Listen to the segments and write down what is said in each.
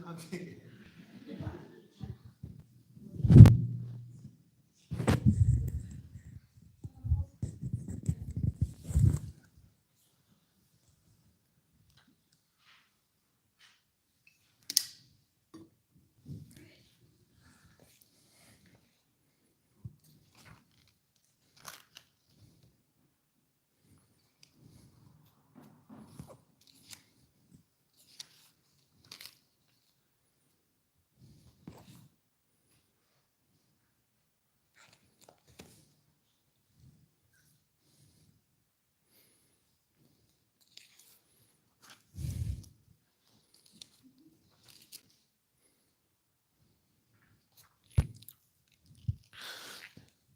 한 개.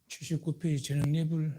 칠십구 페이지 저녁 예불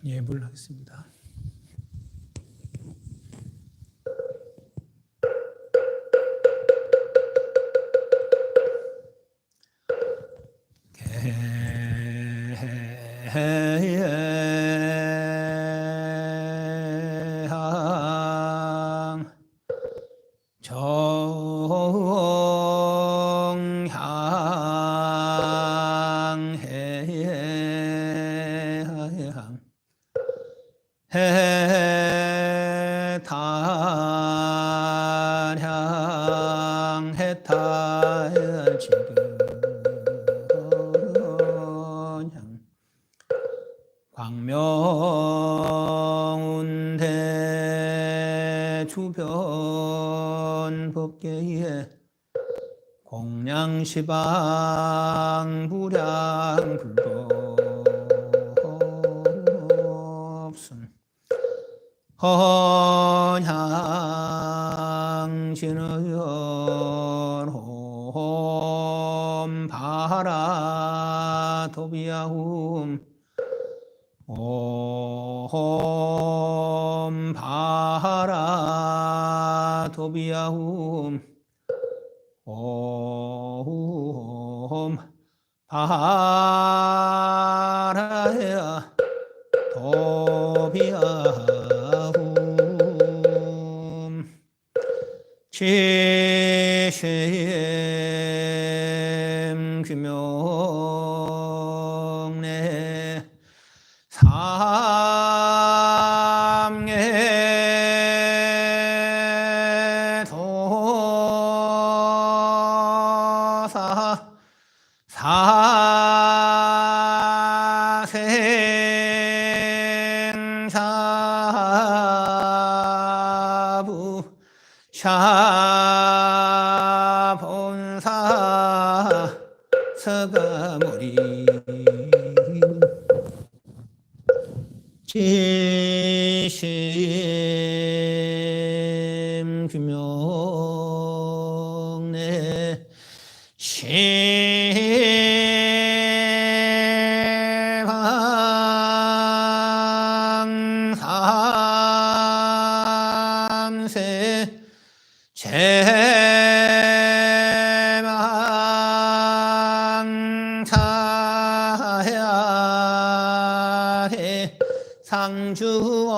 예불 하겠습니다. 개항 정향 해향 해탄향 해탈지근향 광명운대 주변 법계에 공양시방 불법순 헌향진의연 홈바라 도비야훔 옴바라 도비야훔 옴바라야 도비야훔 지심 규명내 삼계 도사 사생사부 샤본사 서가모리 지심 규명내 시방 삼세 제망사야해 상주어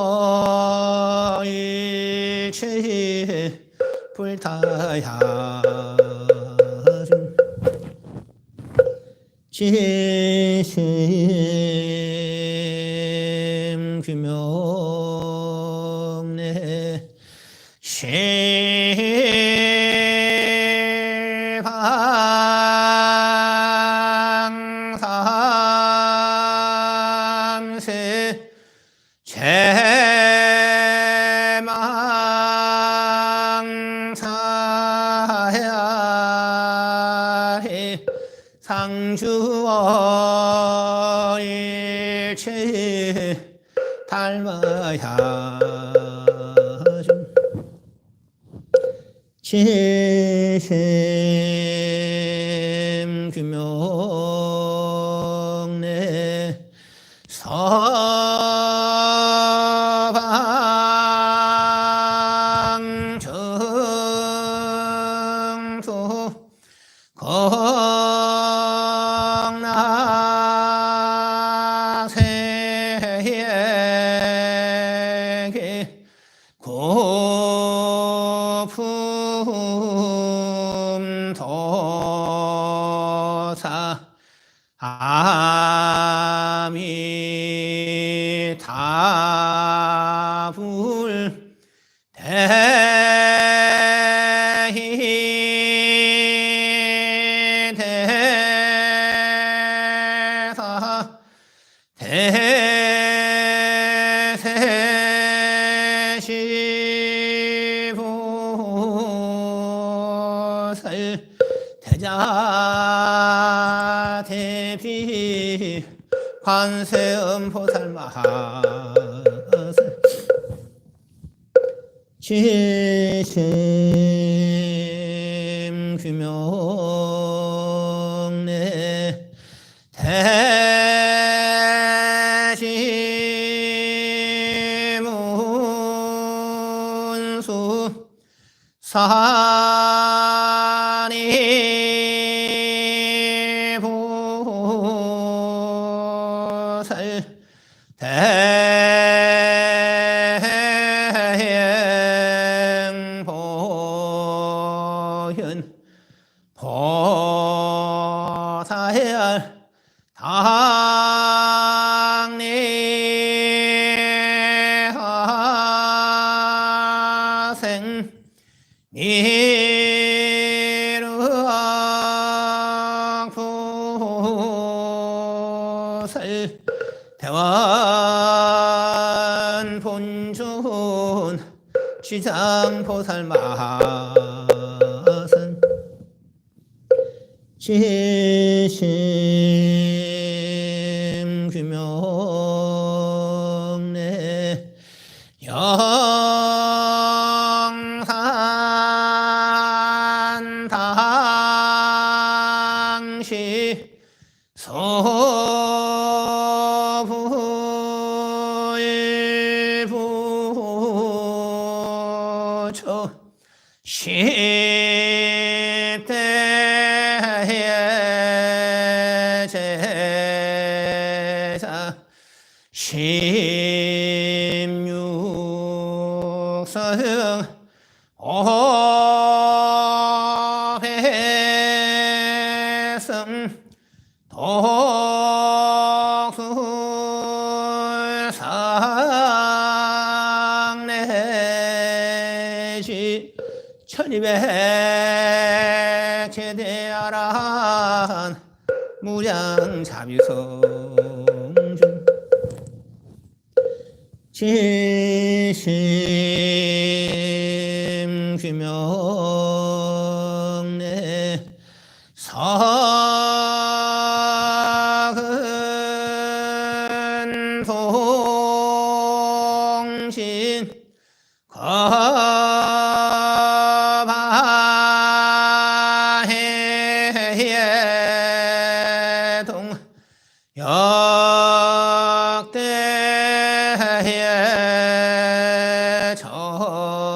일체 불타야 지심 살마야 지심 규명내 서방 정수 공나세계 고품도사 아미타불 대대사 대세시보살 대자 대비 관세음보살 마하살 지심 규명내 대지문수 사니보살 대행보현 보살 당리하생 미륵보살 대원 본尊지장보살 마하선 지심 규명내 영산 당시 소부일부처 십대의 제자 십육서형 오배성 독수상내지 천이백 제대아란 무량자비성중 지심 규명내 석은 동신 거바해동 역대의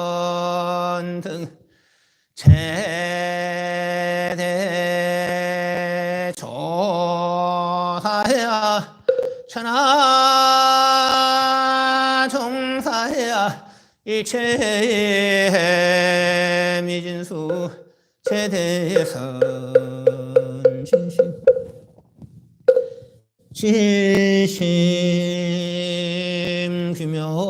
전등 제대 조사야 천하 종사야 일체의 미진수 제대선 진심 지심 규명내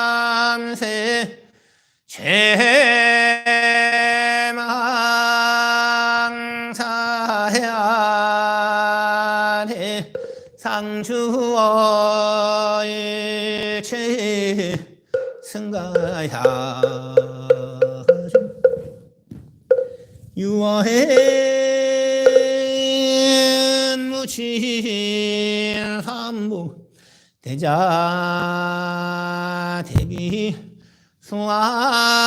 시방삼세 제망사야대 상주어 일체 승가야 유아해 무친 삼부 대자 대비 수아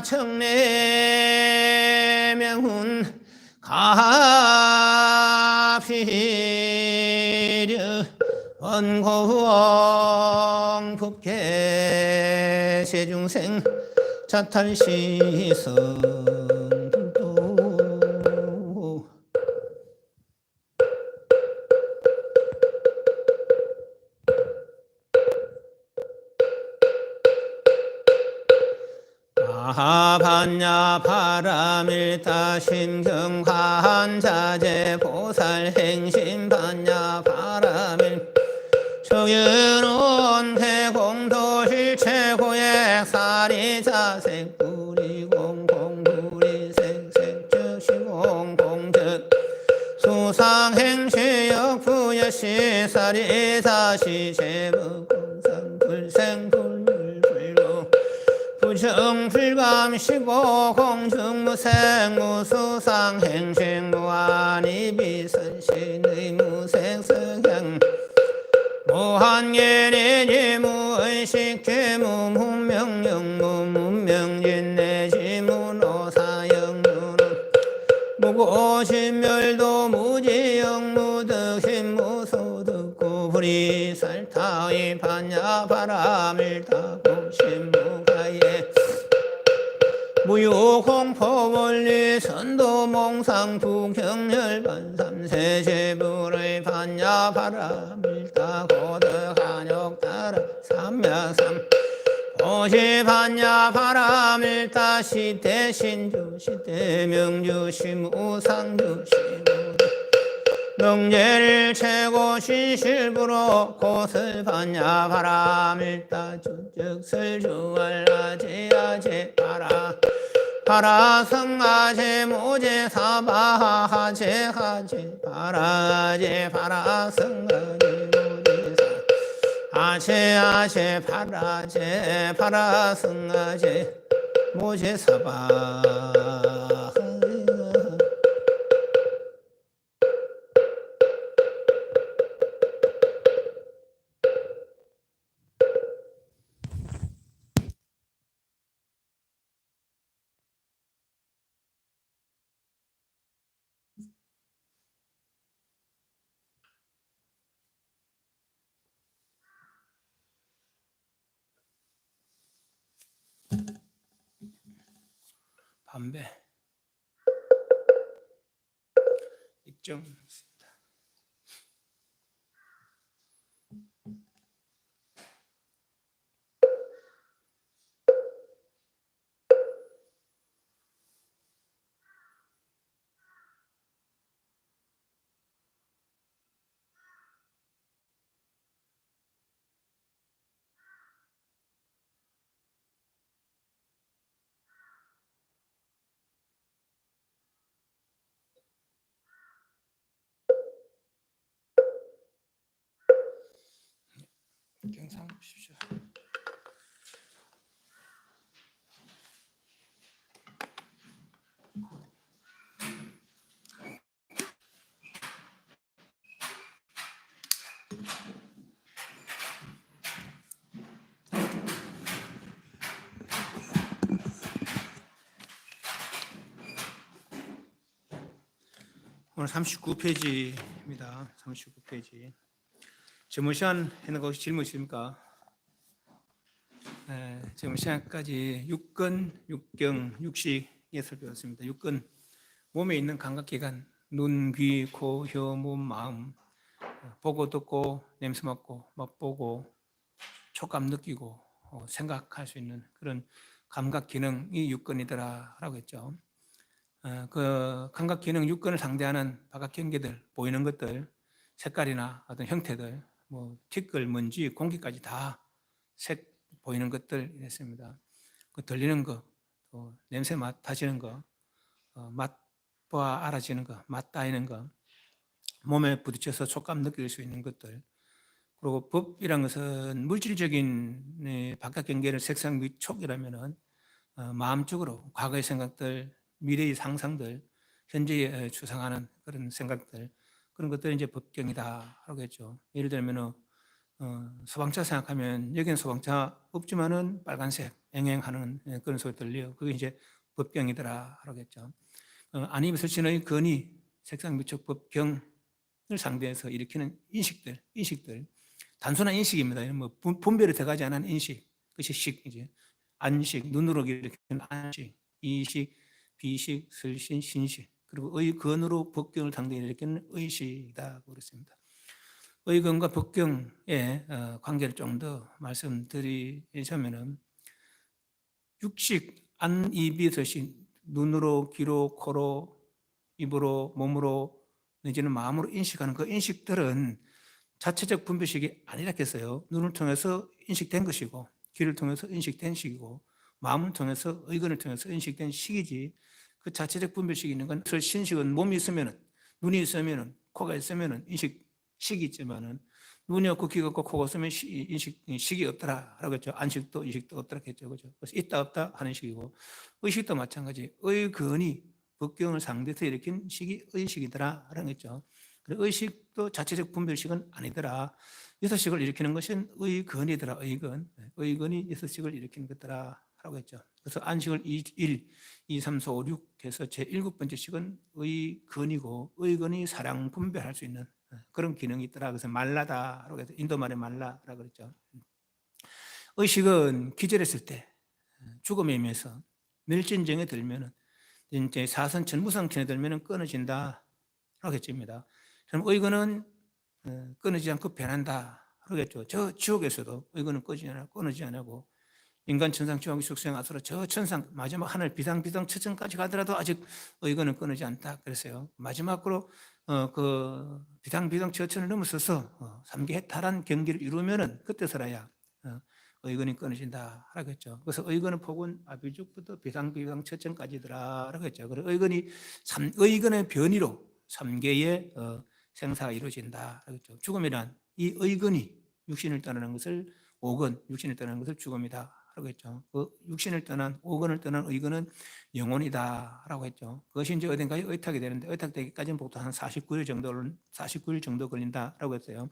청래 명훈 가피려 원고왕 법계 세중생 자탈시성 불도 아반야 바람일다 심경환자재 보살행심 반야 바람일 정연원 대공도실 최고의 사리자색 뿌리공공뿌리 색색즉시공공즉 수상행시역부여시 사리자시 제법공상불생불불불로 부정불감시고 공중무생무수상행식무아니비선신의 무색성향 무한계리지 무의식죄무 문명영무 문명진내지 문오사영무는 무고신멸도 무지영 무득신 무소득고 불이살타의 반야바람일타고 신무가예 무유공포원리 선도몽상 부경열반삼세제불의 반야바람일타고덕한역따라 삼야삼 오시반야바람일타 시대신주 시대명주 심우상주 심우 명제를 최고 시실부로 고슬반야바람일타 주적설주알아제아제 바라 바라성아제 모제사바하제 하제 바라제 바라성아제 모제사 아제 바라제 바라성아제 모제사바 담배 입증 경상 보십시오. 오늘 39페이지입니다. 39페이지. 질문 시간 해놓은 거 혹시 질문 있습니까? 네, 질문 시간까지 6근, 6경, 6식에 살펴봤습니다. 6근, 몸에 있는 감각기관, 눈, 귀, 코, 혀, 몸, 마음, 보고, 듣고, 냄새 맡고, 맛보고, 촉감 느끼고, 생각할 수 있는 그런 감각 기능이 6근이더라라고 했죠. 그 감각 기능 6근을 상대하는 바깥 경계들, 보이는 것들, 색깔이나 어떤 형태들, 뭐 티끌, 먼지, 공기까지 다 색 보이는 것들 이랬습니다. 그 들리는 거, 또 냄새 맡아지는 거, 맛보아 알아지는 거, 맛 따이는 거, 몸에 부딪혀서 촉감 느낄 수 있는 것들. 그리고 법이란 것은 물질적인 바깥 경계를 색상 및 촉이라면은 마음적으로 과거의 생각들, 미래의 상상들, 현재에 추상하는 그런 생각들, 그런 것들이 이제 법경이다 라고 했죠. 예를 들면 소방차 생각하면 여기는 소방차 없지만은 빨간색 앵앵하는 그런 소리 들려요. 그게 이제 법경이더라 라고 했죠. 안입 설신의 건의, 색상 미적 법경을 상대해서 일으키는 인식들, 단순한 인식입니다. 뭐 분별이 들어가지 않은 인식, 그것이 식이지. 안식, 눈으로 일으키는 안식, 이식, 비식, 설신, 신식, 그리고 의건으로 법경을 상대해 일으키는 의식이다 그랬습니다. 의건과 법경의 관계를 좀 더 말씀드리자면은 육식, 안, 입이 설신, 눈으로, 귀로, 코로, 입으로, 몸으로 내지는 마음으로 인식하는 그 인식들은 자체적 분별식이 아니라 했어요. 눈을 통해서 인식된 것이고, 귀를 통해서 인식된 식이고, 마음을 통해서 의견을 통해서 인식된 식이지. 그 자체적 분별식이 있는 건 신식은 몸이 있으면은, 눈이 있으면은, 코가 있으면은 식이 있지만은 눈이 없고 귀가 없고 코가 없으면 식이 없더라라고 했죠. 안식도 인식도 없더라 했죠. 그죠? 그래서 있다 없다 하는 식이고, 의식도 마찬가지. 의건이 법경을 상대해서 일으킨 식이 의식이더라라는 거죠. 의식도 자체적 분별식은 아니더라. 여섯식을 일으키는 것은 의건이더라. 의건이 여섯식을 일으키는 것더라 라고 했죠. 그래서 안식을 1, 2, 3, 4, 5, 6 해서 제7번째 식은 의건이고, 의건이 사랑 분별할 수 있는 그런 기능이 있더라. 그래서 말라다라고 해서 인도말의 말라라고 그랬죠. 의식은 기절했을 때, 죽음에 임해서 멸진정에 들면은 이제 사선천 무상천에 들면은 끊어진다라고 했습니다. 그럼 의건은 끊어지지 않고 변한다. 그러겠죠. 저 지옥에서도 의건은 끊어지지 않고 인간 천상 지옥 숙생 아수라 저 천상 마지막 하늘 비상비상 처천까지 가더라도 아직 의건은 끊어지지 않다. 그랬어요. 마지막으로 그 비상비상 처천을 넘어서서 3계 해탈한 경기를 이루면은 그때서라야 의건이 끊어진다. 라고 했죠. 그래서 의건은 폭은 아비죽부터 비상비상 처천까지더라. 라고 했죠. 그래서 의건의 변이로 3계의 생사가 이루어진다. 그렇죠. 죽음이란 이 의건이 육신을 떠나는 것을 오건, 육신을 떠나는 것을 죽음이다. 라고 했죠. 그 육신을 떠난, 오건을 떠난 의건은 영혼이다. 라고 했죠. 그것이 이제 어딘가에 의탁이 되는데, 의탁되기까지는 보통 한 49일 정도 걸린다. 라고 했어요.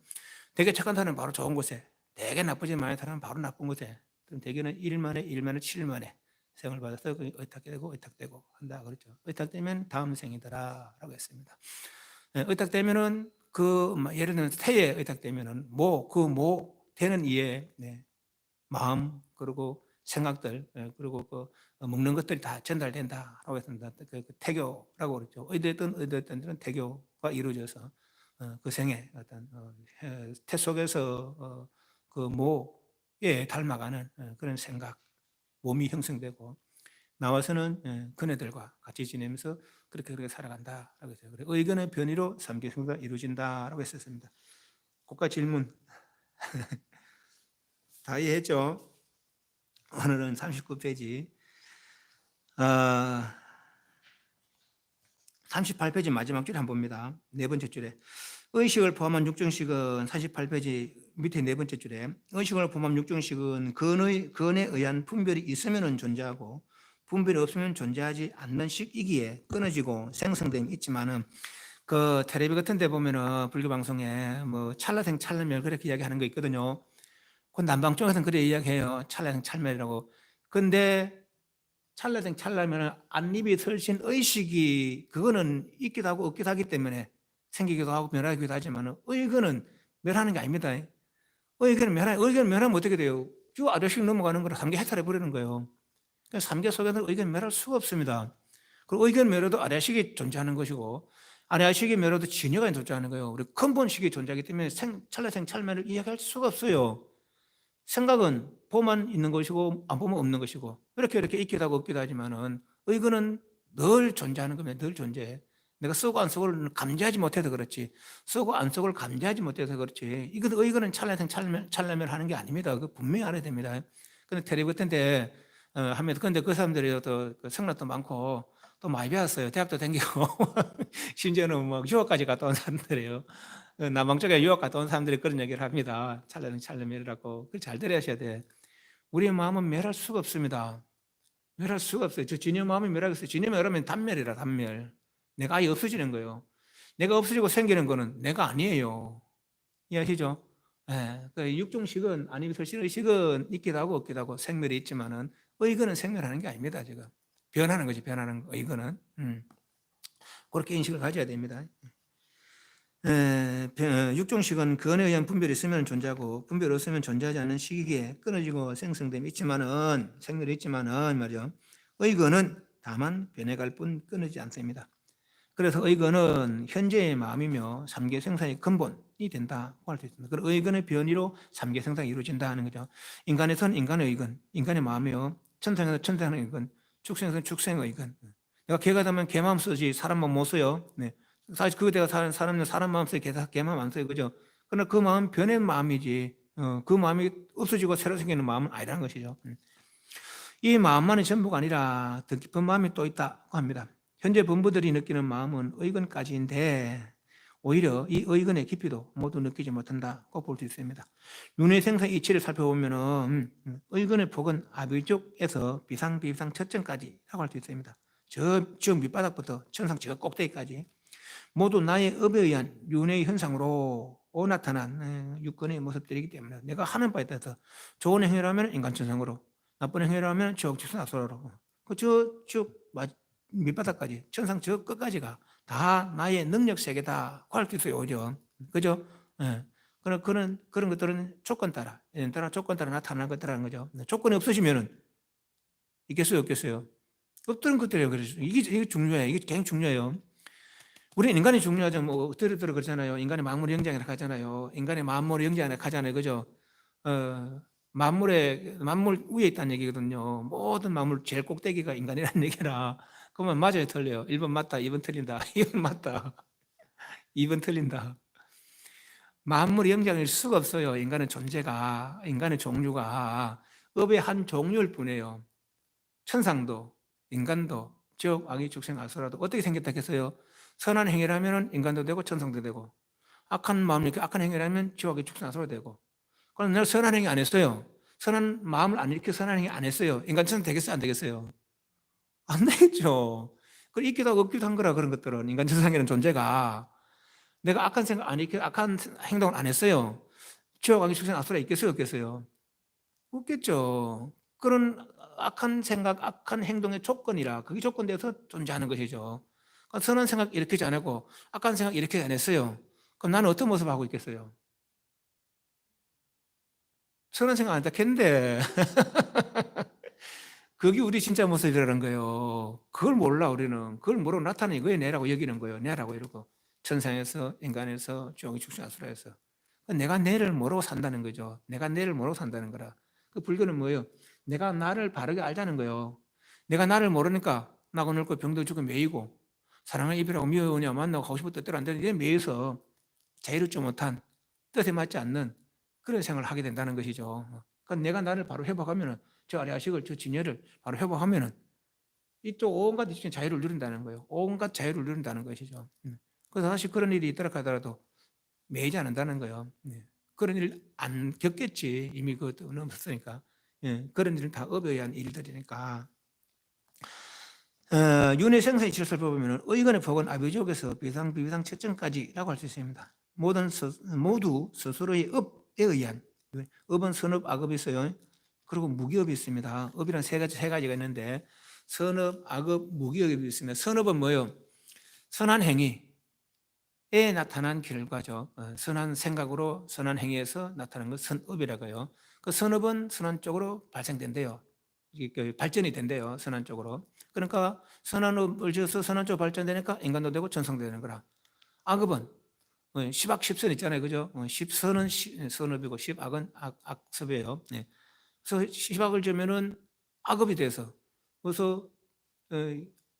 되게 착한 사람은 바로 좋은 곳에, 되게 나쁘지 않은 사람은 바로 나쁜 곳에, 대개는 1일 만에, 7일 만에 생을 받아서 의탁되고 한다. 그렇죠. 의탁되면 다음 생이더라. 라고 했습니다. 의탁되면은 예를 들면 태에 의탁되면은 되는 이에 마음 그리고 생각들 그리고 먹는 것들이 다 전달된다라고 했습니다. 그 태교라고 그랬죠. 의도했던 데는 태교가 이루어져서 그 생에 어떤 태 속에서 그 모에 닮아가는 그런 생각, 몸이 형성되고 나와서는 그네들과 같이 지내면서 그렇게 살아간다라고 했어요. 의견의 변이로 삼계성사가 이루어진다라고 했었습니다. 국가 질문 다 이해했죠? 오늘은 39페이지 38페이지 마지막 줄 한번 봅니다. 네 번째 줄에 의식을 포함한 육정식은 38페이지 밑에 네 번째 줄에 의식을 포함한 육정식은 근에 의한 분별이 있으면 존재하고 분별이 없으면 존재하지 않는 식이기에 끊어지고 생성됨이 있지만은 그 텔레비 같은 데 보면은 불교 방송에 뭐 찰나생 찰멸 그렇게 이야기하는 거 있거든요. 그 남방 쪽에서는 그래 이야기해요. 찰나생 찰멸이라고. 근데 찰나생 찰나면은 안입이 설신 의식이 그거는 있기도 하고 없기도 하기 때문에 생기기도 하고 멸하기도 하지만 의견은 멸하는 게 아닙니다. 의견은 멸하면 어떻게 돼요? 쭉 아래식 넘어가는 거라 삼계 해탈해 버리는 거예요. 그래서 삼계 속에서 의견 멸할 수가 없습니다. 그리고 의견 멸해도 아래식이 존재하는 것이고 아래식이 멸해도 진여가 존재하는 거예요. 우리 근본식이 존재하기 때문에 찰나생 찰멸을 이야기할 수가 없어요. 생각은 보면 있는 것이고 안 보면 없는 것이고 이렇게 있기도 하고 없기도 하지만은 의견은 늘 존재하는 겁니다. 늘 존재해. 내가 쓰고 안 쓰고를 감지하지 못해서 그렇지. 쓰고 안 쓰고를 감지하지 못해서 그렇지. 이것도 의견은 찰나생 찰나멸 하는 게 아닙니다. 그 분명히 알아야 됩니다. 근데 텔레비 같은데 하면 근데 그 사람들이 또 성락도 많고 또 많이 배웠어요. 대학도 다니고 심지어는 뭐 유학까지 갔다 온 사람들이에요. 남방 쪽에 유학 갔다 온 사람들이 그런 얘기를 합니다. 찰나는 찰나멸이라고. 그걸 잘 들으셔야 돼. 우리의 마음은 멸할 수가 없습니다. 멸할 수가 없어요. 저 진여 마음이 멸하겠어요. 진여 멸하면 단멸이라, 단멸. 내가 아예 없어지는 거예요. 내가 없어지고 생기는 거는 내가 아니에요. 이해하시죠? 예, 그 육종식은 아니면 설신의식은 있기도 하고 없기도 하고 생멸이 있지만은 의거는 생멸하는 게 아닙니다. 지금 변하는 거지, 변하는 거. 의거는 그렇게 인식을 가져야 됩니다. 육종식은 근에 의한 분별이 있으면 존재하고 분별 없으면 존재하지 않는 시기에 끊어지고 생성됨이 있지만은 생멸이 있지만은 말이죠. 의거는 다만 변해갈 뿐 끊어지지 않습니다. 그래서 의거는 현재의 마음이며 삼계 생산의 근본이 된다고 할 수 있습니다. 그리고 의건의 변이로 삼계 생산이 이루어진다 하는 거죠. 인간에서는 인간의 의건, 인간의 마음이요. 천상에서 천상의 의건, 축생에서는 축생의 의건. 내가 개가 되면 개 마음 쓰지 사람 마음 못 써요. 네. 사실 그거 내가 사람 마음 써요. 개 마음 안 써요. 그죠? 그러나 그 마음은 변의 마음이지. 그 마음이 없어지고 새로 생기는 마음은 아니라는 것이죠. 이 마음만이 전부가 아니라 더 깊은 마음이 또 있다고 합니다. 현재 본부들이 느끼는 마음은 의건까지인데 오히려 이 의건의 깊이도 모두 느끼지 못한다고 볼 수 있습니다. 윤회 생사 이치를 살펴보면은 의건의 폭은 아비족에서 비상, 비비상 첫정까지라고 할 수 있습니다. 저 밑바닥부터 천상 저 꼭대기까지 모두 나의 업에 의한 윤회의 현상으로 나타난 육건의 모습들이기 때문에 내가 하는 바에 따라서 좋은 행위라면 인간천상으로 나쁜 행위라면 지옥직선악소로 그쭉 밑바닥까지 천상 저 끝까지가 다 나의 능력 세계다 할 수 있어요. 그죠? 예. 그런 것들은 조건 따라 조건 따라 나타나는 것들라는 거죠. 조건이 없으시면은 있겠어요, 없겠어요? 없던 것들이에요. 그래서 이게 중요해요. 이게 굉장히 중요해요. 우리 인간이 중요하죠. 뭐 들어 그러잖아요. 인간의 만물 영장이라고 하잖아요. 인간의 만물 영장이라고 하잖아요. 그죠? 만물 위에 있다는 얘기거든요. 모든 만물 제일 꼭대기가 인간이라는 얘기라. 그러면 맞아요, 틀려요? 1번 맞다, 2번 틀린다. 2번 맞다, 2번 틀린다. 만물 영장일 수가 없어요. 인간의 존재가, 인간의 종류가 업의 한 종류일 뿐이에요. 천상도, 인간도, 즉 악의 축생 아수라도 어떻게 생겼다 했어요? 선한 행위라면 인간도 되고 천상도 되고 악한 마음 이렇게 악한 행위라면 지옥의 축생 아수라 되고. 그럼 내가 선한 행위 안 했어요. 선한 마음을 안 일으켜 선한 행위 안 했어요. 인간 천상 되겠어요, 안 되겠어요? 안 되겠죠. 그 있기도 하고 없기도 한 거라. 그런 것들은 인간 천상이라는 존재가 내가 악한 생각 안 일으켜 악한 행동을 안 했어요. 지옥 악의 축생 아수라 있겠어요, 없겠어요? 없겠죠. 그런 악한 생각, 악한 행동의 조건이라 그게 조건되어서 존재하는 것이죠. 그러니까 선한 생각 일으키지 않았고 악한 생각 일으키지 않았어요. 그럼 나는 어떤 모습을 하고 있겠어요? 선한 생각 안 했다 했는데 그게 우리 진짜 모습이라는 거예요. 그걸 몰라 우리는. 그걸 모르고 나타나는 이거에 내라고 여기는 거예요. 내라고 이러고 천상에서 인간에서 종이 축생아수라에서 내가 내를 모르고 산다는 거죠. 내가 내를 모르고 산다는 거라. 그 불교는 뭐예요? 내가 나를 바르게 알자는 거예요. 내가 나를 모르니까 나고 늙고 병도 죽고 매이고 사랑을 이별하고 미워오냐 만나고 가고 싶을 뜻대로 안 되는 데 매여서 자유롭지 못한 뜻에 맞지 않는 그런 생활을 하게 된다는 것이죠. 그러니까 내가 나를 바로 회복하면은 저 아리아식을 저 진여를 바로 회복하면은 이또 온갖 자유를 누린다는 거예요. 온갖 자유를 누린다는 것이죠. 그래서 사실 그런 일이 있더라 하더라도 매이지 않는다는 거예요. 그런 일 안 겪겠지. 이미 그것도 없었으니까. 그런 일은 다 업에 의한 일들이니까. 윤회 생사의 질을 살펴보면 의건의 폭은 아비족에서 비상, 비비상 채점까지라고 할 수 있습니다. 모두 스스로의 업에 의한 업은 선업, 악업이 있어요. 그리고 무기업이 있습니다. 업이란 세 가지가 있는데 선업, 악업, 무기업이 있습니다. 선업은 뭐예요? 선한 행위에 나타난 결과죠. 선한 생각으로 선한 행위에서 나타난 것 선업이라고 해요. 그 선업은 선한 쪽으로 발생된대요. 발전이 된대요. 선한 쪽으로. 그러니까 선한 업을 지어서 선한 쪽으로 발전되니까 인간도 되고 천상도 되는 거라. 악업은 십악 십선 있잖아요. 그죠? 십선은 선업이고 십악은 악섭이에요. 네. 그래서 십악을 지으면은 악업이 돼서 그래서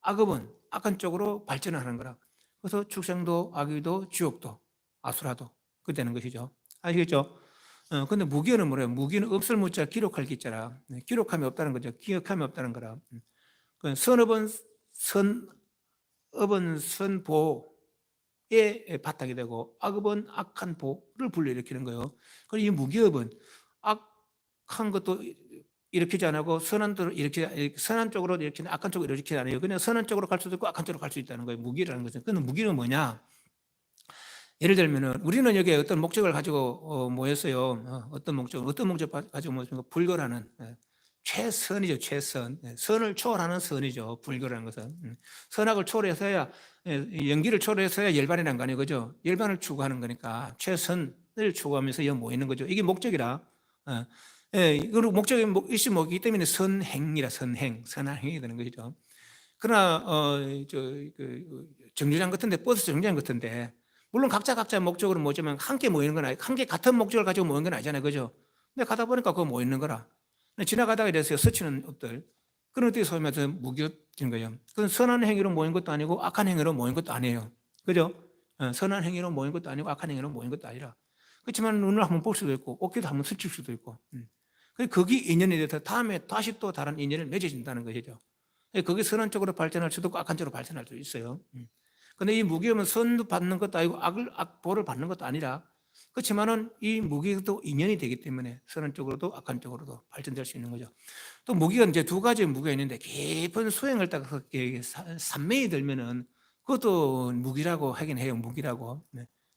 악업은 악한 쪽으로 발전하는 거라. 그래서 축생도 악의도 지옥도 아수라도 그 되는 것이죠. 아시겠죠? 근데 무기는 뭐래요? 무기는 없을 무자 기록할 기자라. 기록함이 없다는 거죠. 기억함이 없다는 거라. 선업은 선보에 바탕이 되고 악업은 악한 보를 불러일으키는 거예요. 그리고 이 무기업은 악한 것도 일으키지 않고 선한 쪽으로 일으키는 악한 쪽으로 일으키지 않아요. 그냥 선한 쪽으로 갈 수도 있고 악한 쪽으로 갈 수 있다는 거예요. 무기라는 것은. 근데 무기는 뭐냐? 예를 들면은 우리는 여기에 어떤 목적을 가지고 모였어요. 어떤 목적 가지고 모였습니까? 불교라는 최선이죠, 최선. 선을 초월하는 선이죠, 불교라는 것은. 선악을 초월해서야 연기를 초월해서야 열반이라는 거 아니에요, 그죠? 열반을 추구하는 거니까 최선을 추구하면서 여기 모이는 거죠. 이게 목적이라. 그리고 목적이 일시 목이기 때문에 선행이라 선행, 선한 행위 되는 것이죠. 그러나 정류장 같은데 버스 정류장 같은데 물론 각자 목적으로 모이지만 함께 모이는 건 아니고 함께 같은 목적을 가지고 모이는 건 아니잖아요, 그죠? 근데 가다 보니까 그거 모이는 거라. 지나가다가 이래서 스치는 업들 그런 것들이 소위 말해서 무기업인 거예요. 그건 선한 행위로 모인 것도 아니고 악한 행위로 모인 것도 아니에요, 그죠? 선한 행위로 모인 것도 아니고 악한 행위로 모인 것도 아니라. 그렇지만 눈을 한번 볼 수도 있고 어깨도 한번 스칠 수도 있고. 거기 인연이 돼서 다음에 다시 또 다른 인연을 맺어진다는 것이죠. 거기 선한 쪽으로 발전할 수도 있고 악한 쪽으로 발전할 수도 있어요. 근데 이 무기업은 선도 받는 것도 아니고 악보를 받는 것도 아니라, 그렇지만은 이 무기도 인연이 되기 때문에 선한 쪽으로도 악한 쪽으로도 발전될 수 있는 거죠. 또 무기가 이제 두 가지 무기가 있는데 깊은 수행을 따라서 산매에 들면은 그것도 무기라고 하긴 해요. 무기라고.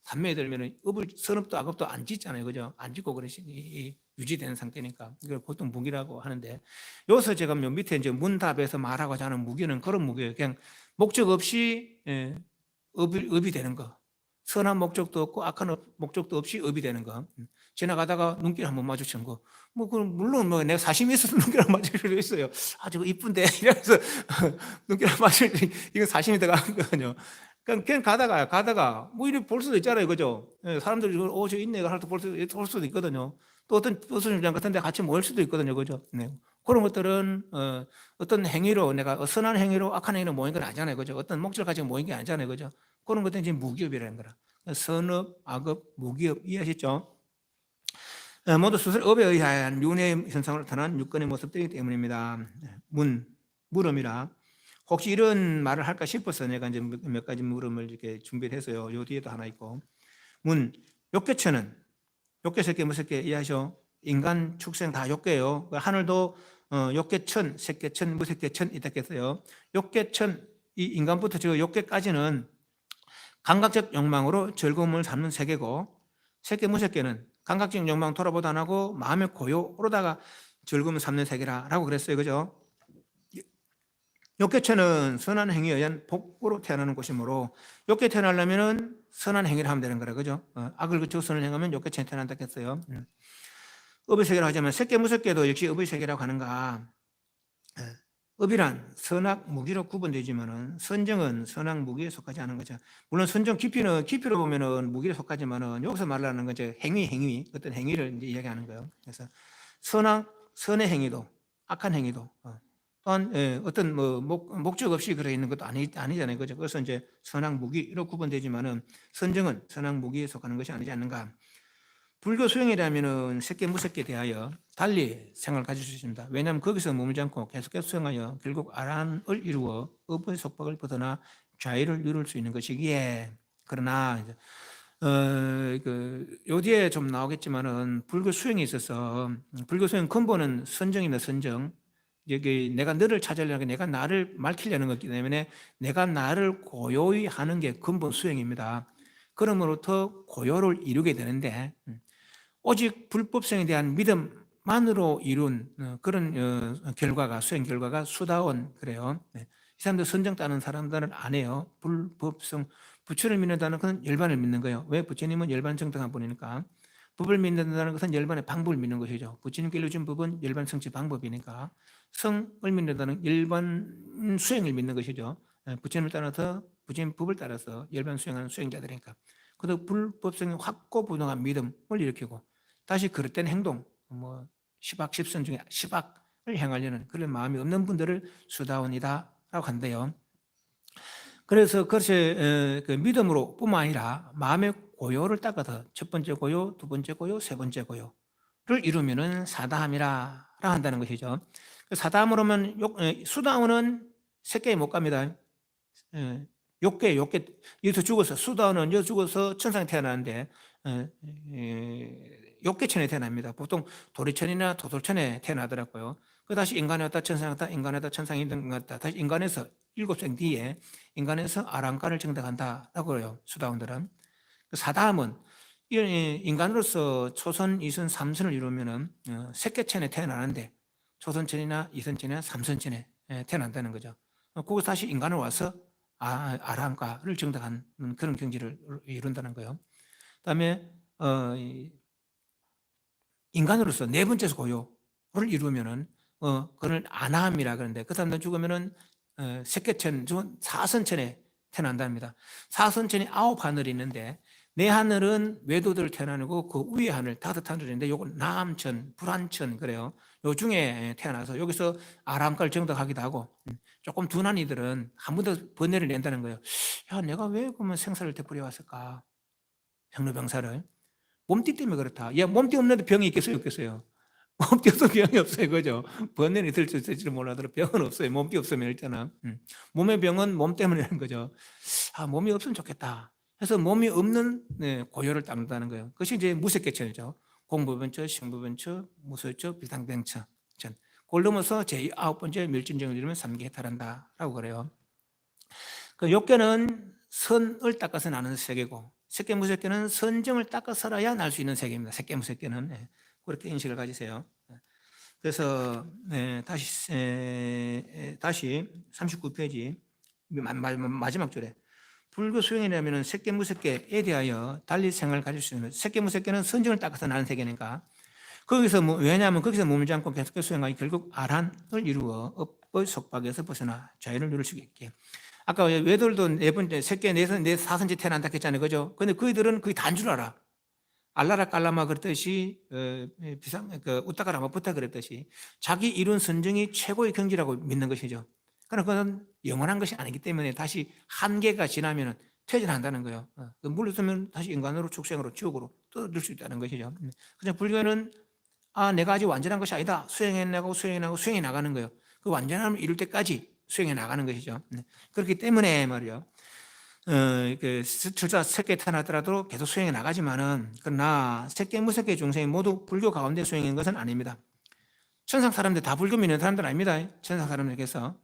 산매에 들면은 선업도 악업도 안 짓잖아요, 그죠? 안 짓고 그러시니 유지되는 상태니까 이걸 보통 무기라고 하는데, 여기서 제가 밑에 이제 문답에서 말하고자 하는 무기는 그런 무기예요. 그냥 목적 없이 업이 되는 거. 선한 목적도 없고 악한 목적도 없이 업이 되는 거. 지나가다가 눈길 한번 마주치는 거. 그럼 물론 내가 사심이 있어서 눈길 한번 마주칠 수도 있어요. 아, 저거 이쁜데 이러면서 눈길 한번 마주칠 이건 사심이 들어가는 거거든요. 그냥 가다가 이렇게 볼 수도 있잖아요, 그죠? 사람들이 저 있네 할 때 볼 수도 있거든요. 또 어떤 버스 정류장 같은데 같이 모일 수도 있거든요, 그죠? 네. 그런 것들은 어떤 행위로 내가 선한 행위로 악한 행위로 모인 건 아니잖아요, 그죠? 어떤 목적을 가지고 모인 게 아니잖아요, 그죠? 그런 것들은 이제 무기업이라는 거라. 선업, 악업, 무기업 이해하셨죠? 모두 수설업에 의한 윤회 현상으로 나타난 육건의 모습들이기 때문입니다. 물음이라. 혹시 이런 말을 할까 싶어서 내가 이제 몇 가지 물음을 이렇게 준비를 했어요. 요 뒤에도 하나 있고. 욕계천은 욕계새끼 무새끼 이해하셔? 인간 축생 다 욕계예요. 하늘도 욕계천, 새끼천, 무새끼천 이렇게 했어요. 욕계천, 이 인간부터 저 욕계까지는 감각적 욕망으로 즐거움을 삼는 세계고, 새끼 무새끼는 감각적 욕망 돌아보도 안 하고 마음의 고요로다가 즐거움을 삼는 세계라고 그랬어요, 그죠? 욕계천은 선한 행위에 의한 복으로 태어나는 곳이므로 욕계 태어나려면 선한 행위를 하면 되는 거라, 그죠? 악을 그치고 선을 행하면 욕계천에 태어난다 했어요. 업의 세계라고 하자면 새끼 무새끼도 역시 업의 세계라고 하는가. 업이란 선악 무기로 구분되지만은 선정은 선악 무기에 속하지 않은 거죠. 물론 선정 깊이로 보면은 무기에 속하지만은 여기서 말하는 건 이제 행위 어떤 행위를 이제 이야기하는 거예요. 그래서 선의 행위도 악한 행위도 또한 어떤 목적 없이 그래 있는 것도 아니잖아요, 그죠? 그래서 이제 선악 무기로 구분되지만은 선정은 선악 무기에 속하는 것이 아니지 않는가. 불교 수행이라면은 새끼 무새끼에 대하여 달리 생각을 가질 수 있습니다. 왜냐하면 거기서 머물지 않고 계속해서 수행하여 결국 아란을 이루어 업의 속박을 벗어나 자유를 이룰 수 있는 것이기에, 그러나 요 뒤에 좀 나오겠지만은 불교 수행에 있어서 불교 수행 근본은 선정입니다. 선정. 여기 내가 너를 찾으려고 내가 나를 밝히려는 거기 때문에 내가 나를 고요히 하는 게 근본 수행입니다. 그러므로부터 고요를 이루게 되는데, 오직 불법성에 대한 믿음만으로 이룬 그런 수행 결과가 수다원 그래요. 이 사람들 선정 따는 사람들은 안 해요. 불법성, 부처를 믿는다는 것은 열반을 믿는 거예요. 왜? 부처님은 열반 정당한 분이니까. 법을 믿는다는 것은 열반의 방법을 믿는 것이죠. 부처님께 일러준 법은 열반 성취 방법이니까. 성을 믿는다는 열반 수행을 믿는 것이죠. 부처님을 따라서 부처님 법을 따라서 열반 수행하는 수행자들이니까. 그래서 불법성의 확고부동한 믿음을 일으키고 다시 그릇된 행동, 십악십선 중에 십악을 행하려는 그런 마음이 없는 분들을 수다원이다라고 한대요. 그래서 그것이 그 믿음으로 뿐만 아니라 마음의 고요를 닦아서 첫 번째 고요, 두 번째 고요, 세 번째 고요를 이루면은 사다함이라고 한다는 것이죠. 사다함으로면 수다원은 새끼에 못 갑니다. 욕계 여기서 죽어서 수다원은 여기서 죽어서 천상에 태어나는데 욕계천에 태어납니다. 보통 도리천이나 도솔천에 태어나더라고요. 그 다시 인간이었다 천상이었다 인간이었다 천상이 된 것 같다. 다시 인간에서 7생 뒤에 인간에서 아랑가를 정득한다라고 해요. 수다원들은. 사다음은 인간으로서 초선, 이선, 삼선을 이루면은 색계천에 태어나는데 초선천이나 이선천이나 삼선천에 태어난다는 거죠. 거기서 다시 인간으로 와서 아랑가를 정득한 그런 경지를 이룬다는 거예요. 그다음에 인간으로서 네 번째 고요를 이루면은 그걸 아나함이라 그러는데 그 사람들 죽으면은 색계천, 사선천에 태어난답니다. 사선천이 9하늘이 있는데 네 하늘은 외도들 태어나고 그 위에 하늘 5하늘인데 요건 남천, 불안천 그래요. 요 중에 태어나서 여기서 아랑가를 정득하기도 하고 조금 둔한 이들은 한 번 더 번뇌를 낸다는 거예요. 야, 내가 왜 그러면 생사를 되풀이 왔을까? 병로병사를. 몸띠 때문에 그렇다. 야, 몸띠 없는데 병이 있겠어요, 없겠어요? 몸띠 없으면 병이 없어요, 그죠? 번뇌는 있을지 몰라도 병은 없어요. 몸띠 없으면 일단은. 몸의 병은 몸 때문이라는 거죠. 몸이 없으면 좋겠다. 그래서 몸이 없는 고요를 따른다는 거예요. 그것이 이제 무색계천이죠. 공부변처, 식무변처, 무소유처, 비상병처. 그걸 넘어서 제9번째 멸진정을 이루면 3계 해탈한다라고 그래요. 그 욕계는 선을 닦아서 나는 세계고 색계무색계는 선정을 닦아서라야 날 수 있는 세계입니다. 색계무색계는 그렇게 인식을 가지세요. 그래서 다시 39페이지 마지막 줄에 불교 수행이라면 색계무색계에 대하여 달리 생각을 가질 수 있는 색계무색계는 선정을 닦아서 나는 세계니까 거기서 왜냐하면 거기서 머물지 않고 계속 수행하기 결국 아란을 이루어 업의 속박에서 벗어나 자유를 누릴 수 있게. 아까 외돌도 네 번째 새끼 네 사선지 태어난다 했잖아요, 그죠? 근데 그들은 그게 다인 줄 알아. 알라라 깔라마 그랬듯이 우따가라마 부타 그랬듯이 자기 이룬 선정이 최고의 경지라고 믿는 것이죠. 그러나 그건 영원한 것이 아니기 때문에 다시 한계가 지나면 퇴진한다는 거예요. 물러서면 다시 인간으로 축생으로 지옥으로 떠들 수 있다는 것이죠. 그냥 불교는 내가 아직 완전한 것이 아니다. 수행해 나가는 거예요. 그 완전함을 이룰 때까지 수행해 나가는 것이죠. 그렇기 때문에 말이요. 출자 색계 태어나더라도 계속 수행해 나가지만은 그러나 색계 무색계 중생이 모두 불교 가운데 수행인 것은 아닙니다. 천상 사람들 다 불교 믿는 사람들 아닙니다. 천상 사람들께서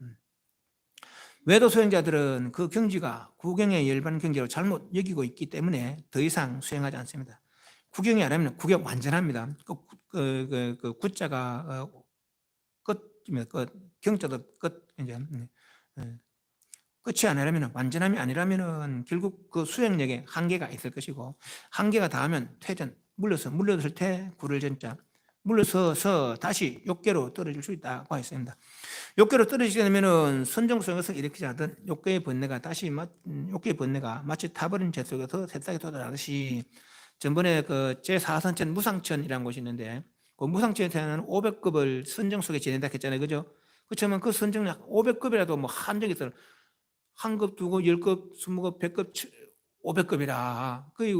외도 수행자들은 그 경지가 구경의 열반 경지로 잘못 여기고 있기 때문에 더 이상 수행하지 않습니다. 구경이 아니면 구경 완전합니다. 그 구자가 끝이면 끝, 경자도 끝 이제 끝이 아니라면 완전함이 아니라면 결국 그 수행력에 한계가 있을 것이고 한계가 닿으면 퇴전 물러설 때 구를 전자 물러서서 다시 욕계로 떨어질 수 있다고 했습니다. 욕계로 떨어지게 되면은 선정성에서 일으키지 않던 욕계의 번뇌가 욕계의 번뇌가 마치 타버린 재 속에서 새싹이 돋아나듯이 전번에 그 제4선천 무상천이라는 곳이 있는데 그 무상천에 태어나는 500급을 선정 속에 지낸다 했잖아요, 그죠? 그렇지만 그 선정 500급이라도 뭐 한정이 있어요. 한 급, 두 급, 10급, 20급, 100급, 500급이라. 그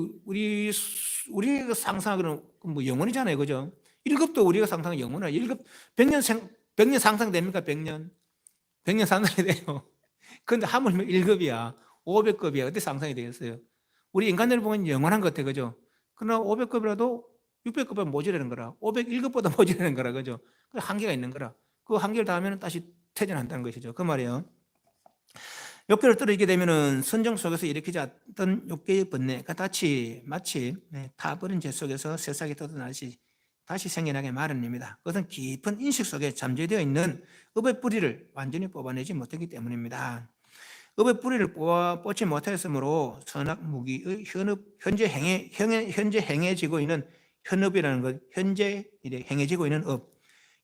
우리가 상상하기는 뭐 영원이잖아요, 그죠? 1급도 우리가 상상하는 영원이야. 1급 100년 상상됩니까? 100년 상상이 돼요. 그런데 하물며 1급이야. 500급이야. 어떻게 상상이 되겠어요? 우리 인간들 보면 영원한 것 같아, 그죠? 그러나 500급이라도 600급보다 모자라는 거라. 501급보다 모자라는 거라, 그죠? 그 한계가 있는 거라. 그 한계를 닿으면 다시 퇴진한다는 것이죠. 그 말이에요. 욕계를 떨어지게 되면은 선정 속에서 일으키지 않던 욕계의 번뇌가 마치 타버린 재 속에서 새싹이 돋아나듯이 다시 생겨나게 마련입니다. 그것은 깊은 인식 속에 잠재되어 있는 업의 뿌리를 완전히 뽑아내지 못했기 때문입니다. 업의 뿌리를 뽑지 못했으므로 선악무기의 현재 행해지고 있는 현업이라는 것, 현재 행해지고 있는 업,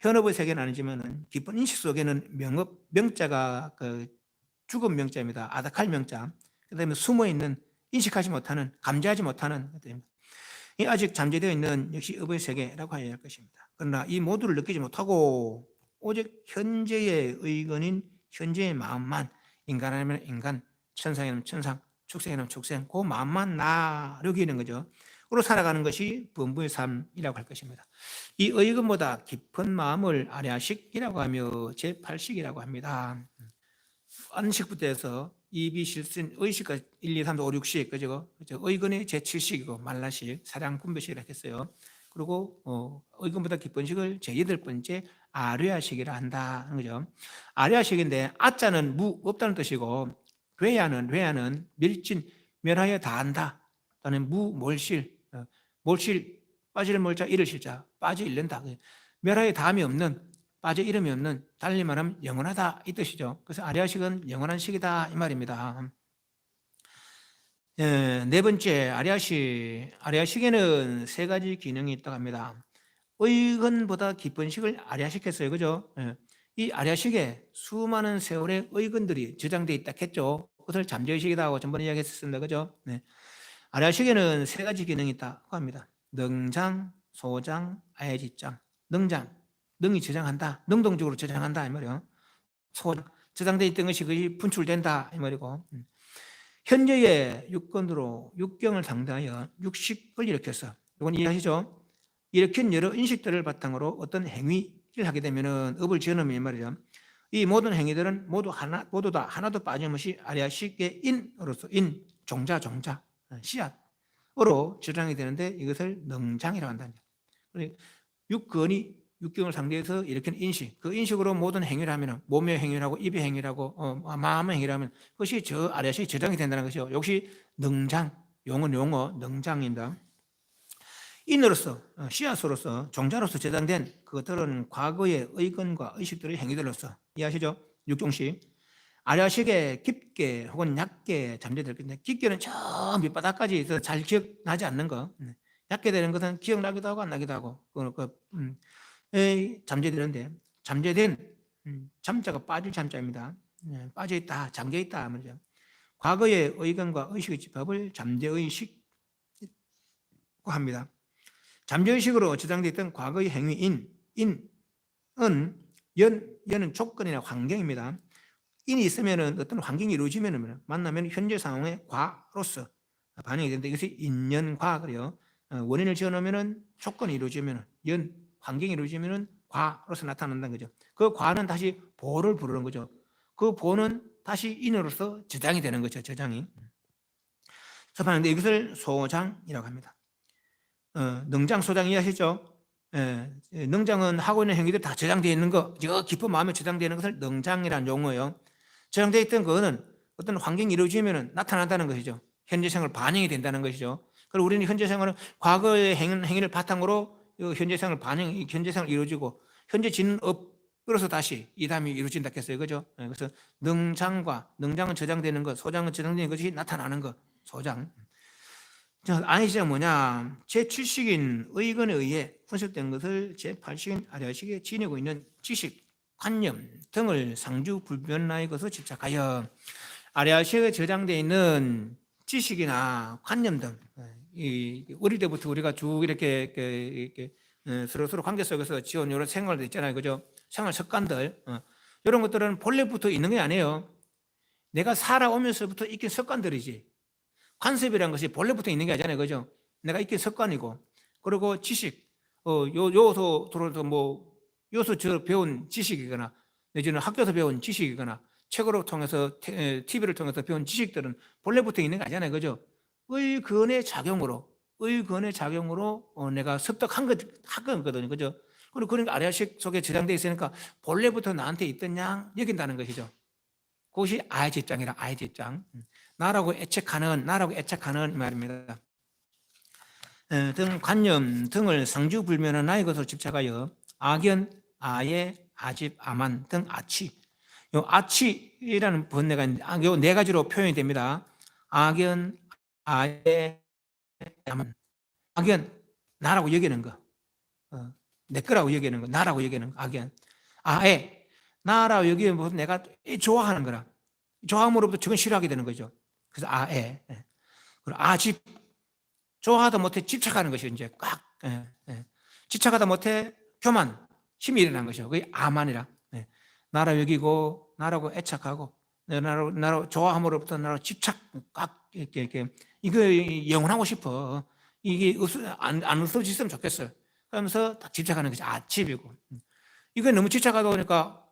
현업의 세계는 아니지만 깊은 인식 속에는 명자가 죽은 명자입니다. 아닥할 명자. 그다음에 숨어있는 인식하지 못하는 감지하지 못하는 이 아직 잠재되어 있는 역시 업의 세계라고 해야 할 것입니다. 그러나 이 모두를 느끼지 못하고 오직 현재의 의건인 현재의 마음만 인간이라면 인간, 천상이라면 천상, 축생이라면 축생 그 마음만 나르기는 거죠. 으로 살아가는 것이 범부의 삶이라고 할 것입니다. 이 의건보다 깊은 마음을 아랴식이라고 하며 제8식이라고 합니다. 안식부터 해서 이비실신 의식까지 1, 2, 3, 4, 5, 6식 그죠? 의건의 제7식이고 말라식, 사량 분별식이라고 했어요. 그리고 의금보다 기본식을 제8번째 아뢰아식이라 한다는 거죠. 아뢰아식인데 아자는 무 없다는 뜻이고 외야는 멸진 멸하여 다한다. 또는 무몰실 몰실 빠질 몰자 잃을 실자 빠져 잃는다. 멸하여 다함이 없는 빠져 이름이 없는 달리 말하면 영원하다 이 뜻이죠. 그래서 아뢰아식은 영원한 식이다 이 말입니다. 네 번째 아뢰아식에는 세 가지 기능이 있다고 합니다. 의건보다 깊은 식을 아뢰아식했어요. 그죠? 이 아뢰아식에 수많은 세월의 의건들이 저장되어 있다 했죠. 그것을 잠재의식이다 하고 전번에 이야기했습니다. 그죠? 네. 아뢰아식에는 세 가지 기능이 있다고 합니다. 능장, 소장, 아해지장. 능장, 능이 저장한다. 능동적으로 저장한다 이 말이요. 소장, 저장되어 있던 것이 그것이 분출된다 이 말이고. 현재의 육건으로 육경을 상대하여 육식을 일으켰어. 이건 이해하시죠? 일으킨 여러 인식들을 바탕으로 어떤 행위를 하게 되면은 업을 지어놓으면 이 말이죠. 이 모든 행위들은 모두 다 하나도 빠짐없이 아뢰아식의 인으로서 종자 씨앗으로 저장이 되는데 이것을 능장이라고 한다. 육경을 상대해서 일으키는 인식, 그 인식으로 모든 행위를 하면 몸의 행위를 하고 입의 행위를 하고 마음의 행위를 하면 그것이 저 아래식이 저장이 된다는 것이죠. 역시 능장, 용어 능장입니다. 인으로서 씨앗으로서 종자로서 저장된 그것들은 과거의 의건과 의식들의 행위들로서 이해하시죠? 육종식 아래식에 깊게 혹은 얕게 잠재될 건데 깊게는 저 밑바닥까지 있어서 잘 기억나지 않는 거, 얕게 되는 것은 기억나기도 하고 안 나기도 하고 잠재되는데 잠재된 잠자가 빠질 잠자입니다. 빠져있다, 잠겨있다 말이죠. 과거의 의견과 의식의 집합을 잠재의식이라고 합니다. 잠재의식으로 저장되어 있던 과거의 행위인 연은 조건이나 환경입니다. 인이 있으면 어떤 환경이 이루어지면 만나면 현재 상황의 과로서 반영이 되는데 이것이 인연과 그래요. 원인을 지어놓으면 조건이 이루어지면 환경이 이루어지면 과로서 나타난다는 거죠. 그 과는 다시 보를 부르는 거죠. 그 보는 다시 인으로서 저장이 되는 거죠. 저장이. 그런데 이것을 소장이라고 합니다. 능장, 소장 이해하시죠? 능장은 하고 있는 행위들 다 저장되어 있는 거, 저 깊은 마음에 저장되어 있는 것을 능장이라는 용어예요. 저장되어 있던 그거는 어떤 환경이 이루어지면 나타난다는 것이죠. 현재 생활 반영이 된다는 것이죠. 그리고 우리는 현재 생활은 과거의 행위를 바탕으로 현재 생활 현재 생활 이루어지고 현재 지는 업으로서 다시 이 다음이 이루어진다 했어요. 그죠? 그래서 능장은 저장되는 것, 소장은 저장되는 것이 나타나는 것, 소장. 아니시장 뭐냐? 제7식인 의건에 의해 분석된 것을 제8식인 아래식에 지니고 있는 지식, 관념 등을 상주불변하의 것을 집착하여 아래식에 저장되어 있는 지식이나 관념 등 어릴 때부터 우리가 쭉 이렇게 서로 관계 속에서 지원 이런 생활도 있잖아요. 그죠? 생활 습관들 이런 것들은 본래부터 있는 게 아니에요. 내가 살아오면서부터 익힌 습관들이지. 관습이라는 것이 본래부터 있는 게 아니잖아요. 그죠? 내가 익힌 습관이고 그리고 지식 요소 배운 지식이거나 내지는 학교에서 배운 지식이거나 책으로 통해서 TV를 통해서 배운 지식들은 본래부터 있는 게 아니잖아요. 그죠? 의건의 작용으로 내가 습득한 거거든요. 그죠? 그리고 그런 아래식 속에 저장되어 있으니까 본래부터 나한테 있던 양 여긴다는 것이죠. 그것이 아해지장이라 아해지장. 나라고 애착하는 말입니다. 등 관념 등을 상주불면한 나의 것으로 집착하여 악연, 아예, 아집, 아만 등 아치. 요 아치라는 번뇌가 요 네 가지로 표현이 됩니다. 악연, 아예, 아만. 악연, 나라고 여기는 거. 내 거라고 여기는 거, 나라고 여기는 거, 악연. 아예, 나라고 여기는 것은 내가 좋아하는 거라. 좋아함으로부터 저건 싫어하게 되는 거죠. 그래서 아에. 그리고 아집. 좋아하다 못해 집착하는 것이 이제 꽉. 집착하다 못해 교만, 힘이 일어난 것이죠. 그게 아만이라. 나라 여기고, 나라고 애착하고, 나라고 좋아함으로부터 나라고 집착, 꽉, 이렇게. 이거 영원하고 싶어. 이게 안 없어졌으면 좋겠어요. 그러면서 다 집착하는 것이 아집이고. 이거 너무 집착하다 보니까,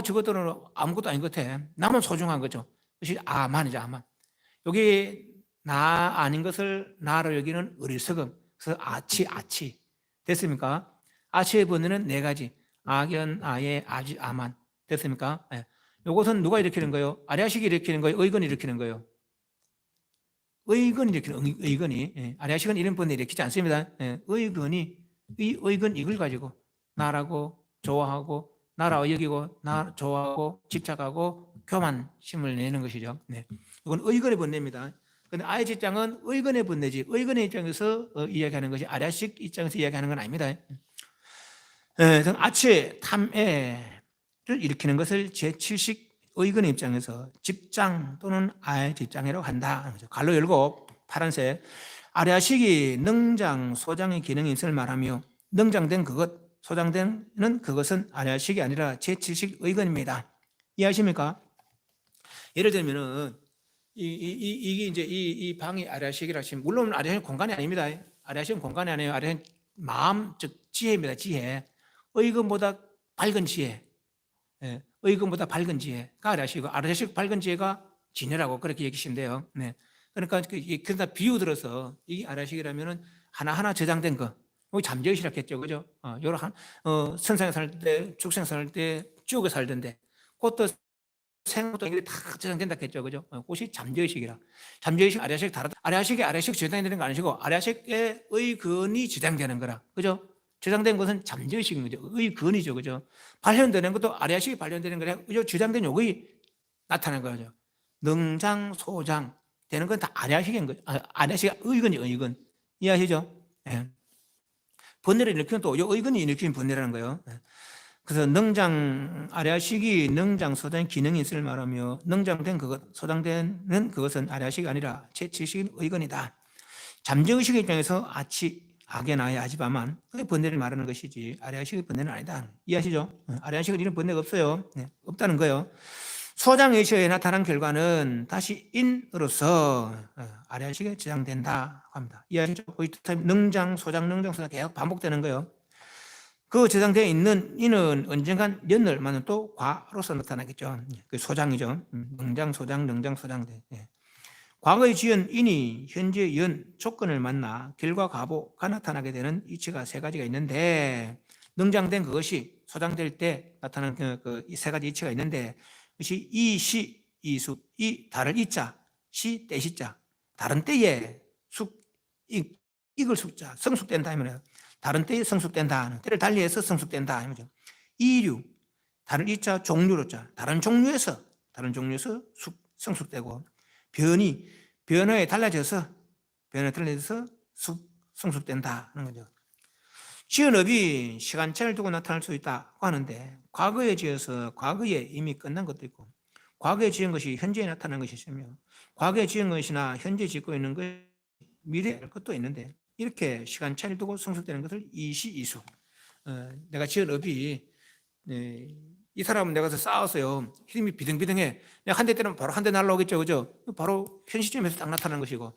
저것들은 아무것도 아닌 것 같아. 나만 소중한 거죠. 그것이 아만이죠, 아만. 여기 나 아닌 것을 나로 여기는 어리석음. 그래서 아치. 됐습니까? 아치의 번뇌는 네 가지. 악연, 아예, 아지, 아만. 됐습니까? 예. 이것은 누가 일으키는 거예요? 아리아식이 일으키는 거예요? 의건이 일으키는 거예요? 의건이 일으키는 의건이. 예. 아리아식은 이런 번뇌 일으키지 않습니다. 예. 의건이 이 의건 이걸 가지고 나라고 좋아하고 나라 여기고 나 좋아하고 집착하고 교만심을 내는 것이죠. 네. 이건 의건의 번뇌입니다. 근데 아의 입장은 의건의 번뇌지 의건의 입장에서 이야기하는 것이 아리아식 입장에서 이야기하는 건 아닙니다. 아치의 탐애를 일으키는 것을 제7식 의건의 입장에서 집장 또는 아의 집장이라고 한다. 갈로 열고 파란색 아리아식이 능장, 소장의 기능이 있을 말하며 능장된 그것, 소장되는 그것은 아리아식이 아니라 제7식 의건입니다. 이해하십니까? 예를 들면은 이게 이제 이 방이 아리아식이라 하시면 물론 아리아식은 공간이 아닙니다. 아리아식은 공간이 아니에요. 아리아식은 마음 즉 지혜입니다. 지혜. 의건보다 밝은 지혜. 예, 의건보다 밝은 지혜가 아리아식이고 아리아식 밝은 지혜가 진여라고 그렇게 얘기하신대요. 네. 그러니까 그러다 비유 들어서 이게 아리아식이라면은 하나하나 저장된 거. 잠재의식이라 했죠. 그죠? 선상에 살 때, 축생 살 때, 지옥에 살던데 그것도 생각도 이게 다 저장된다 했죠. 그죠? 그것이 잠재의식이라. 잠재의식, 아리아식 다르다. 아리아식 저장되는 거 아니시고 아리아식의 의건이 저장되는 거라. 그죠? 저장된 것은 잠재의식인 거죠. 의건이죠. 그죠? 발현되는 것도 아리아식이 발현되는 거라. 그죠? 저장된 요것이 나타나는 거죠. 능장, 소장 되는 건 다 아리아식인 거죠. 아리아식 의건이 의건. 이해하시죠? 예. 번뇌를 일으키면 또 의건이 일으키는 번뇌라는 거예요. 그래서 능장, 아리아식이 능장, 소장 기능이 있을 말하며 능장된 그것, 소장되는 그것은 아리아식이 아니라 제7식인 의건이다. 잠재의식 입장에서 아치, 악의 나의 아지바만 그게 번뇌를 말하는 것이지 아리아식의 번뇌는 아니다. 이해하시죠? 아리아식은 이런 번뇌가 없어요. 네, 없다는 거예요. 소장의식에 나타난 결과는 다시 인으로서 아리아식에 저장된다 합니다. 이해하시죠? 능장, 소장, 능장, 소장 계속 반복되는 거예요. 그 저장되어 있는 인은 언젠간 연을 맞는 또 과로서 나타나겠죠. 그 소장이죠. 능장, 소장, 능장, 소장. 과거에 지은 인이 현재 연, 조건을 만나 결과 가보가 나타나게 되는 이치가 세 가지가 있는데 능장된 그것이 소장될 때 나타나는 그 세 가지 이치가 있는데 그것이 이, 시, 이수, 이 다를 이자, 시, 때시자 다른 때에 익을 숙자, 성숙된다 하면 다른 때에 성숙된다. 때를 달리해서 성숙된다. 이류, 다른 이자 종류로자, 다른 종류에서 성숙되고 변이, 변화에 달라져서 성숙된다 하는 거죠. 지은 업이 시간차를 두고 나타날 수 있다고 하는데 과거에 지어서 과거에 이미 끝난 것도 있고 과거에 지은 것이 현재에 나타난 것이 있으며 과거에 지은 것이나 현재 짓고 있는 것이 미래에 할 것도 있는데 이렇게 시간차를 두고 성숙되는 것을 이시이수. 내가 지은 업이 이 사람은 내가 싸웠어요. 힘이 비등비등해. 내가 한 대 때리면 바로 한 대 날라오겠죠. 그죠? 바로 현 시점에서 딱 나타나는 것이고.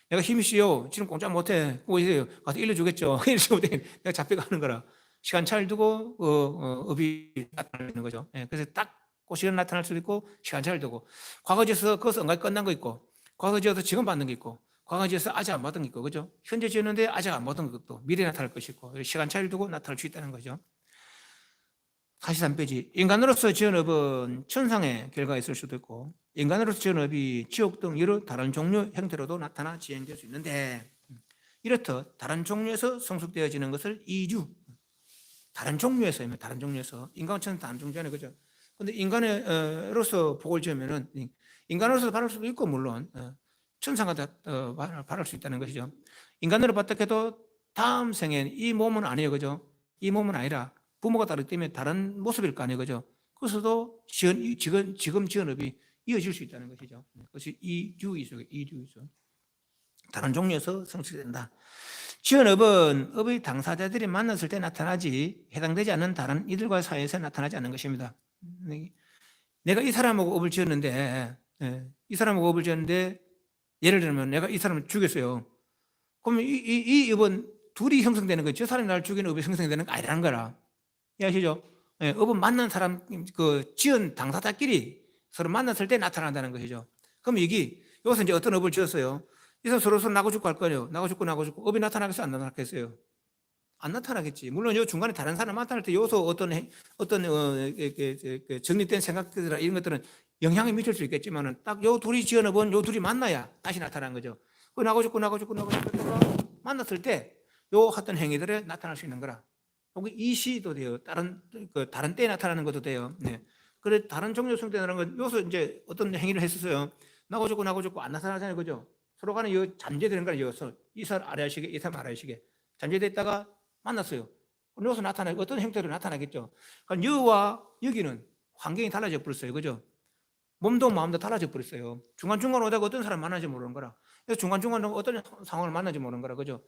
내가 힘이 씨요. 지금 공짜 못해. 가서 일러주겠죠. 내가 잡혀가는 거라. 시간차를 두고 업이 나타나는 거죠. 그래서 딱 그 시간 나타날 수도 있고 시간차를 두고 과거지에서 그것은 언제 끝난 거 있고 과거지에서 지금 받는 게 있고 과거지에서 아직 안 받은 게 있고 그죠? 현재 지었는데 아직 안 받은 것도 미래에 나타날 것이 있고 시간차를 두고 나타날 수 있다는 거죠. 43페이지 인간으로서 지은 업은 천상의 결과가 있을 수도 있고 인간으로서 지은 업이 지옥 등 여러 다른 종류 형태로도 나타나 지행될 수 있는데 이렇듯 다른 종류에서 성숙되어지는 것을 이주 다른 종류에서 인간처럼 다른 종류잖아요. 그죠? 근데 인간으로서 복을 지으면은 인간으로서 바랄 수도 있고 물론 천상가 바랄 수 있다는 것이죠. 인간으로 봤다해도 다음 생엔 이 몸은 아니에요. 그죠? 이 몸은 아니라 부모가 다르기 때문에 다른 모습일 거 아니에요. 그죠? 그래서도 지금 지은 업이 이어질 수 있다는 것이죠. 그것이 이주이죠. 다른 종류에서 성취된다. 지은 업은 업의 당사자들이 만났을 때 나타나지 해당되지 않는 다른 이들과 사이에서 나타나지 않는 것입니다. 내가 이 사람하고 업을 지었는데 예를 들면 내가 이 사람을 죽였어요. 그러면 이 업은 둘이 형성되는 거죠. 저 사람이 나를 죽이는 업이 형성되는 거 아니라는 거라. 이해하시죠? 업은 만난 사람, 지은 당사자끼리 서로 만났을 때 나타난다는 것이죠. 그럼 여기서 이제 어떤 업을 지었어요? 이 사람 서로 나고 죽고 할 거예요. 나고 죽고. 업이 나타나겠어요? 안 나타나겠어요? 안 나타나겠지. 물론 요 중간에 다른 사람 나타날 때 요소 어떤 정립된 생각들이나 이런 것들은 영향을 미칠 수 있겠지만은 딱 요 둘이 지어놓은 요 둘이 만나야 다시 나타나는 거죠. 그 나고 죽고 만났을 때 요 어떤 행위들에 나타날 수 있는 거라. 혹은 이 시도 돼요. 다른 때에 나타나는 것도 돼요. 네. 그래 다른 종류 성대라는 건 요소 이제 어떤 행위를 했었어요. 나고 죽고 안 나타나잖아요, 그죠? 서로 간에 요 잠재되는 거예요. 이 사람 아래시게, 이 사람 아래시게 잠재됐다가 만났어요. 여기서 나타나고 어떤 형태로 나타나겠죠. 그러니까 여와 여기는 환경이 달라져 버렸어요, 그죠? 몸도 마음도 달라져 버렸어요. 중간중간 오다가 어떤 사람 만나지 모르는 거라. 그래서 중간중간 어떤 상황을 만나지 모르는 거라, 그죠?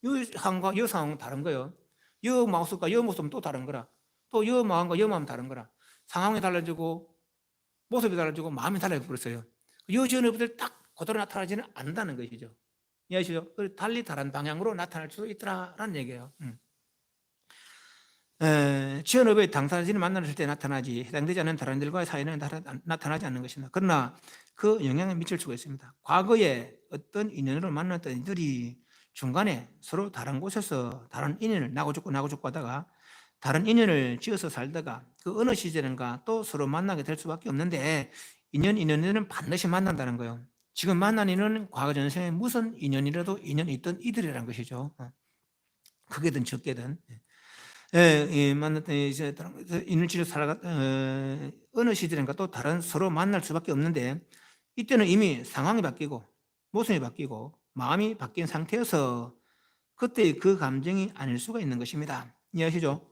이 상황과 이 상황은 다른 거예요. 이 모습과 이 모습은 또 다른 거라. 또 이 마음과 이 마음은 다른 거라. 상황이 달라지고 모습이 달라지고 마음이 달라져 버렸어요. 이 전업들 딱 그대로 나타나지는 않는다는 것이죠. 이해하시죠? 달리 다른 방향으로 나타날 수 있더라라는 얘기예요. 지연업의 당사자를 만났을 때 나타나지 해당되지 않는 다른 일과의 사이는 나타나지 않는 것입니다. 그러나 그 영향을 미칠 수가 있습니다. 과거에 어떤 인연으로 만났던 이들이 중간에 서로 다른 곳에서 다른 인연을 나고 죽고 하다가 다른 인연을 지어서 살다가 그 어느 시절인가 또 서로 만나게 될 수밖에 없는데 인연은 반드시 만난다는 거예요. 지금 만난 인연은 과거 전생에 무슨 인연이라도 인연이 있던 이들이라는 것이죠. 크게든 적게든. 만났던 이제 인연치를 살아가 어느 시절인가 또 다른 서로 만날 수밖에 없는데 이때는 이미 상황이 바뀌고 모습이 바뀌고 마음이 바뀐 상태여서 그때 그 감정이 아닐 수가 있는 것입니다. 이해하시죠?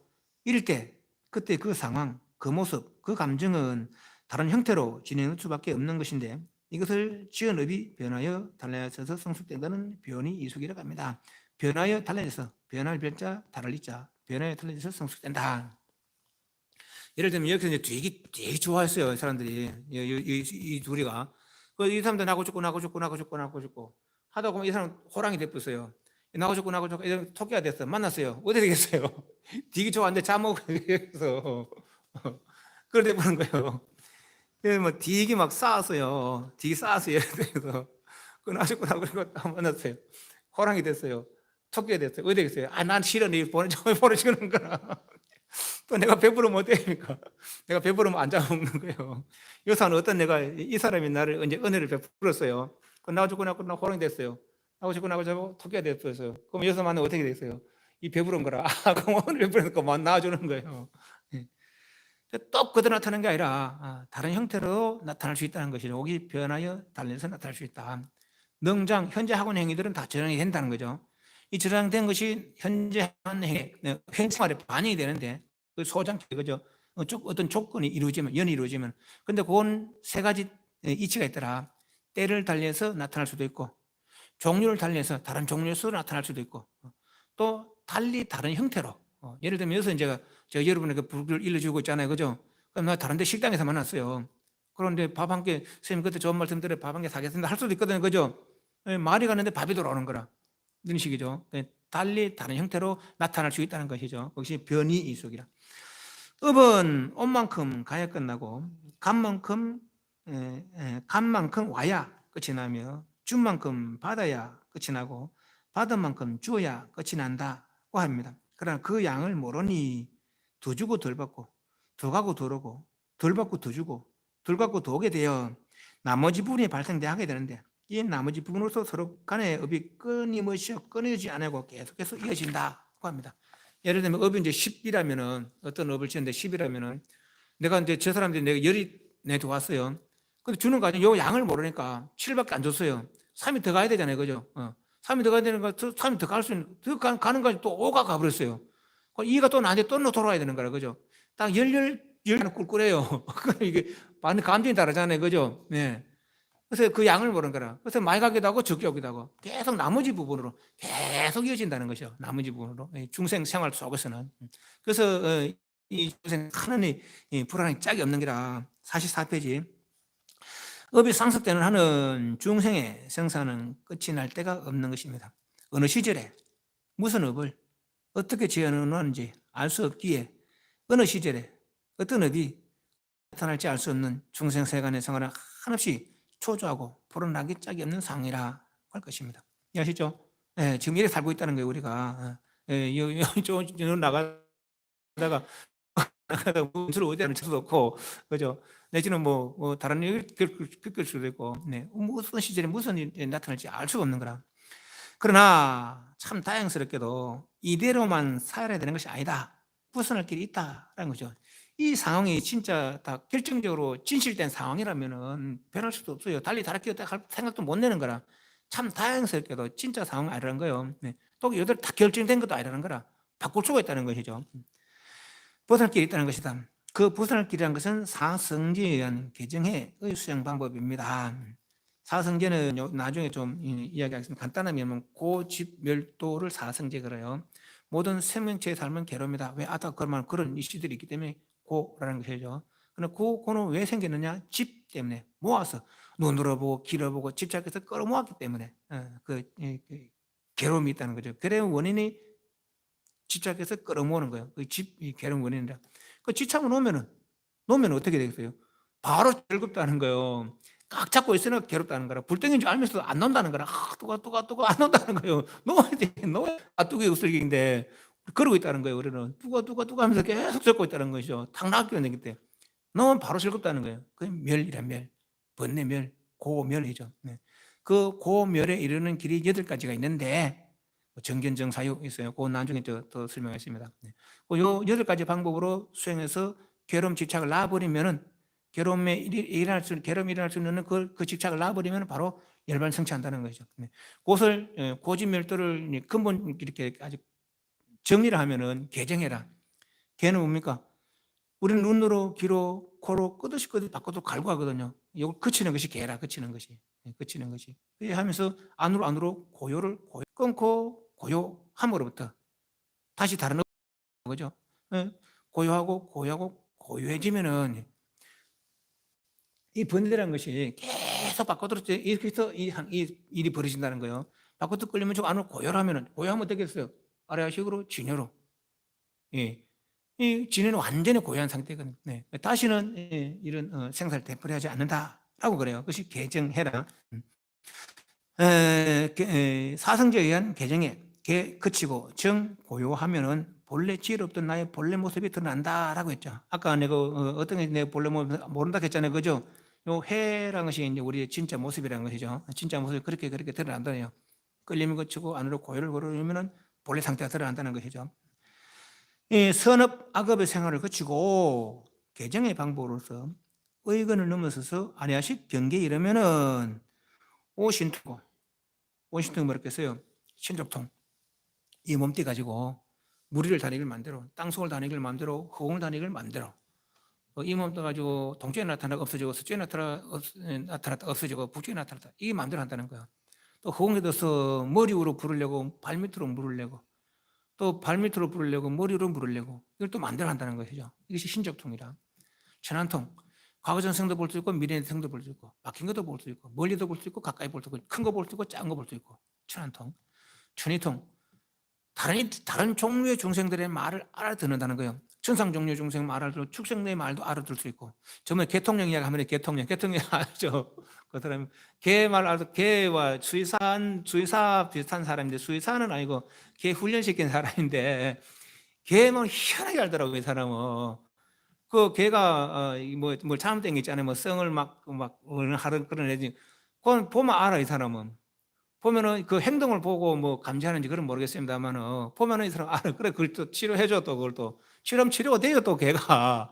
이럴 때 그때 그 상황, 그 모습, 그 감정은 다른 형태로 진행할 수밖에 없는 것인데 이것을 지연업이 변하여 달라져서 성숙된다는 변이 이숙이라고 합니다. 변하여 달라져서 변할 변자 다를 이자 변하여 달라져서 성숙된다. 예를 들면 여기서 이제 되게 좋아했어요, 사람들이. 이 둘이가. 이 사람도 나고 죽고 하다 보면 이 사람 호랑이 됐어요. 나고 죽고 토끼가 됐어. 만났어요. 어떻게 되겠어요? 되게 좋아하는데 자목해서 그래 보는 거예요. 뭐 되게 막 쌓았어요. 되게 쌓았어요. 그래서 그 나고 죽고 만났어요. 호랑이 됐어요. 토끼가 됐어요. 어떻게 되겠어요? 난 싫어. 네 보내주는 거라. 또 내가 배부르면 어때니까? 내가 배부르면 안 잡아먹는 거예요. 여사는 어떤 이 사람이 나를 이제 은혜를 베풀었어요. 나고 죽고 호랑이 됐어요. 나고 죽고 토끼가 됐어요. 그럼 여사 만나면 어떻게 됐어요? 이 배부른 거라. 그럼 오늘 배부르니까 나와주는 거예요. 또 그대로 나타나는 게 아니라 다른 형태로 나타날 수 있다는 것이죠. 옥이 변하여 달려서 나타날 수 있다. 능장, 현재 하고 있는 행위들은 다 저장이 된다는 거죠. 이 저장된 것이 현재 하는 행위, 생활에 반영이 되는데 그 소장체, 그죠? 어떤 조건이 연이 이루어지면. 근데 그건 세 가지 이치가 있더라. 때를 달리해서 나타날 수도 있고, 종류를 달리해서 다른 종류에서 나타날 수도 있고, 또 달리 다른 형태로. 예를 들면 여기서 제가 여러분에게 불을 일러주고 있잖아요, 그죠? 그럼 나 다른데 식당에서 만났어요. 그런데 밥 한 끼, 선생님 그때 좋은 말씀 드려 밥 한 끼 사겠습니다 할 수도 있거든요, 그죠? 말이 가는데 밥이 돌아오는 거라. 이런 식이죠. 달리 다른 형태로 나타날 수 있다는 것이죠. 그것이 변이 이속이라. 읍은 온 만큼 가야 끝나고 간만큼 와야 끝이 나며 준 만큼 받아야 끝이 나고 받은 만큼 주어야 끝이 난다고 합니다. 그러나 그 양을 모르니 더 주고 덜 받고 더 가고 덜 오고 덜 받고 더 주고 덜 받고 더 오게 되어 나머지 부분이 발생하게 되는데 이 나머지 부분으로서 서로 간의 업이 끊이지 않고 계속해서 이어진다고 합니다. 예를 들면 업이 이제 10이라면은 어떤 업을 지었는데 10이라면은 내가 이제 저 사람들이 내가 열이 내도 왔어요. 근데 주는 거 아니에요. 요 양을 모르니까 7밖에 안 줬어요. 3이 더 가야 되잖아요. 그죠? 3이 더 가야 되는 거, 3이 더 갈 수 있는, 더 가는 거지 또 5가 가버렸어요. 2가 또 나한테 또 돌아와야 되는 거라. 그죠? 딱 열 꿀꿀해요. 이게 많은 감정이 다르잖아요. 그죠? 네. 그래서 그 양을 모르는 거라. 그래서 많이 가기도 하고 적게 오기도 하고 계속 나머지 부분으로 계속 이어진다는 것이죠. 나머지 부분으로. 중생 생활 속에서는. 그래서 이 중생 하나님 불안이 짝이 없는 게라 44페이지. 업이 상속되는 한은 중생의 생사는 끝이 날 데가 없는 것입니다. 어느 시절에 무슨 업을 어떻게 지어놓는지 알 수 없기에 어느 시절에 어떤 업이 나타날지 알 수 없는 중생 세간의 생활은 한없이 초조하고 불안하기 짝이 없는 상황이라 할 것입니다. 이해하시죠? 네, 지금 이렇게 살고 있다는 거예요, 우리가. 나가다가 문수를 어디하는 수도 없고, 그죠? 내지는 다른 일을 겪을 수도 있고, 네. 무슨 시절에 무슨 일이 나타날지 알 수가 없는 거라. 그러나 참 다행스럽게도 이대로만 살아야 되는 것이 아니다. 벗어날 길이 있다라는 거죠. 이 상황이 진짜 다 결정적으로 진실된 상황이라면은 변할 수도 없어요. 달리 다르게 할 생각도 못 내는 거라. 참 다행스럽게도 진짜 상황이 아니라는 거예요. 네. 또 이들 다 결정된 것도 아니라는 거라. 바꿀 수가 있다는 것이죠. 벗어날 길이 있다는 것이다. 그 벗어날 길이라는 것은 사성제에 의한 개정의 수행 방법입니다. 사성제는 나중에 좀 이야기하겠습니다. 간단하면 고집멸도를 사성제 그래요. 모든 생명체의 삶은 괴로움이다. 왜 아까 그런 이슈들이 있기 때문에 고라는 것이죠. 그런데 고는 왜 생겼느냐? 집 때문에 모아서 눈으로 보고 귀로 보고 집착해서 끌어모았기 때문에 그 괴로움이 있다는 거죠. 괴로운 원인이 집착해서 끌어모으는 거예요. 그 괴로운 원인이라. 그 집착을 놓으면 어떻게 되겠어요? 바로 즐겁다는 거예요. 꽉 잡고 있으나 괴롭다는 거라. 불덩이인 줄 알면서도 안 논다는 거라. 뚜가 안 논다는 거예요. 놓아야지. 뚜기 없을기인데 그러고 있다는 거예요. 우리는 뚜가 하면서 계속 잡고 있다는 것이죠. 탁 나가게 되기 때문에. 놓으면 바로 즐겁다는 거예요. 그게 멸이란 멸. 번뇌멸, 고멸이죠. 네. 그 고멸에 이르는 길이 8가지가 있는데 정견정 사유 있어요. 그 나중에 더 설명하겠습니다. 요 8가지 방법으로 수행해서 괴로움 집착을 놔버리면은 괴로움이 일어날 수 있는 그 집착을 놔버리면 바로 열반 성취한다는 거죠. 그것을 고집멸도를 근본 이렇게 아주 정리를 하면은 개정해라. 개는 뭡니까? 우리는 눈으로, 귀로, 코로 끄듯이 바꿔도 갈고 하거든요. 이걸 그치는 것이 개라. 그치는 것이. 하면서 안으로 고요를 끊고 고요함으로부터 다시 다른 거죠. 고요하고 고요해지면은 이 번뇌라는 것이 계속 바꿔도 이렇게 해서 이 일이 벌어진다는 거예요. 바꿔도 끌리면 저 안으로 고요하면은 고요하면 되겠어요. 아래아식으로 진여로. 예. 이 진해는 완전히 고요한 상태거든요. 네. 다시는 이런 생사를 되풀이하지 않는다라고 그래요. 그것이 개정해라. 사성제에 의한 개정에 그치고 정고요하면은 본래 지혜로 없던 나의 본래 모습이 드러난다라고 했죠. 아까 내가 어떤 게 내 본래 모습 모른다 했잖아요. 그죠? 요 해라는 것이 이제 우리의 진짜 모습이라는 것이죠. 진짜 모습이 그렇게 드러난다네요. 끌림을 거치고 안으로 고요를 걸으면은 본래 상태가 드러난다는 것이죠. 이 선업 악업의 생활을 거치고 개정의 방법으로서 의건을 넘어서서 아니야식 경계에 이르면은 오신투고 뭐였겠어요? 신족통. 이 몸띠 가지고 무리를 다니길 만들어, 땅속을 다니길 만들어, 허공을 다니길 만들어. 이 몸도 가지고 동쪽에 나타나다 없어지고 서쪽에 나타났다 없어지고 북쪽에 나타났다. 이게 만들어 한다는 거야. 또 허공에 둬서 머리 위로 부르려고 발밑으로 물을 내고 또 발밑으로 물을 내고 머리로 물을 내고 이걸 또 만들어 한다는 것이죠. 이것이 신적통이라. 천안통. 과거 전생도 볼 수 있고 미래 생도 볼 수 있고 막힌 것도 볼 수 있고 멀리도 볼 수 있고 가까이 볼 수 있고 큰 거 볼 수 있고 작은 거 볼 수 있고 천안통. 천이통. 다른 종류의 중생들의 말을 알아듣는다는 거예요. 천상 종류의 중생 말을 알아들고 축생의 말도 알아들 수 있고. 저번에 개통령 이야기 하면 개통령 알죠? 그 사람 개말 알아듣고 개와 수의사 비슷한 사람인데 수의사는 아니고 개 훈련시킨 사람인데 개만 희한하게 알더라고요. 이 사람은. 그 개가 뭘 잘못된 게 있잖아요. 뭐 성을 막 하는 그런 애지. 그건 보면 알아 이 사람은. 보면은 그 행동을 보고 뭐 감지하는지 그건 모르겠습니다만은 보면은 이 사람 알아. 그래 그걸 또 치료해줘 또 그걸 또 치료하면 치료가 돼요 또 걔가.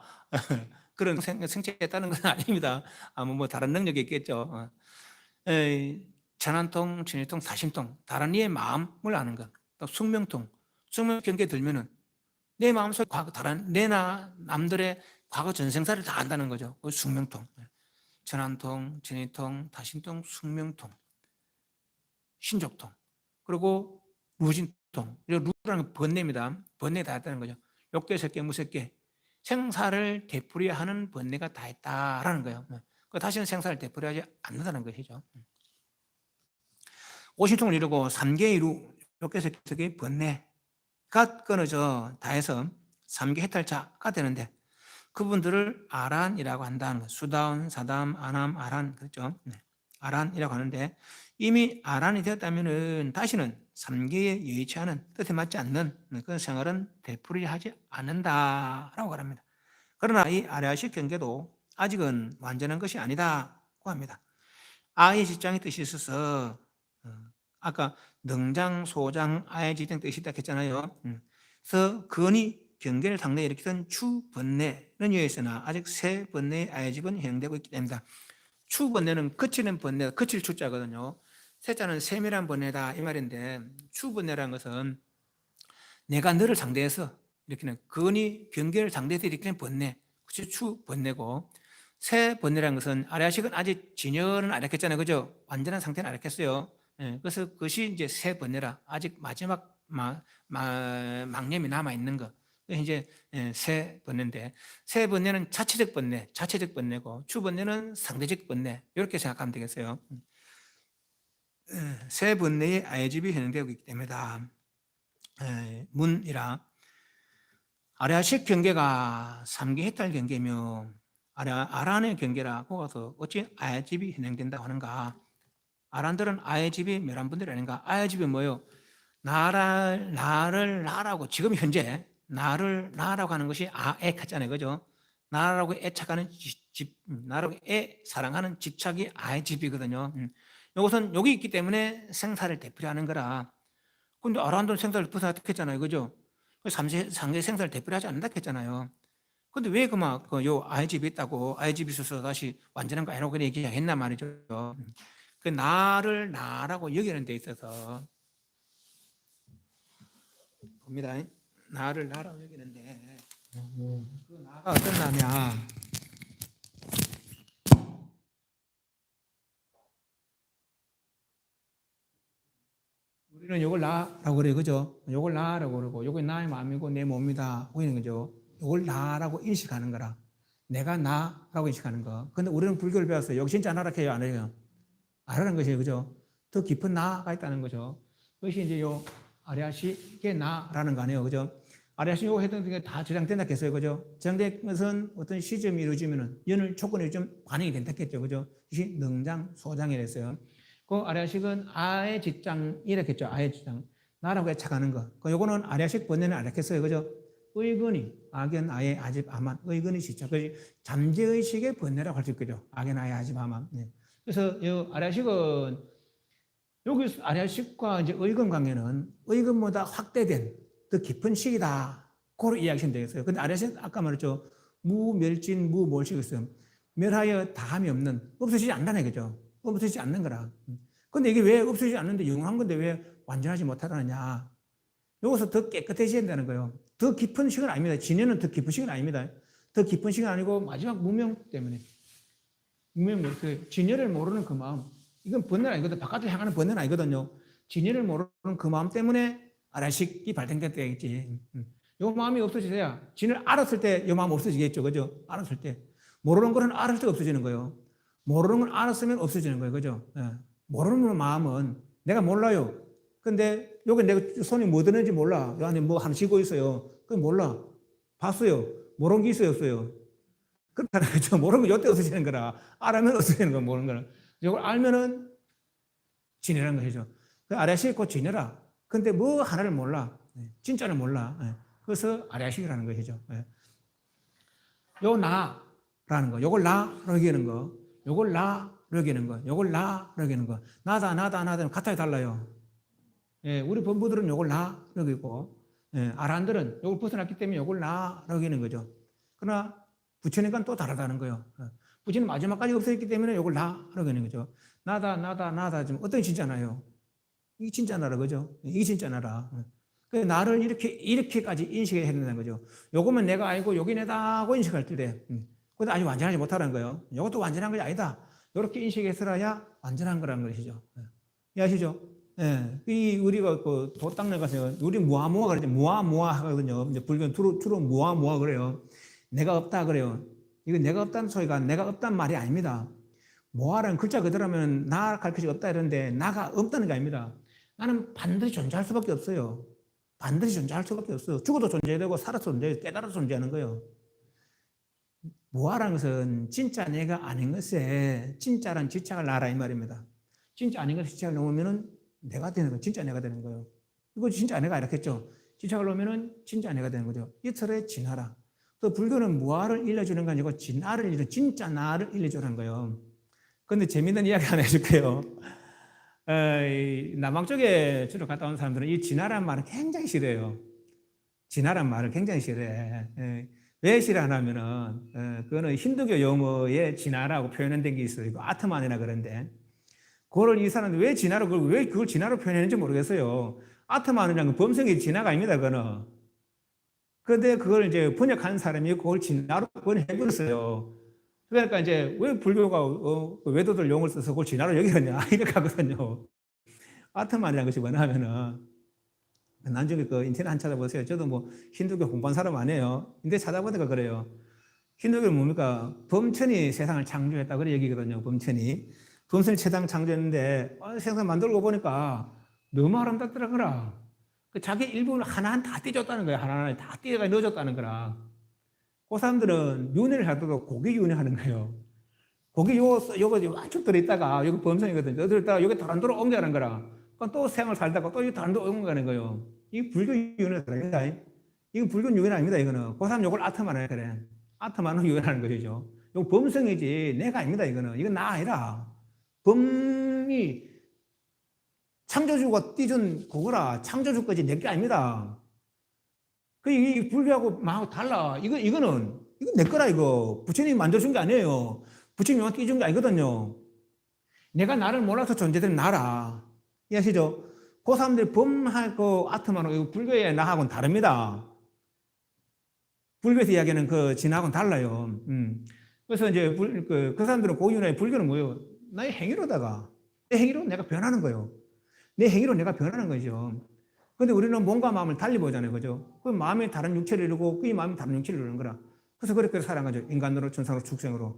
그런 생체했다는 건 아닙니다. 아마 뭐 다른 능력이 있겠죠. 천안통, 천일통, 사심통, 다른 이의 마음을 아는 것. 또 숙명통, 숙명 경계 들면은 내 마음속에 다른 내나 남들의 과거 전생사를 다 안다는 거죠. 그 숙명통, 천안통, 천일통, 다심통, 숙명통. 신족통, 그리고 무진통. 루라는 번뇌입니다. 번뇌 다 했다는 거죠. 욕계, 색계, 무색계. 생사를 되풀이하는 번뇌가 다 있다라는 거예요. 다시는 생사를 되풀이하지 않는다는 것이죠. 오신통을 이루고 삼계 이루 욕계, 색계, 번뇌가 끊어져 다 해서 삼계 해탈자가 되는데 그분들을 아란이라고 한다는 거. 수다운, 사담, 아남, 아란 그렇죠. 아란이라고 하는데 이미 아란이 되었다면은 다시는 3계에 여의치 않은 뜻에 맞지 않는 그런 생활은 되풀이하지 않는다라고 말합니다. 그러나 이 아라식 경계도 아직은 완전한 것이 아니다고 합니다. 아의 직장의 뜻이 있어서 아까 능장, 소장, 아의 직장 뜻이 있다 했잖아요. 그래서 근이 경계를 상대에 일으키던 추번뇌는 여있으나 아직 세 번뇌의 아의 집은 행되고 있기 때문이다. 추번뇌는 그치는 번뇌, 그칠 추자거든요. 세자는 세밀한 번뇌다 이 말인데 추번뇌라는 것은 내가 너를 상대해서 일으키는 근이 경계를 상대해서 일으키는 번뇌, 그치 추번뇌고 새 번뇌라는 것은 아라식은 아직 진열은 안 했겠잖아요, 그죠? 완전한 상태는 안 했겠어요. 예, 그래서 그것이 이제 새 번뇌라 아직 마지막 망념이 남아 있는 거. 이제 새 번뇌인데 새 번뇌는 자체적 번뇌, 자체적 번뇌고 추 번뇌는 상대적 번뇌 이렇게 생각하면 되겠어요. 새 번뇌의 아해집이 현행되고 있기 때문이다. 문이라 아라식 경계가 3기 해탈 경계며 아란의 경계라고 해서 어찌 아해집이 현행된다고 하는가? 아란들은 아해집이 멸한 분들이 아닌가? 아해집이 뭐예요? 나를 나라고 지금 현재 나를 나라고 하는 것이 애했잖아요, 그죠? 나라고 애착하는 나라고 사랑하는 집착이 아해집이거든요. 이것은 여기 있기 때문에 생사를 되풀이하는 거라. 근데 아란들은 생사를 벗어났겠잖아요, 그죠? 상계 생사를 되풀이하지 않는다 했잖아요. 근데 왜 요 아이집이 있다고 아이집이 있어서 다시 완전한 거 아니라고 그렇게 얘기했나 말이죠. 그 나를 나라고 여기는 데 있어서 봅니다. 나를 나라고 여기는데 그 나가 어떤 나냐? 우리는 요걸 나라고 그래요, 그죠? 요걸 나라고 그러고 요게 나의 마음이고 내 몸이다 보이는 거죠. 요걸 나라고 인식하는 거라. 내가 나라고 인식하는 거. 근데 우리는 불교를 배웠어요. 여기 진짜 나라 해요, 안 해요? 아라는 것이에요, 그죠? 더 깊은 나가 있다는 거죠. 그것이 이제 요 아리아식의 나라는 거 아니에요, 그죠? 아리아식 요거 했던 게 다 저장된다 했어요, 그죠? 저장된 것은 어떤 시점이 이루어지면은 연을 조건이 좀 반영이 된다 했죠, 그죠? 이것이 능장, 소장이랬어요. 그 아리아식은 아의 직장 이랬겠죠, 아의 직장. 나라고 애착하는 거. 그 요거는 아리아식 번뇌는 안 했겠어요, 그죠? 의근이, 악연, 아의, 아집, 아만, 의근이 시작. 그 잠재의식의 번뇌라고 할 수 있겠죠. 악연, 아의, 아집, 아만. 네. 그래서 이 아리아식은 여기 아리아식과 이제 의근 관계는 의근보다 확대된 더 깊은 식이다. 그걸 이야기하시면 되겠어요. 근데 아리아식 아까 말했죠. 무멸진, 무몰식 있음. 멸하여 다함이 없는, 없어지지 않다는 거죠. 없어지지 않는 거라. 근데 이게 왜 없어지지 않는데 영원한 건데 왜 완전하지 못하느냐. 여기서 더 깨끗해져야 된다는 거예요. 더 깊은 식은 아닙니다. 진해는 더 깊은 식은 아닙니다. 더 깊은 식은 아니고 마지막 무명 때문에. 무명, 그 진해를 모르는 그 마음. 이건 번뇌는 아니거든. 바깥으로 향하는 번뇌는 아니거든요. 진해를 모르는 그 마음 때문에 아라식이 발생된 때겠지. 요 마음이 없어지셔야 진을 알았을 때 요 마음 없어지겠죠. 그죠? 알았을 때. 모르는 거는 알았을 때 없어지는 거예요. 모르는 건 알았으면 없어지는 거예요. 그죠? 예. 모르는 마음은 내가 몰라요. 근데 여기 내가 손이 뭐 드는지 몰라. 요 안에 뭐 하나 쥐고 있어요. 그건 몰라. 봤어요. 모르는 게 있어요, 없어요? 그렇다는 거죠. 모르는 거 요때 없어지는 거라. 알면 없어지는 거 모르는 거는. 이걸 알면은 지내라는 것이죠. 그 아리아식이 지내라. 근데 뭐 하나를 몰라. 진짜를 몰라. 그래서 아리아식이라는 것이죠. 요 나라는 거, 요걸 나라고 여기는 거, 요걸 나라고 여기는 거, 요걸 나라고 여기는 거. 나다, 나다, 나다 같아요, 달라요. 우리 본부들은 요걸 나라고 여기고, 아란들은 요걸 벗어났기 때문에 요걸 나라고 여기는 거죠. 그러나 부처님과는 또 다르다는 거예요. 부처님 마지막까지 없어졌기 때문에 요걸 나라고 여기는 거죠. 나다, 나다, 나다. 지금 어떤 진짜나요? 이게 진짜 나라, 그죠? 이게 진짜 나라. 그 나를 이렇게까지 인식해야 된다는 거죠. 요거면 내가 알고 요게 내다고 인식할 때, 근데 아직 완전하지 못하는 거예요. 요것도 완전한 것이 아니다. 이렇게 인식했어야 완전한 거라는 것이죠. 이해하시죠? 예. 이, 우리가 그 도땅내 가서, 우리 무아무아 그러죠. 무아무아 하거든요. 이제 불교는 주로 무아무아 그래요. 내가 없다 그래요. 이거 내가 없다는 소리가 내가 없다는 말이 아닙니다. 모아라는 글자 그대로 하면 나 가르칠 수 없다 이러는데 나가 없다는 게 아닙니다. 나는 반드시 존재할 수밖에 없어요. 반드시 존재할 수밖에 없어요. 죽어도 존재해야 되고 살아서 존재해야 깨달아서 존재하는 거예요. 무아라는 것은 진짜 내가 아닌 것에 진짜란 지착을 놔라 이 말입니다. 진짜 아닌 것에 지착을 놓으면은 내가 되는 거예요. 진짜 내가 되는 거예요. 이거 진짜 내가 이렇겠죠. 지착을 놓으면은 진짜 내가 되는 거죠. 이틀에 진하라. 또 불교는 무아를 일러주는 거 아니고 진아를 일러, 진짜 나를 일러주는 거예요. 그런데 재밌는 이야기 하나 해줄게요. 남방 쪽에 주로 갔다 온 사람들은 이 진화란 말을 굉장히 싫어해요. 진화란 말을 굉장히 싫어해. 왜 싫어하냐면은, 그거는 힌두교 용어에 진화라고 표현된 게 있어요. 이거 아트만이라 그러는데, 그거를 이 사람들 왜 그걸 진화로 표현했는지 모르겠어요. 아트만이라는 건 범성의 진화가 아닙니다, 그거는. 근데 그걸 이제 번역한 사람이 그걸 진화로 번역해버렸어요. 그러니까 이제 왜 불교가 그 외도들 용어를 써서 그걸 진화로 여기겠냐 이렇게 하거든요. 아트만이라는 것이 뭐냐 하면은 나중에 그 인터넷 한 찾아보세요. 저도 뭐 힌두교 공부한 사람 아니에요. 근데 찾아보니까 그래요. 힌두교는 뭡니까? 범천이 세상을 창조했다 그래 얘기거든요. 범천이 세상 창조했는데 세상 만들고 보니까 너무 아름답더라고라. 그 자기 일부를 하나하나 다 떼줬다는 거예요. 하나하나 다 떼가 넣어줬다는 거라. 그 사람들은 윤회를 하더라도 고기 윤회하는 거예요. 고기 요거 완축 들어있다가 여기 범성이거든요. 들어있다가 여기 다른 데로 옮겨가는 거라. 그러니까 또 생을 살다가 또 다른 데로 옮겨가는 거예요. 이 불교 유연이다. 이건 불교 유연 아닙니다. 이거는. 그 사람 요걸 아트만 그래. 아트만은 유연하는 것이죠. 요 범성이지 내가 아닙니다. 이거는. 이건 나 아니라. 범이 창조주가 띠준 그거라. 창조주 거지 내 게 아닙니다. 이 불교하고 막 달라. 이거는 내 거라 이거. 부처님이 만들어준 게 아니에요. 부처님이 띠준 게 아니거든요. 내가 나를 몰라서 존재되는 나라. 이해하시죠? 그 사람들이 범하고 아트만하고 불교의 나하고는 다릅니다. 불교에서 이야기하는 그 진하고는 달라요. 그래서 이제 그 사람들은 고유의 불교는 뭐예요? 나의 행위로다가 내 행위로 내가 변하는 거예요. 내 행위로 내가 변하는 거죠. 근데 우리는 몸과 마음을 달리 보잖아요. 그죠? 그 마음이 다른 육체를 이루고 그 마음이 다른 육체를 이루는 거라. 그래서 그렇게 살아가죠. 인간으로, 천상으로, 축생으로.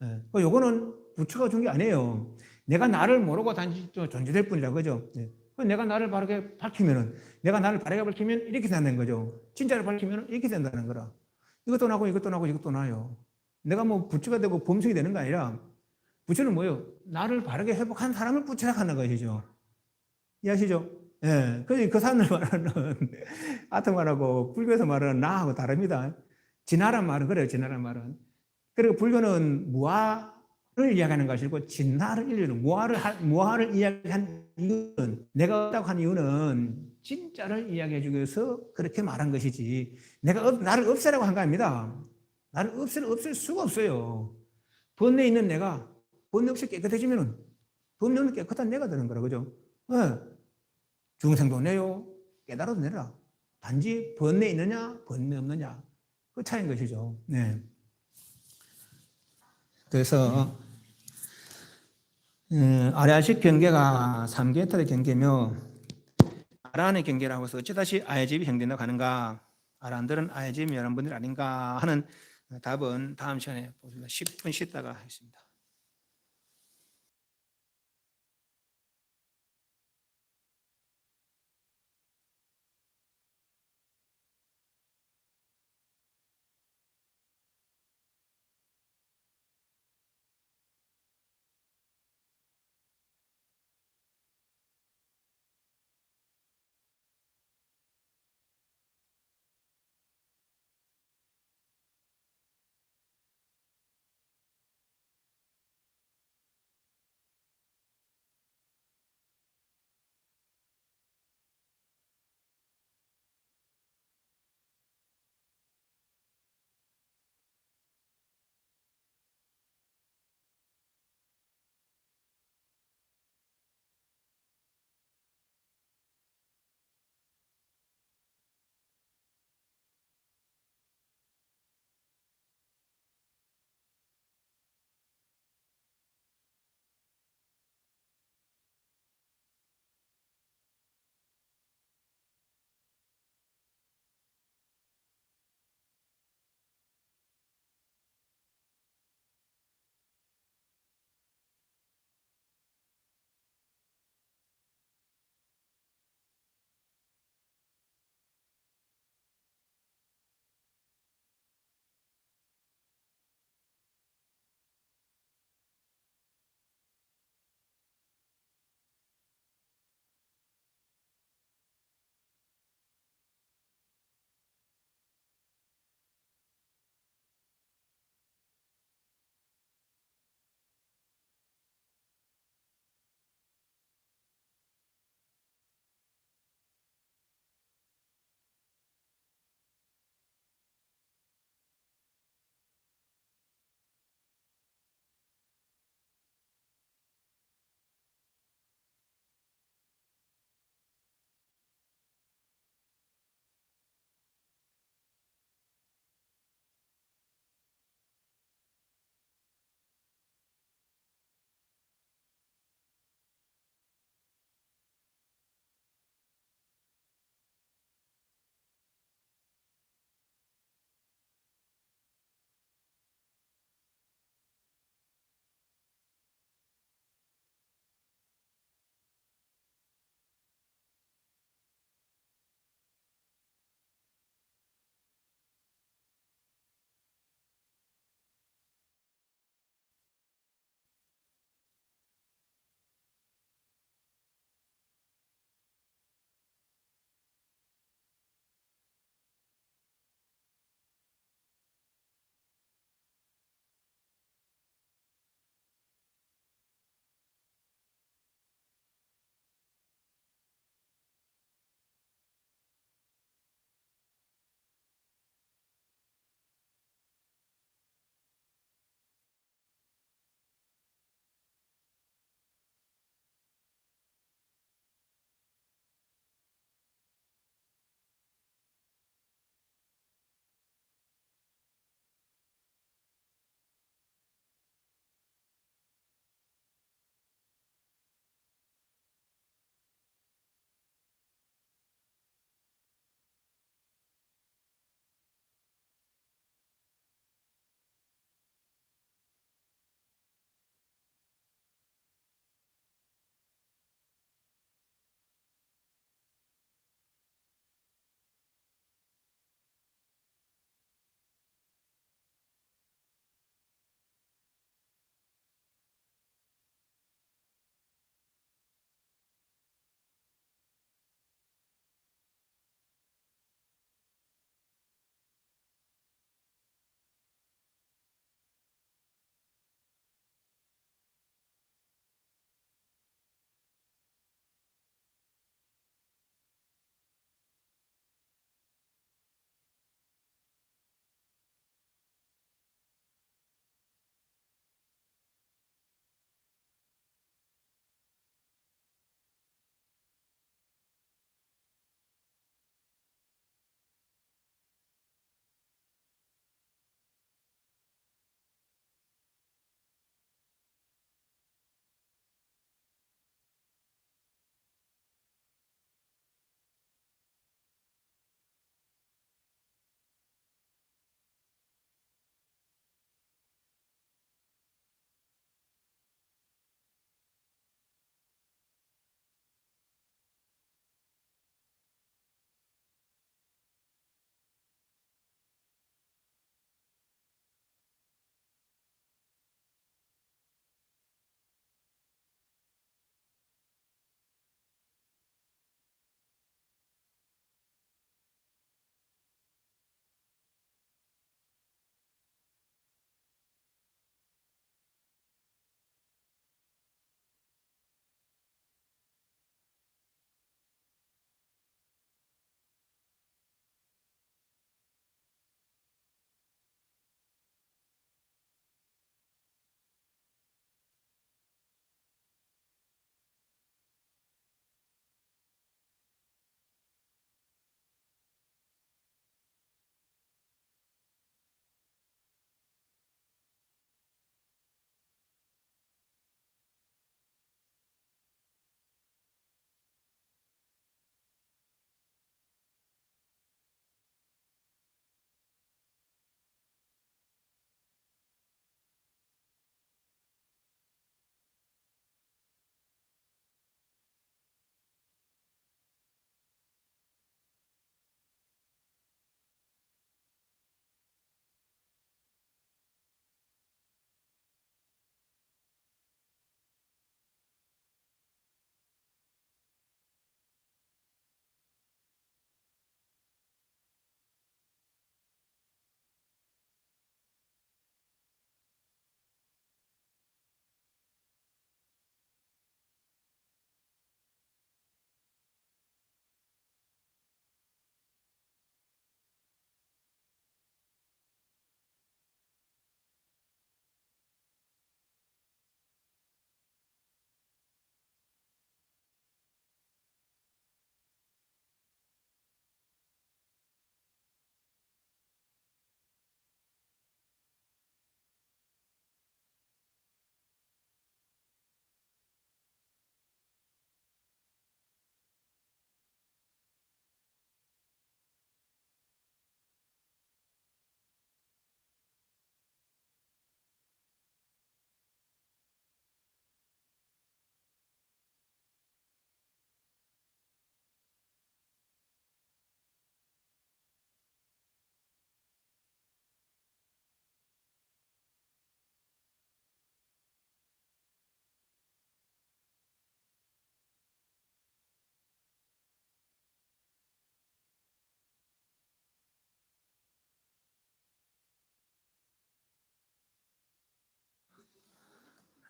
예. 요거는 부처가 준 게 아니에요. 내가 나를 모르고 단지 존재될 뿐이라 그죠? 예. 내가 나를 바르게 밝히면은, 내가 나를 바르게 밝히면 이렇게 된다는 거죠. 진짜를 밝히면 이렇게 된다는 거라. 이것도 나고 이것도 나고 이것도 나요. 내가 뭐 부처가 되고 범성이 되는 게 아니라 부처는 뭐예요? 나를 바르게 회복한 사람을 부처라 하는 것이죠. 이해하시죠? 예. 그 사람들 말하는 아트만하고 불교에서 말하는 나하고 다릅니다. 진화란 말은 그래요. 진화란 말은. 그리고 불교는 무아를 이야기하는 것이고 진화를 일리는 무아를 이야기한 이유는 내가 없다고 한 이유는 진짜를 이야기해 주기 위해서 그렇게 말한 것이지 나를 없애라고 한 거 아닙니다. 나를 없앨 수가 없어요. 번뇌에 있는 내가 번뇌 없이 깨끗해지면은 번뇌 없는 깨끗한 내가 되는 거라 그죠? 네. 중생도 내요 깨달아도 내라. 단지 번뇌 있느냐 번뇌 없느냐 그 차이인 것이죠. 네. 그래서 아라식 경계가 3계탈의 경계며 아라한의 경계라고 해서 어찌다시 아해집이 형된다고 하는가? 아라한들은 아해집이 여러 분들 아닌가 하는 답은 다음 시간에 보겠습니다. 10분 쉬다가 하겠습니다.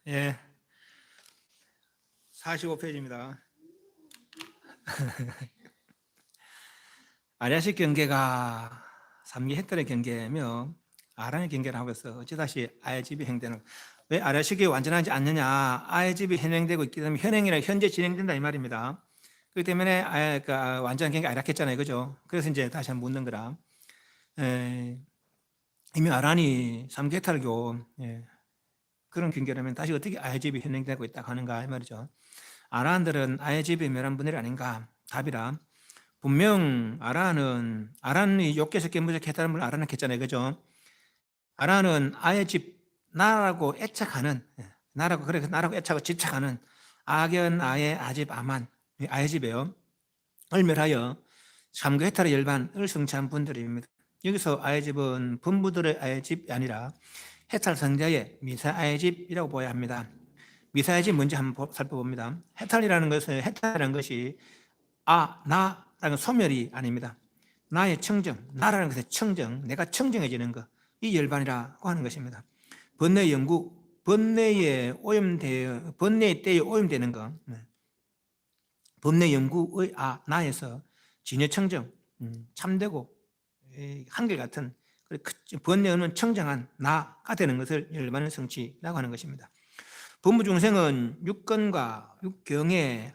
예, 45페이지입니다. 아리아식 경계가 3기 헥탈의 경계며 아란의 경계를 하고 있어. 어찌다시 아의 집이 행되는. 왜 아리아식이 완전하지 않느냐? 아의 집이 현행되고 있기 때문에 현행이라 현재 진행된다 이 말입니다. 그렇기 때문에 그러니까 완전한 경계가 아니라했잖아요, 그죠? 그래서 이제 다시 한번 묻는 거라. 이미 아란이 3기 헥탈교 그런 경계라면 다시 어떻게 아의 집이 현행되고 있다 하는가 이 말이죠. 아란들은 아의 집이 멸한 분들이 아닌가? 답이라. 분명 아란이 욕계에서 깨무적했다는 걸 아란은 했잖아요, 그죠? 아란은 아의 집 나라고 애착하는 나라고 그래 나라고 애착하고 집착하는 악연 아의 아집 아만 아의 집이에요. 얼멸하여 삼그 해탈의 열반을 성취한 분들입니다. 여기서 아의 집은 분부들의 아의 집이 아니라 해탈 성자의 미사 아의 집이라고 보아야 합니다. 미사의 집 뭔지 한번 살펴봅니다. 해탈이라는 것이 나라는 소멸이 아닙니다. 나의 청정, 나라는 것의 청정, 내가 청정해지는 것, 이 열반이라고 하는 것입니다. 번뇌 연구, 번뇌의 때에 오염되는 것, 번뇌 연구의 나에서 진여 청정, 참되고 한결같은 번뇌는 청정한 나가 되는 것을 열반의 성취라고 하는 것입니다. 범무중생은 육건과 육경에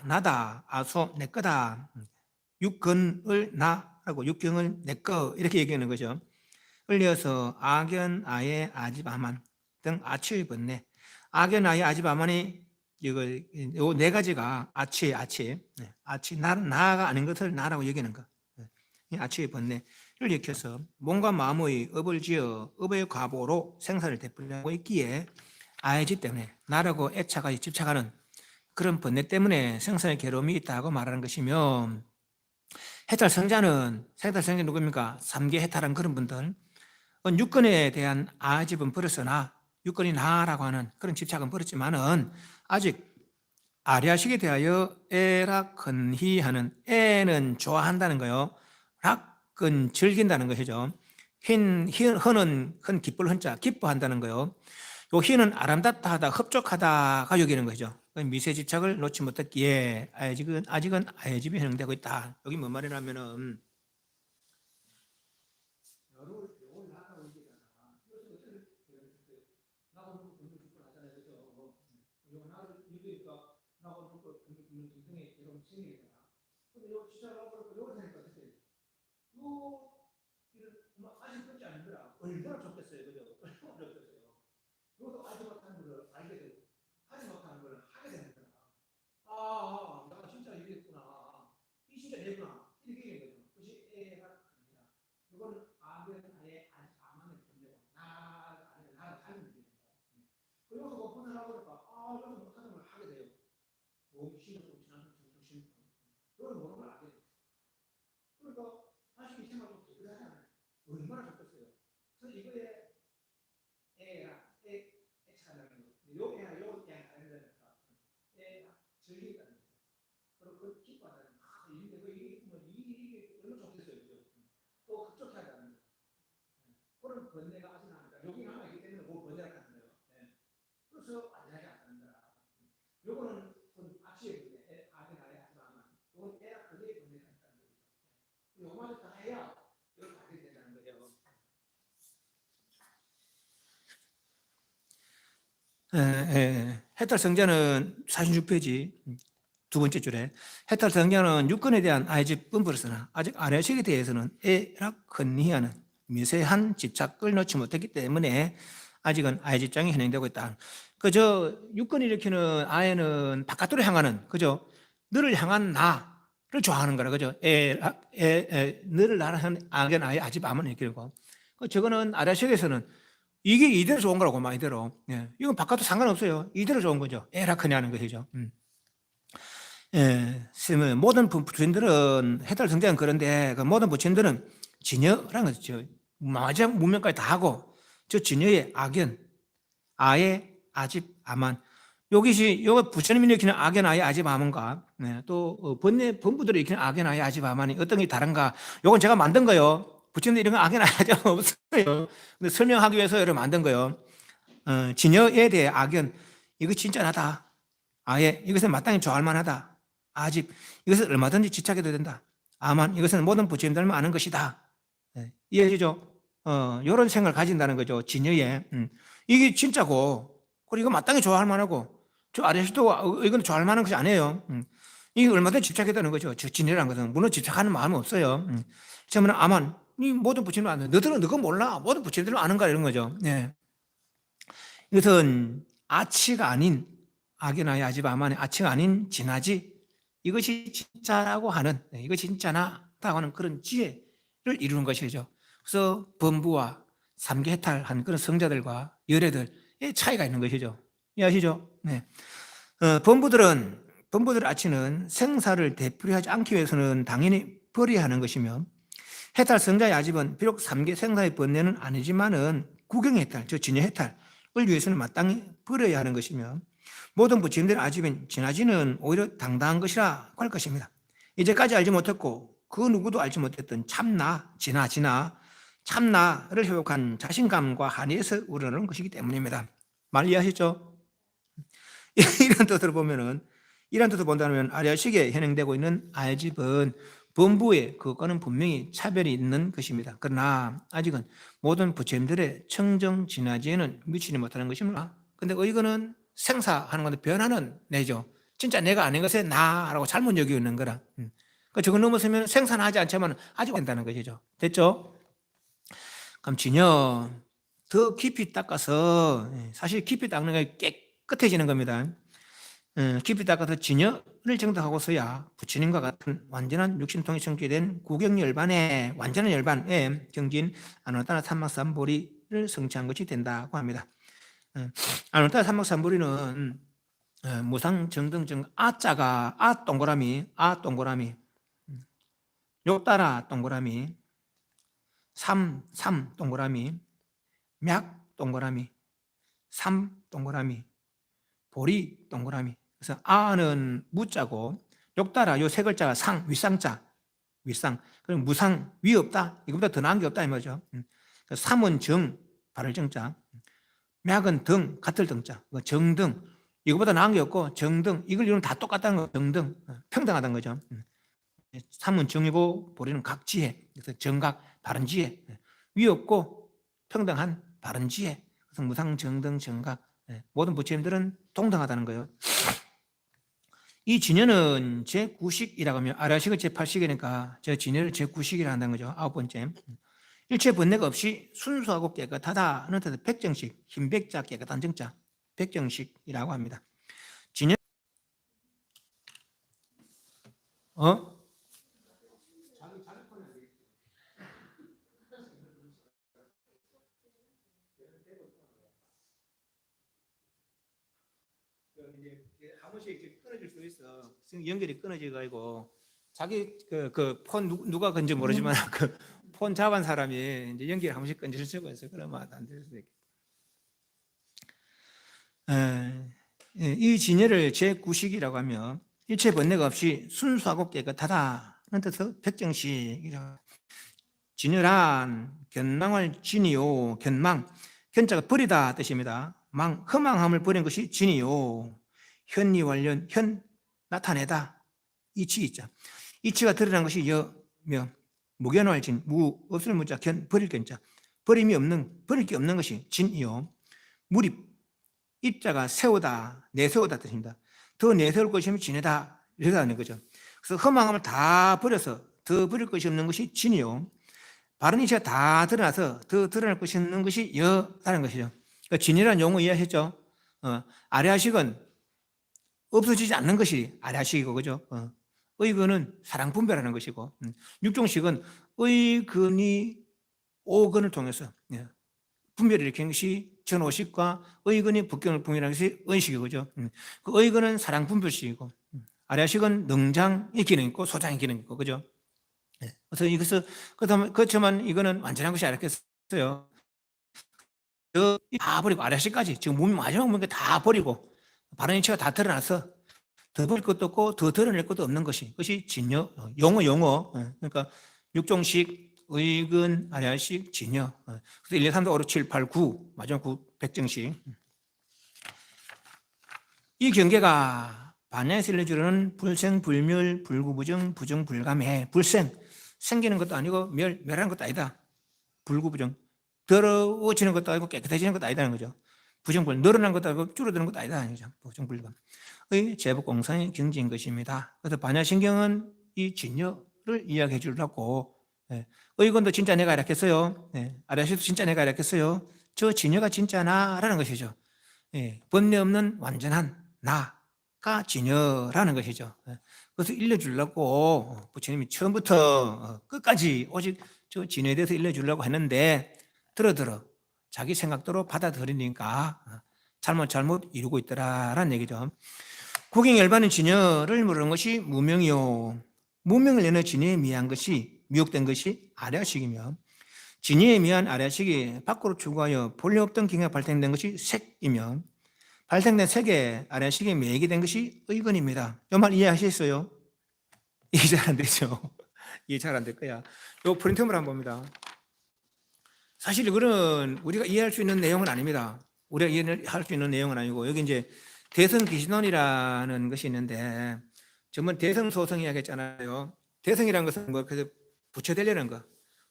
나다, 아소, 내 거다. 육건을 나라고 육경을 내 거 이렇게 얘기하는 거죠. 을려서 악연, 아예, 아집아만 등 아치의 번뇌. 악연, 아예, 아집아만이 요 네 가지가 아치, 나가 아닌 것을 나라고 여기는 거. 이 아치의 번뇌를 일으켜서 몸과 마음의 업을 지어 업의 과보로 생사를 되풀이하고 있기에 아의 집 때문에 나라고 애착하여 집착하는 그런 번뇌 때문에 생사의 괴로움이 있다고 말하는 것이며 해탈 성자는 누굽니까? 3계 해탈한 그런 분들 육건에 대한 아의 집은 버렸으나 육건이 나라고 하는 그런 집착은 버렸지만은 아직 아리아식에 대하여 에락건희하는 애는 좋아한다는 거요. 락은 즐긴다는 것이죠. 헌은 기쁠 헌자 기뻐한다는 거요. 요 희는 아름답다 하다 흡족하다가 여기는 거죠. 미세 집착을 놓지 못했기에 아직은 아의 집이 현행되고 있다. 여기 뭔 말이냐면은 얼마나 좋겠어요, 그죠? 얼마나 좋겠어요. 이것도 하지 못한 것을 알게 되고, 하지 못한 것을 하게 되는 거다. 내가 진짜 이랬구나. 이 진짜 내구나. 이렇게 얘기해요. 그것이 애가 큽니다. 이거는 악은 아예 아만의 문제고, 나가 아니라 나가 다른 문제입니다. 그래서 못 벗어나고 그러니까, 여기서 못하는 걸 하게 돼요. 몸이 쉬고 지나서 정신 그걸 모르는 걸 알게 돼요. 그러니까 다시 이 생각도 되게 하잖아요. 얼마나 좋겠어요. 그래서 이거에 애착하는 거. 요 애가 요 애가 아니라니까. 애가 즐기다는 거죠. 그리고 그 기뻐하다는 거. 이게 얼마나 좋겠어요. 그죠? 또 흡족하다는 거. 그런 번뇌가 아직 나니까 여기 남아있기 때문에 그 번뇌가 가는 거예요. 그래서 완전하지 않는다. 요거는 악시의 번뇌, 악의 나의 하지만 요건 애가 그게 번뇌가 있다는 거죠. 요거만 다 해야 이걸 알게 된다는 거죠. 해탈 성자는 46페이지 두 번째 줄에 해탈 성자는 육근에 대한 아이집 분부로서는 아직 아래식에 대해서는 애락헌니하는 미세한 집착을 놓지 못했기 때문에 아직은 아이집장이 현행되고 있다. 그저 육근이 일으키는 아에는 바깥으로 향하는 그죠? 너를 향한 나를 좋아하는 거라 그죠? 너를 나를 향한 악연 아예 아집 아만 이렇게 되고 저거는 아래식에서는 이게 이대로 좋은 거라고 막 이대로. 이건 바깥도 상관없어요. 이대로 좋은 거죠. 에라크냐는 것이죠. 모든 부처님들은 해탈 성장은 그런데 그 모든 부처님들은 진여라는 거죠. 마지막 문명까지 다 하고 저 진여의 악연, 아의 아집 아만. 요거 부처님이 일으키는 악연 아의 아집 아만과 또 본부들이 일으키는 악연 아의 아집 아만이 어떤 게 다른가? 요건 제가 만든 거요. 부처님들 이런 거 악연 아의 아집 없어요. 근데 설명하기 위해서 여러분 만든 거요. 진여에 대해 악연, 이거 진짜 나다. 아예 이것은 마땅히 좋아할 만하다. 아집, 이것은 얼마든지 지착해도 된다. 아만, 이것은 모든 부처님들만 아는 것이다. 이해되죠? 이런 생각을 가진다는 거죠. 진여에. 이게 진짜고, 그리고 이거 마땅히 좋아할 만하고, 저 아래시도 이건 좋아할 만한 것이 아니에요. 이게 얼마든지 집착해야 되는 거죠. 저 진여라는 것은. 물론 집착하는 마음은 없어요. 처음에는 아만, 이 모든 부처님을 아는, 너들은 너가 몰라. 모든 부처님들을 아는가, 이런 거죠. 네. 이것은 아치가 아닌, 악연하의 아집 아만의 아치가 아닌 진아지, 이것이 진짜라고 하는, 이거 진짜나다고 하는 그런 지혜를 이루는 것이죠. 그래서 범부와 삼계해탈한 그런 성자들과 열애들의 차이가 있는 것이죠. 이해하시죠? 네. 범부들 아치는 생사를 되풀이하지 않기 위해서는 당연히 버려야 하는 것이며, 해탈 성자의 아집은 비록 삼계 생사의 번뇌는 아니지만은 구경해탈, 즉 진여해탈을 위해서는 마땅히 버려야 하는 것이며, 모든 부처님들의 아집인 진아지는 오히려 당당한 것이라 할 것입니다. 이제까지 알지 못했고 그 누구도 알지 못했던 참나, 참나를 회복한 자신감과 한의에서 우러나오는 것이기 때문입니다. 말 이해하셨죠? 이런 뜻으로 보면은, 이런 뜻을 본다면 아리아식에 현행되고 있는 아집은 범부의 그것과는 분명히 차별이 있는 것입니다. 그러나 아직은 모든 부처님들의 청정 진화지에는 미치지 못하는 것입니다. 근데 의거는 생사하는 건데 변화는 내죠. 진짜 내가 아닌 것에 나라고 잘못 여기고 있는 거라. 저거 넘어서면 생사는 하지 않지만 아직 된다는 것이죠. 됐죠? 그럼 진여 더 깊이 닦아서, 사실 깊이 닦는 게 깨끗해지는 겁니다. 깊이 닦아서 진여를 정득하고서야 부처님과 같은 완전한 육신통이 성취된 구경열반의 완전한 열반의 경진 아노타나 삼막삼보리를 성취한 것이 된다고 합니다. 아노타나 삼막삼보리는 무상 정등정 아자가 아 동그라미 욕따라 동그라미 삼 동그라미 脈동그라미 삼 동그라미 보리 동그라미. 그래서 아는 무자고 욕따라 요 세 글자가 상 윗상자 윗상. 그럼 무상 위 없다. 이거보다 더 나은 게 없다 이 말이죠. 삼은 정 바를 정자. 맥은 등 같을 등자. 정등 이거보다 나은 게 없고 정등 이걸 이루면 다 똑같다는 거. 정등 평등하다는 거죠. 삼은 정이고 보리는 각지혜. 그래서 정각 바른 지혜. 위 없고 평등한 바른 지혜. 그래서 무상 정등 정각 모든 부처님들은 동등하다는 거예요. 이 진여는 제9식이라고 하면 아라식은 제8식이니까 저 진여를 제9식이라 한다는 거죠. 9번째. 일체 번뇌가 없이 순수하고 깨끗하다는 뜻의 백정식, 흰백자 깨끗한 정자, 백정식이라고 합니다. 진여 한 번씩 이렇게 끊어질 수 있어. 연결이 끊어져가지고 자기 폰 누가 건지 모르지만 그 폰 잡은 사람이 이제 연결 한 번씩 끊어질 수가 있어. 그러면 안 될 수도 있고. 이 진여를 제9식이라고 하면 일체 번뇌가 없이 순수하고 깨끗하다는 뜻에서 백정식이라고. 진여란 견망을 진이요. 견자가 버리다 뜻입니다. 허망함을 버린 것이 진이요. 현리완련, 나타내다. 이치 있죠. 이치가 드러난 것이 무견활진, 없을 무자, 버릴 견자. 버릴 게 없는 것이 진이요. 무립, 입자가 세우다, 내세우다 뜻입니다. 더 내세울 것이면 진이다. 이러다는 거죠. 그래서 허망함을 다 버려서 더 버릴 것이 없는 것이 진이요. 바른 이치가 다 드러나서 더 드러날 것이 없는 것이 여라는 것이죠. 그러니까 진이라는 용어 이해하셨죠? 아리아식은 없어지지 않는 것이 아리아식이고, 그죠? 의근은 사랑 분별하는 것이고, 육종식은 의근이 오근을 통해서 분별을 일으키는 것이 전오식과 의근이 북경을 분별하는 것이 의식이고, 그죠? 그 의근은 사랑 분별식이고, 아리아식은 능장의 기능이 있고 소장의 기능이 있고, 그죠? 그래서 이것을 그렇지만 이거는 완전한 것이 아니겠어요. 다 버리고 아리아식까지 지금 몸이 마지막 몸이 다 버리고 바른 이치가 다 드러나서 더 버릴 것도 없고 더 드러낼 것도 없는 것이 진여 용어. 그러니까 육종식, 의근, 아래식, 진여. 그래서 1, 2, 3, 4, 5, 6, 7, 8, 9 마지막 9 백정식. 이 경계가 반야에서 일러주는 불생, 불멸, 불구부정, 부정불감해. 불생, 생기는 것도 아니고 멸하는 것도 아니다. 불구부정, 더러워지는 것도 아니고 깨끗해지는 것도 아니다는 거죠. 부정불, 늘어난 것도 아니고 줄어드는 것도 아니다는 거죠. 부정불감의 제법공상의 경지인 것입니다. 그래서 반야신경은 이 진여를 이야기해 주려고, 의건도 진짜 내가 이랬겠어요. 아라시도 진짜 내가 이랬겠어요. 저 진여가 진짜 나라는 것이죠. 번뇌 없는 완전한 나가 진여라는 것이죠. 그래서 일러주려고 부처님이 처음부터 끝까지 오직 저 진여에 대해서 일러주려고 했는데 들어 자기 생각대로 받아들이니까 잘못 이루고 있더라라는 얘기죠. 구경열반은 진여를 물은 것이 무명이요. 무명을 내는 진여에 미한 것이 미혹된 것이 아래식이며 진여에 미한 아래식이 밖으로 추구하여 본래 없던 경계가 발생된 것이 색이며 발생된 색에 아래식이 매이게 된 것이 의근입니다. 이 말 이해하셨어요? 이해 잘 안 되죠? 이해 잘 안 될 거야. 이 프린트물 한번 봅니다. 사실 이거는 우리가 이해할 수 있는 내용은 아닙니다. 우리가 이해할 수 있는 내용은 아니고 여기 이제 대성기신론이라는 것이 있는데 전번 대성소성 이야기했잖아요. 대성이라는 것은 뭐 그래서 부처되려는 거,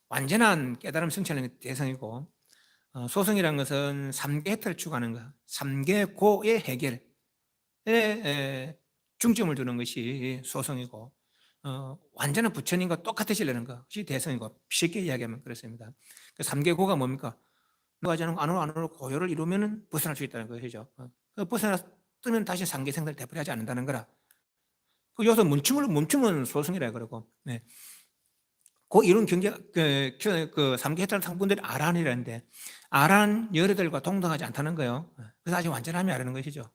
완전한 깨달음 성취하는 게 대성이고 소성이라는 것은 3계 해탈을 추구하는 것, 3계 고의 해결에 중점을 두는 것이 소성이고 완전한 부처님과 똑같아지려는 것이 대성이고 쉽게 이야기하면 그렇습니다. 3계 고가 뭡니까? 누가 저는 안으로 고요를 이루면 벗어날 수 있다는 것이죠. 벗어났으면 다시 3계 생사를 되풀이하지 않는다는 거라. 여기서 멈춤은 소성이라 그러고, 그 이런 경계, 그 3계 해탈 상분들이 아란이라는데, 아란 열애들과 동등하지 않다는 거예요. 그래서 아직 완전함이 아라는 것이죠.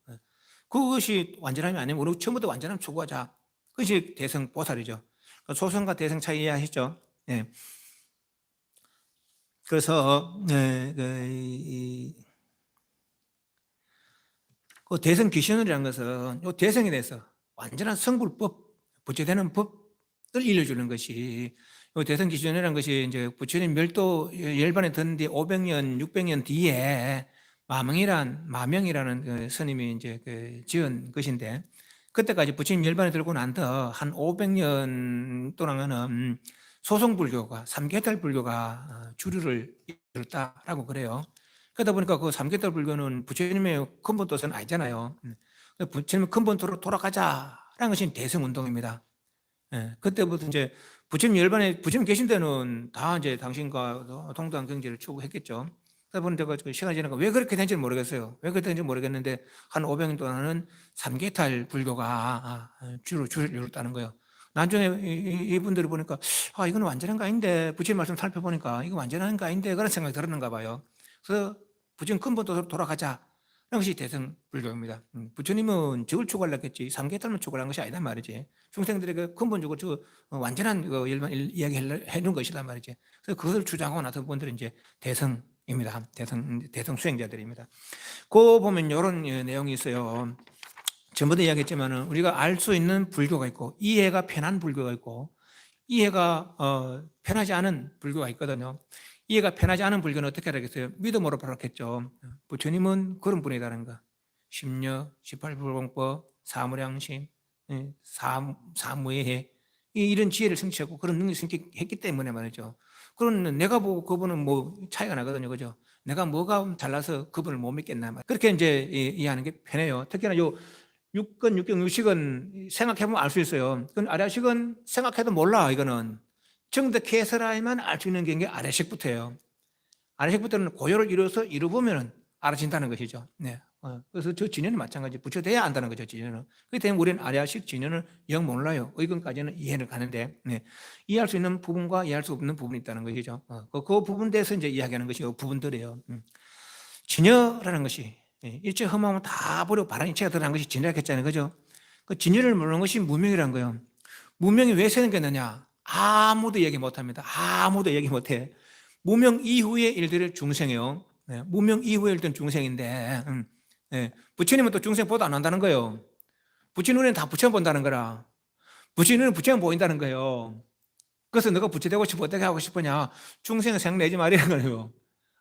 그것이 완전함이 아니면 우리 처음부터 완전함 추구하자. 그것이 대성 보살이죠. 소성과 대성 차이 이해하시죠? 그래서, 그 대성 기신이라는 것은 이 대성에 대해서 완전한 성불법, 부처되는 법을 일러주는 것이 이 대성 기신이라는 것이 이제 부처님 멸도 열반에 든 뒤 500년, 600년 뒤에 마명이라는 그 스님이 이제 그 지은 것인데 그때까지 부처님 열반에 들고 난 더 한 500년 동안은 소성불교가, 삼계탈 불교가 주류를 이뤘다라고 그래요. 그러다 보니까 그 삼계탈 불교는 부처님의 근본 뜻은 아니잖아요. 부처님의 근본으로 돌아가자라는 것이 대성운동입니다. 그때부터 이제 부처님 열반에 부처님 계신 때는 다 이제 당신과 동등한 경제를 추구했겠죠. 그러다 보니까 시간이 지나가 왜 그렇게 된지는 모르겠어요. 왜 그렇게 된지 모르겠는데 한 500년 동안은 삼계탈 불교가 주를 이뤘다는 거예요. 나중에 이분들이 보니까 이건 완전한 거 아닌데 부처님 말씀 살펴보니까 이거 완전한 거 아닌데 그런 생각이 들었는가 봐요. 그래서 부처님 근본으로 돌아가자. 이런 것이 대성 불교입니다. 부처님은 저걸 추구하려고 했지 삼계탈만 추구하는 것이 아니단 말이지. 중생들에게 근본적으로 저 완전한 이야기 해준 것이란 말이지. 그래서 그것을 주장하고 나서 분들은 이제 대성입니다. 대성 수행자들입니다. 그 보면 이런 내용이 있어요. 전부터 이야기했지만 우리가 알 수 있는 불교가 있고 이해가 편한 불교가 있고 이해가 편하지 않은 불교가 있거든요. 이해가 편하지 않은 불교는 어떻게 하겠어요? 믿음으로 바라겠죠. 부처님은 그런 분이라는 거. 심려, 18불공법, 사무량심, 사무예해 이런 지혜를 성취하고 그런 능력을 성취했기 때문에 말이죠. 그런 내가 보고 그분은 뭐 차이가 나거든요. 그죠? 내가 뭐가 잘나서 그분을 못 믿겠나. 그렇게 이제 이해하는 게 편해요. 특히나 요 육근, 육경, 육식은 생각해보면 알 수 있어요. 그건 아래식은 생각해도 몰라, 이거는. 정득해서라야만 알 수 있는 게 아래식부터예요. 아래식부터는 고요를 이루보면 알아진다는 것이죠. 그래서 저 진연은 마찬가지. 부처돼야 안다는 거죠, 진연은. 그렇기 때문에 우리는 아래식 진연을 영 몰라요. 의견까지는 이해를 가는데, 이해할 수 있는 부분과 이해할 수 없는 부분이 있다는 것이죠. 그 부분에 대해서 이제 이야기하는 것이 그 부분들이에요. 진여라는 것이 일체 험함을 다 버리고 바른 이체가 드러난 것이 진여라고 했잖아요. 그죠? 그 진여를 모르는 것이 무명이라는 거예요. 무명이 왜 생겼느냐? 아무도 얘기 못 합니다. 아무도 얘기 못 해. 무명 이후의 일들을 중생이에요. 무명 이후의 일들은 중생인데, 부처님은 또 중생 보도 안 한다는 거예요. 부처님 눈에는 다 부처님 본다는 거라. 부처님 눈에는 부처님 보인다는 거예요. 그래서 너가 부처 되고 싶어 어떻게 하고 싶으냐? 중생 생내지 말이라는 거예요.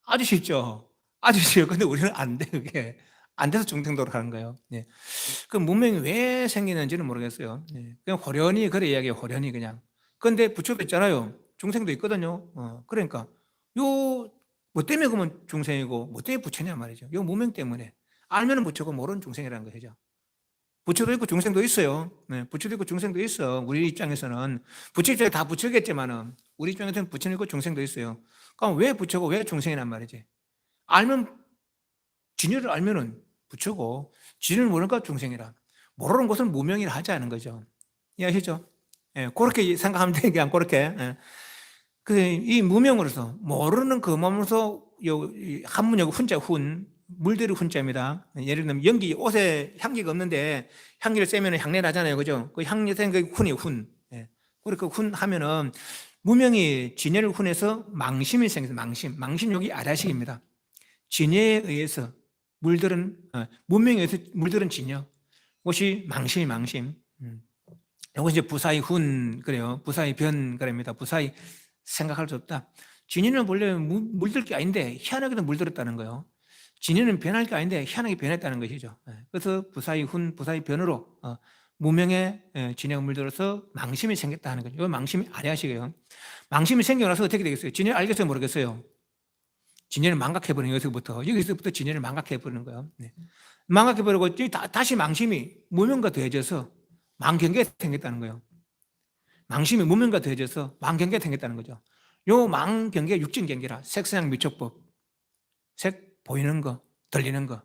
아주 쉽죠. 아주 쉬워요. 근데 우리는 안 돼, 그게. 안 돼서 중생도로 가는 거예요. 예. 그 문명이 왜 생기는지는 모르겠어요. 예. 그냥 호련히 그래 이야기해요. 호련히 그냥. 근데 부처도 있잖아요. 중생도 있거든요. 그러니까 요 뭐 때문에 그러면 중생이고 뭐 때문에 부처냐 말이죠. 요 무명 때문에. 알면은 부처고 모르는 중생이라는 것이죠. 부처도 있고 중생도 있어요. 네, 부처도 있고 중생도 있어. 우리 입장에서는 부처 입장에 다 부처겠지만은 우리 입장에서는 부처도 있고 중생도 있어요. 그럼 왜 부처고 왜 중생이란 말이지? 알면 진리를 알면은 부처고 진리를 모르니까 중생이라. 모르는 것은 무명이라 하지 않은 거죠. 이해하시죠? 예, 그렇게 생각하면 되는 게 아니고 그렇게. 예. 이 무명으로서 모르는 그 몸으로서 한문여고 훈자 훈 물들이 훈자입니다. 예를 들면 연기 옷에 향기가 없는데 향기를 쐬면 향내 나잖아요, 그죠? 그 향내 센 그 훈이 훈. 예. 그렇게 훈 하면은 무명이 진해를 훈해서 망심이 생겨서 망심 여기 아라식입니다. 진해에 의해서 물들은 무명에 의해서 물들은 진여. 그것이 망심. 이것이 이제 부사의 훈 그래요. 부사의 변 그럽니다. 부사의 생각할 수 없다. 진이는 원래 물들 게 아닌데 희한하게도 물들었다는 거예요. 진이는 변할 게 아닌데 희한하게 변했다는 것이죠. 그래서 부사의 훈, 부사의 변으로 무명의 진해가 물들어서 망심이 생겼다 하는 거죠. 이 망심이 아래하시게요. 망심이 생겨나서 어떻게 되겠어요? 진해를 알겠어요? 모르겠어요? 진해를 망각해버리는 여기서부터 진해를 망각해버리는 거예요. 네. 망각해버리고 다시 망심이 무명과 더해져서 망경계가 생겼다는 거예요. 망심이 무명과 더해져서 망경계가 생겼다는 거죠. 요 망경계 육진경계라 색상향 미촉법 색 보이는 거 들리는 거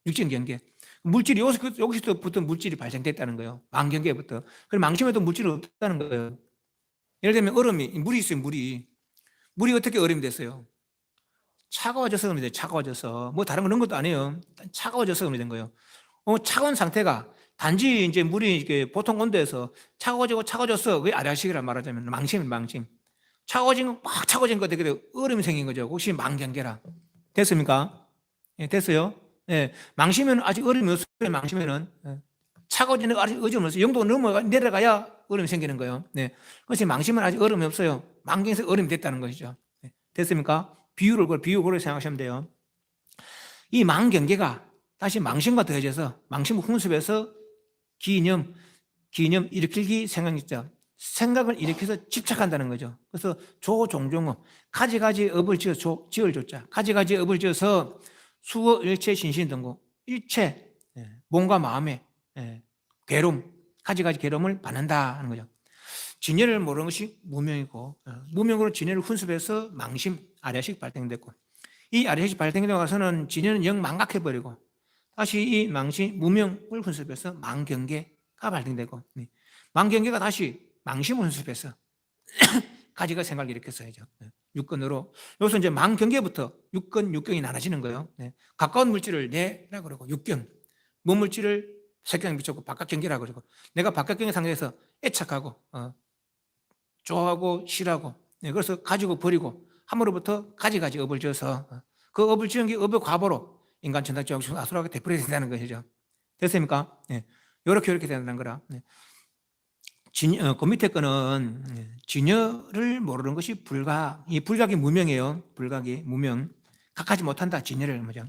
육진경계 물질이 여기서부터 물질이 발생됐다는 거예요. 망경계부터. 그럼 망심에도 물질이 없다는 거예요. 예를 들면 얼음이 물이 있어요. 물이 어떻게 얼음이 됐어요? 차가워져서 얼음이 돼요. 차가워져서 뭐 다른 거 넣은 것도 아니에요. 차가워져서 얼음이 된 거예요. 차가운 상태가 단지 이제 물이 보통 온도에서 차가워져서 그게 아래식이라 말하자면 망심. 막 차가워진 거 되게 얼음이 생긴 거죠. 혹시 망경계라. 됐습니까? 예, 됐어요? 예, 망심에는 아직 얼음이 없어요. 망심에는. 차가워지는 거 아직 얼음이 없어요. 영도 내려가야 얼음이 생기는 거예요. 네. 그렇지 망심은 아직 얼음이 없어요. 망경에서 얼음이 됐다는 것이죠. 네. 됐습니까? 비유를 생각하시면 돼요. 이 망경계가 다시 망심과 더해져서 망심 훈습에서 기념 일으키기 생각있죠. 생각을 일으켜서 집착한다는 거죠. 그래서 조종종어 가지가지 업을 지을 조자 가지가지 업을 지어서 수어 일체 신신 등고 일체 몸과 마음의 괴로움 가지가지 괴로움을 받는다 하는 거죠. 진여를 모르는 것이 무명이고 무명으로 진여를 훈습해서 망심 아래식 발생됐고 이 아래식 발생되고 가서는 진여는 영 망각해버리고 다시 이 망심 무명을 훈습해서 망경계가 발생되고 망경계가 다시 망심을 훈습해서 가지가 생각을 일으켰어야죠. 육근으로 여기서 이제 망경계부터 육근, 육경이 나눠지는 거예요. 가까운 물질을 내라고 그러고 육경, 먼 물질을 색경에 비추고 바깥경계라고 그러고 내가 바깥경계 상태에서 애착하고 좋아하고 싫어하고 그래서 가지고 버리고 함으로부터 가지가지 업을 지어서 그 업을 지은 게 업의 과보로 인간 천당적 아수라가 되풀이 된다는 것이죠. 됐습니까? 이렇게 된다는 거라. 그 밑에 거는 진여를 모르는 것이 이 불각이 무명이에요. 불각이 무명. 각하지 못한다. 진여를 뭐죠?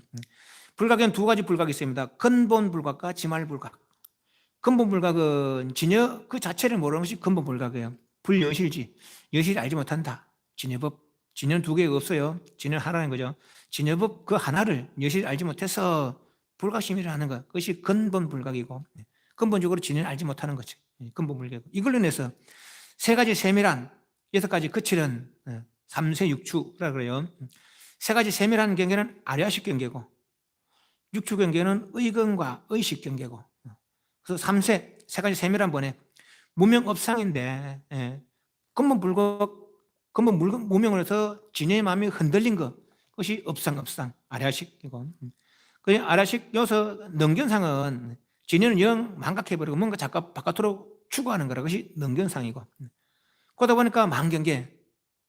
불각에는 두 가지 불각이 있습니다. 근본 불각과 지말 불각. 근본 불각은 진여 그 자체를 모르는 것이 근본 불각이에요. 불여실지. 여실을 알지 못한다. 진여법. 진여는 두 개가 없어요. 진여는 하나인 거죠. 진여법 그 하나를 여실을 알지 못해서 불각심이라 하는 것. 그것이 근본 불각이고 근본적으로 진여를 알지 못하는 거죠. 근본 불각. 이걸로 인해서 세 가지 세밀한 여섯 가지 거칠은 삼세육추라 그래요. 세 가지 세밀한 경계는 아리아식 경계고 육추 경계는 의근과 의식 경계고 그래서 세 가지 세밀한 번에 무명업상인데 근본 무명을 해서 진여의 마음이 흔들린 것 그것이 업상 아리아식이고 그 아리아식 여기서 능견상은 진여는 영 망각해버리고 뭔가 자꾸 바깥으로 추구하는 거라 그것이 능견상이고 그러다 보니까 망경계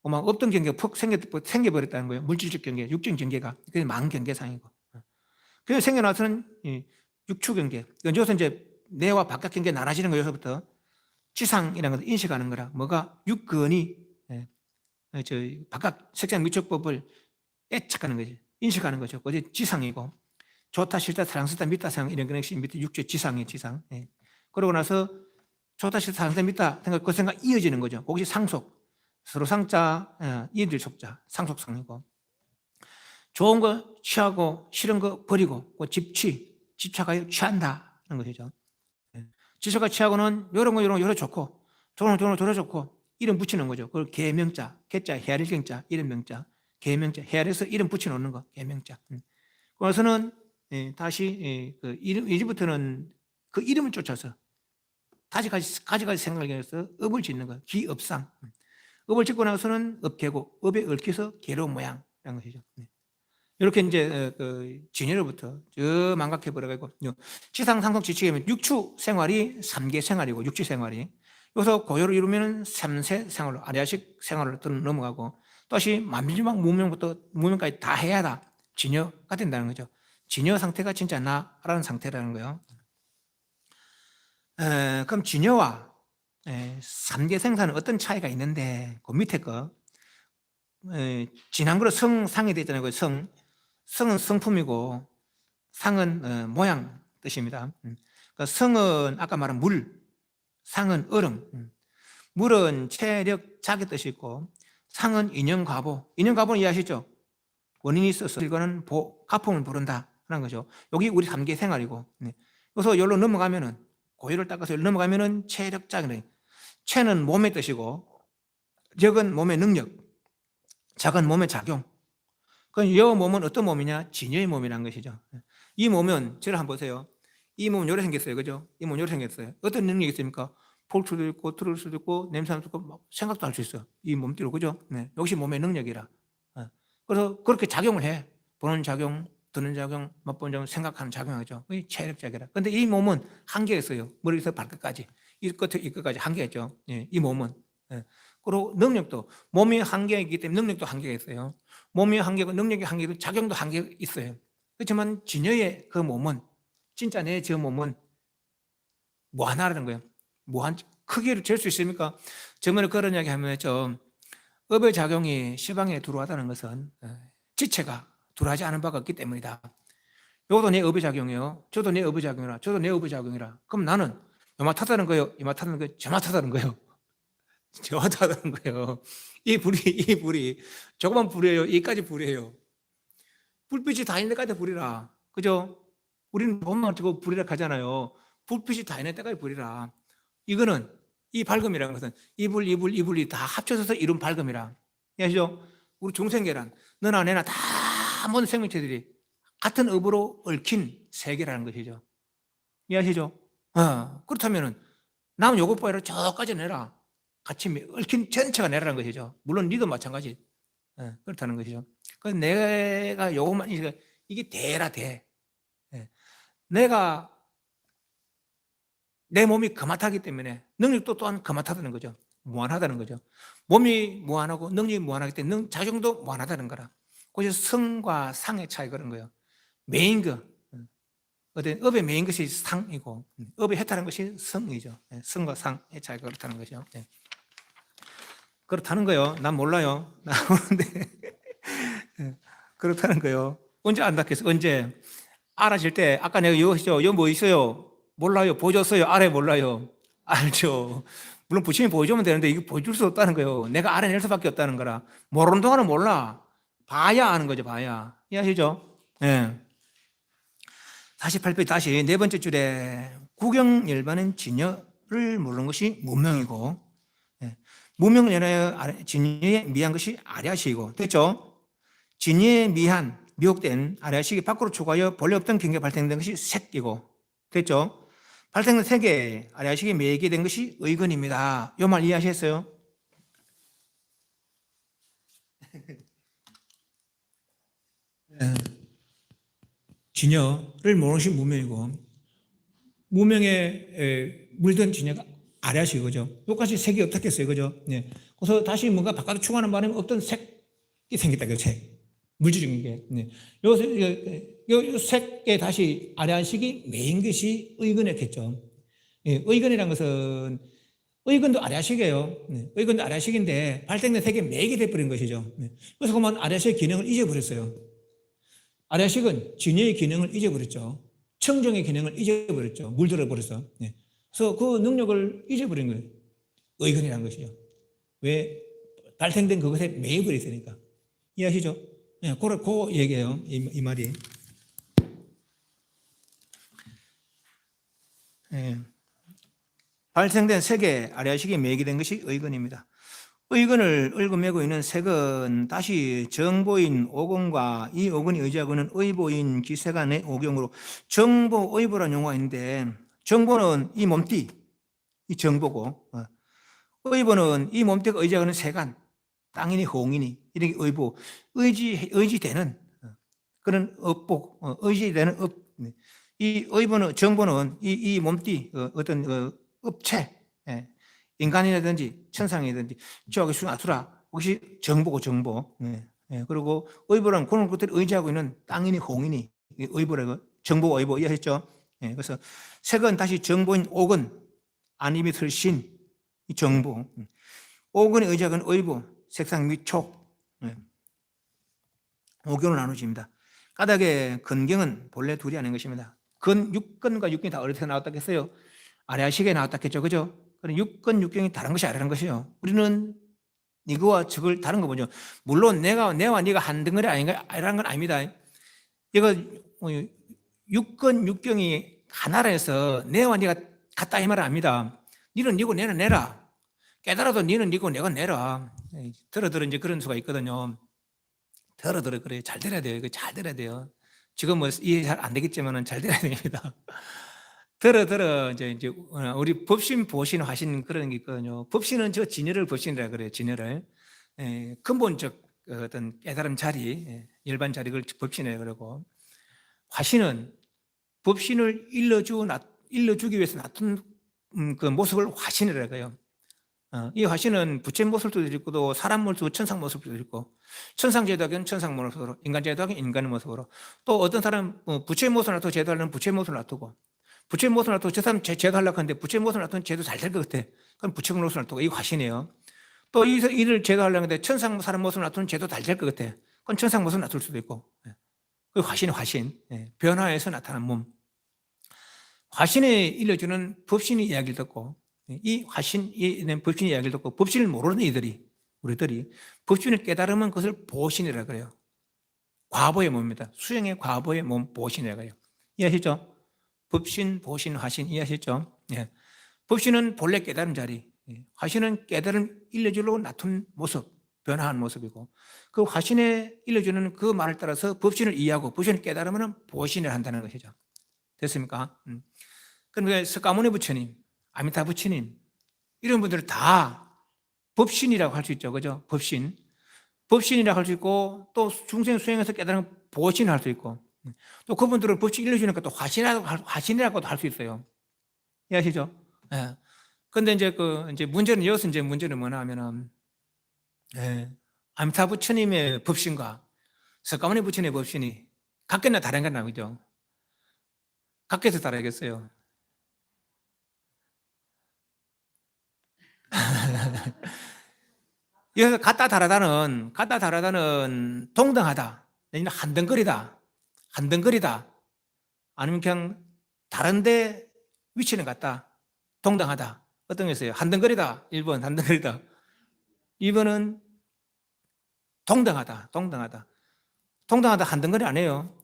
막 없던 경계가 푹 생겨버렸다는 거예요. 물질적 경계, 육적 경계가 그게 망경계상이고 그래서 생겨나서는 육추 경계 여기서 이제 내와 바깥 경계 나눠지는 거예요. 여기서부터 지상이라는 것을 인식하는 거라 뭐가 육근이 저 바깥 색상 미적법을 애착하는 거죠. 인식하는 거죠. 그게 지상이고, 좋다, 싫다, 사랑스럽다, 믿다, 사랑 이런 것이 밑에 육조 지상이에요, 지상. 예. 그러고 나서 좋다, 싫다, 사랑스럽다, 믿다 생각, 그 생각 이어지는 거죠. 그것이 상속. 서로 상자, 이들 속자, 상속상이고. 좋은 거 취하고 싫은 거 버리고, 그 집착하여 취한다는 것이죠. 예. 집착하여 취하고는 이런 거, 이런 거, 이런 좋고, 저런 거, 저런 거, 좋고, 이름 붙이는 거죠. 그걸 계명자, 개자, 헤아릴 경자, 이름 명자, 계명자, 헤아려서 이름 붙여놓는 거, 계명자. 그래서는 다시 그 이제부터는 그 이름을 쫓아서 가지가지 생각을 해서 업을 짓는 거, 기업상. 업을 짓고 나서는 업계고, 업에 얽혀서 괴로운 모양이라는 것이죠. 이렇게 이제 그 진열로부터 저 망각해 버려가지고 지상 상속 지치면 육추 생활이 3계 생활이고 육지 생활이 여기서 고요를 이루면 3세 생활로 아리아식 생활로 넘어가고 또다시 만민지막 무명부터 무명까지 다 해야 다 진여가 된다는 거죠. 진여 상태가 진짜 나라는 상태라는 거예요. 그럼 진여와 3계 생사는 어떤 차이가 있는데 그 밑에 거 지난번에 성상이 되잖아요. 성은 성품이고 상은 모양 뜻입니다. 그러니까 성은 아까 말한 물, 상은 얼음. 물은 체력, 자기 뜻이 있고 상은 인연과보. 인연과보는 이해하시죠? 원인이 있어서 이거는 가품을 부른다 하는 거죠. 여기 우리 3계 생활이고 여기서 여기로 넘어가면은 고유를 닦아서 여기로 넘어가면은 체력, 자기. 체는 몸의 뜻이고 적은 몸의 능력, 작은 몸의 작용. 그럼 이 몸은 어떤 몸이냐? 진여의 몸이라는 것이죠. 이 몸은 저를 한번 보세요. 이 몸은 요래 생겼어요. 그죠? 이 몸은 요래 생겼어요. 어떤 능력이 있습니까? 볼 수도 있고 들을 수도 있고 냄새 날 수도 있고 생각도 할 수 있어요. 이 몸띠로. 그죠? 네. 역시 몸의 능력이라. 그래서 그렇게 작용을 해. 보는 작용, 듣는 작용, 맛보는 작용, 생각하는 작용하죠. 이 체력작이라. 근데 이 몸은 한계가 있어요. 머리에서 발끝까지. 이 끝까지 한계가 있죠. 이 몸은. 그리고 능력도 몸이 한계가 있기 때문에 능력도 한계가 있어요. 몸이 한계고 능력이 한계고 작용도 한계가 있어요. 그렇지만 진여의 그 몸은 진짜 내 저 몸은 무한하라는 거예요. 무한 크기를 잴 수 있습니까? 저번에 그런 이야기 하면 업의 작용이 시방에 들어왔다는 것은 지체가 들어하지 않은 바가 없기 때문이다. 이것도 내 업의 작용이에요. 저도 내 업의 작용이라. 저도 내 업의 작용이라. 그럼 나는 요만하다는 거예요. 이만하다는 거예요. 저만하다는 거예요. 저만하다는 거예요. 이 불이 조그만 불이에요. 이까지 불이에요. 불빛이 다 있는 데까지 불이라. 그죠? 우리는 몸만 뜨고 불이라 하잖아요. 불빛이 다 있는 데까지 불이라. 이거는 이 밝음이라는 것은 이불이 다 합쳐져서 이룬 밝음이라. 아시죠? 우리 중생계란 너나 내나 다 모든 생명체들이 같은 업으로 얽힌 세계라는 것이죠. 이해하시죠? 그렇다면은 남은 요것 보이라 저까지 내라. 같이 얽힌 전체가 내라는 것이죠. 물론 니도 마찬가지. 그렇다는 것이죠. 그래서 내가 요것만 이게 대라 대. 내가 내 몸이 거mat하기 때문에 능력도 또한 거mat하다는 거죠. 무한하다는 거죠. 몸이 무한하고 능력이 무한하기 때문에 작용도 무한하다는 거라. 그래서 성과 상의 차이 그런 거예요. 메인 거, 어떤 업의 메인 것이 상이고 업의 해탈한 것이 성이죠. 성과 상의 차이가 그렇다는 거죠. 그렇다는 거예요. 난 몰라요. 나 모르는데 그렇다는 거예요. 언제 안다겠어? 언제 알아질 때 아까 내가 이거 뭐 있어요? 몰라요. 보여줬어요. 알아요. 몰라요. 알죠. 물론 부처님이 보여주면 되는데 이거 보여줄 수 없다는 거예요. 내가 알아낼 수밖에 없다는 거라. 모르는 동안은 몰라. 봐야 아는 거죠. 봐야. 이해하시죠? 48페이지 다시 네 번째 줄에 구경열반은 진여를 모르는 것이 무명이고 무명을 연하여 진여에 미한 것이 아랴식이고 됐죠? 진여에 미한 미혹된 아랴식이 밖으로 추가하여 본래 없던 경계가 발생된 것이 색이고 됐죠? 발생된 색에 아랴식이 매게 된 것이 의근입니다. 이 말 이해하셨어요? 진여를 모르는 것이 무명이고 무명에 물든 진여가 아랴식이 그죠? 똑같이 색이 어떻겠어요? 그죠? 그래서 다시 뭔가 바깥으로 추가하는 바람에 어떤 색이 생겼다. 그 색. 물질적인 게. 요 색에 다시 아량식이 메인 것이 의근이었겠죠. 의근이라는 것은 의건도 아래아식이에요. 의건도 아래아식인데 발생된 세계 매개 돼버린 것이죠. 그래서 그만 아래아식의 기능을 잊어버렸어요. 아래아식은 진여의 기능을 잊어버렸죠. 청정의 기능을 잊어버렸죠. 물들어 버렸어. 그래서 그 능력을 잊어버린 거예요. 의건이라는 것이요. 왜? 발생된 그것에 매입을 있으니까. 이해하시죠? 그 얘기예요. 이 말이. 발생된 색에 아래아식이 매기된 것이 의건입니다. 의건을 얽어매고 있는 색은 다시 정보인 오건과 이 오건이 의지하고 있는 의보인 기세간의 오경으로 정보, 의보라는 용어가 있는데 정보는 이 몸띠, 이 정보고 의보는 이 몸띠가 의지하고 있는 세간, 땅이니 홍이니 이렇게 의보, 의지되는 그런 업복, 의지되는 업. 이 의보는 정보는 이 몸띠 어떤 업체, 인간이라든지 천상이든지 저기 수나 혹시 정보고 정보. 그리고 의보는 그런 것들을 의지하고 있는 땅이니 홍이니 의보라고 정보 의보 이해했죠? 그래서 색은 다시 정보인 옥은 안임이 틀신 이 정보. 옥은 의지하고 있는 의보 색상 및 촉. 오경으로 나누집니다. 까닭의 근경은 본래 둘이 아닌 것입니다. 육근과 육경이 다 어디서 나왔다 했어요? 아래아식에 나왔다 했죠. 그죠? 그럼 육근, 육경이 다른 것이 아니라는 것이요. 우리는 이거와 저걸 다른 거 보죠. 물론 내와 네가 한 덩어리 아니라는 건 아닙니다. 이거 육근, 육경이 하나라서 내와 네가 같다 이 말은 아닙니다. 니는 니고 내는 내라. 깨달아도 니는 니고 내가 내라. 들어 이제 그런 수가 있거든요. 들어 그래 잘 들어야 돼요. 이거 잘 들어야 돼요. 지금 뭐 이해 잘 안 되겠지만은 잘 들어야 됩니다. 들어 이제 우리 법신 보신 하신 그런 게 있거든요. 법신은 저 진여를 법신이라 그래요. 진여를 근본적 어떤 깨달음 자리, 일반 자리를 법신이라 그러고 화신은 법신을 일러주기 위해서 나타난 그 모습을 화신이라 그래요. 이 화신은 부처 모습도 있고 또 사람 모습, 천상 모습도 있고 천상 제도하기는 천상 모습으로 인간 제도하기는 인간의 모습으로 또 어떤 사람 부처의 모습을 놔두고 제도하려면 부처의 모습을 놔두고 부처의 모습을 놔두고 저 사람 제도하려고 하는데 부처의 모습을 놔두면 제도 잘 될 것 같아. 그럼 부처의 모습을 놔두고 이 화신이에요. 또 이를 제도하려고 하는데 천상 사람 모습을 놔두면 제도 잘 될 것 같아. 그럼 천상 모습을 놔둘 수도 있고 그 화신이 화신. 변화해서 나타난 몸. 화신이 일러주는 법신의 이야기를 듣고 이 화신이 법신의 이야기를 듣고 법신을 모르는 우리들이 법신을 깨달으면 그것을 보신이라고 그래요. 과보의 몸입니다. 수행의 과보의 몸 보신이라고 해요. 이해하시죠? 법신, 보신, 화신 이해하시죠? 법신은 본래 깨달은 자리, 화신은 깨달음 일러주려고 나쁜 모습, 변화한 모습이고 그 화신에 일러주는 그 말을 따라서 법신을 이해하고 법신을 깨달으면 보신을 한다는 것이죠. 됐습니까? 그러니까 석가모니 부처님, 아미타 부처님 이런 분들은 다 법신이라고 할 수 있죠. 그죠? 법신이라고 할 수 있고 또 중생 수행에서 깨달은 보신을 할 수 있고 또 그분들은 법신 일러주니까 또 화신이라고도 할 수 있어요. 이해하시죠? 근데 이제 문제는 여기서 이제 문제는 뭐냐 하면은 아미타 부처님의 법신과 석가모니 부처님의 법신이 각각나 다른 건 아니죠. 각각에서 다르겠어요. 여기서 같다 다르다는 동등하다, 한등거리다, 아니면 그냥 다른데 위치는 같다, 동등하다. 어떤 게 있어요? 한등거리다, 1번 한등거리다. 2번은 동등하다. 한등거리 아니에요.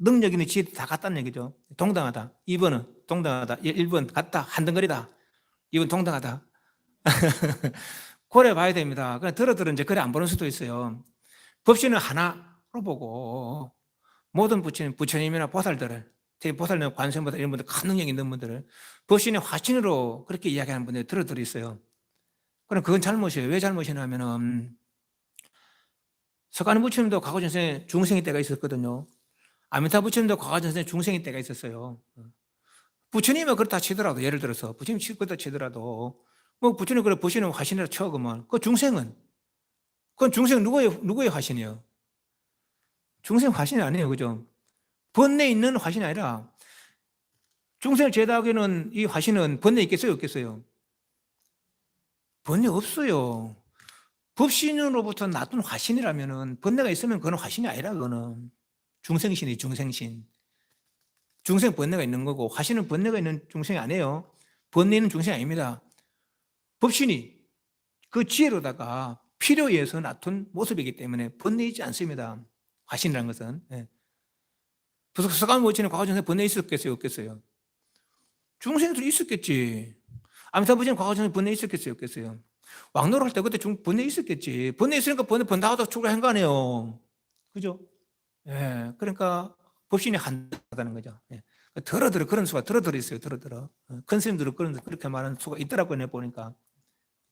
능력 있는 지혜도 다 같다는 얘기죠. 동등하다. 2번은 동등하다. 1번 같다, 한등거리다. 2번 동등하다. 고려 봐야 됩니다. 그냥 들어 이제 그래 안 보는 수도 있어요. 법신은 하나로 보고 모든 부처님이나 보살들을, 특히 보살님, 관세음보살 이런 분들, 큰 능력 있는 분들을 법신의 화신으로 그렇게 이야기하는 분들이 들어 있어요. 그럼 그건 잘못이에요. 왜 잘못이냐면은 석가모니 부처님도 과거 전생에 중생의 때가 있었거든요. 아미타 부처님도 과거 전생에 중생의 때가 있었어요. 부처님은 그렇다 치더라도, 예를 들어서 부처님 그렇다 치더라도 뭐 부처님 그래 보시는 화신이라 쳐 그러면 그 중생은 그건 중생 누구의 화신이에요? 중생 화신이 아니에요, 그죠? 번뇌 있는 화신이 아니라 중생을 제도하기에는 이 화신은 번뇌 있겠어요, 없겠어요? 번뇌 없어요. 법신으로부터 놔둔 화신이라면은 번뇌가 있으면 그건 화신이 아니라 그거는 중생신이 중생신. 중생 번뇌가 있는 거고 화신은 번뇌가 있는 중생이 아니에요. 번뇌는 중생이 아닙니다. 법신이 그 지혜로다가 필요에 의해서 놔둔 모습이기 때문에 번뇌이지 않습니다. 화신이라는 것은. 예. 부석석한 모치는 과거전에 번뇌 있었겠어요? 없겠어요? 중생들이 있었겠지. 아미타부지는 과거전에 번뇌 있었겠어요? 없겠어요? 왕노를 할 때 그때 번뇌 있었겠지. 번뇌 있으니까 번뇌 하다 출가한 거 아니에요. 그죠? 예. 그러니까 법신이 한다는 거죠. 예. 더러더러 그런 수가 더러더러 있어요. 더러더러. 큰 스님들은 그렇게 말하는 수가 있더라고요. 내가 보니까.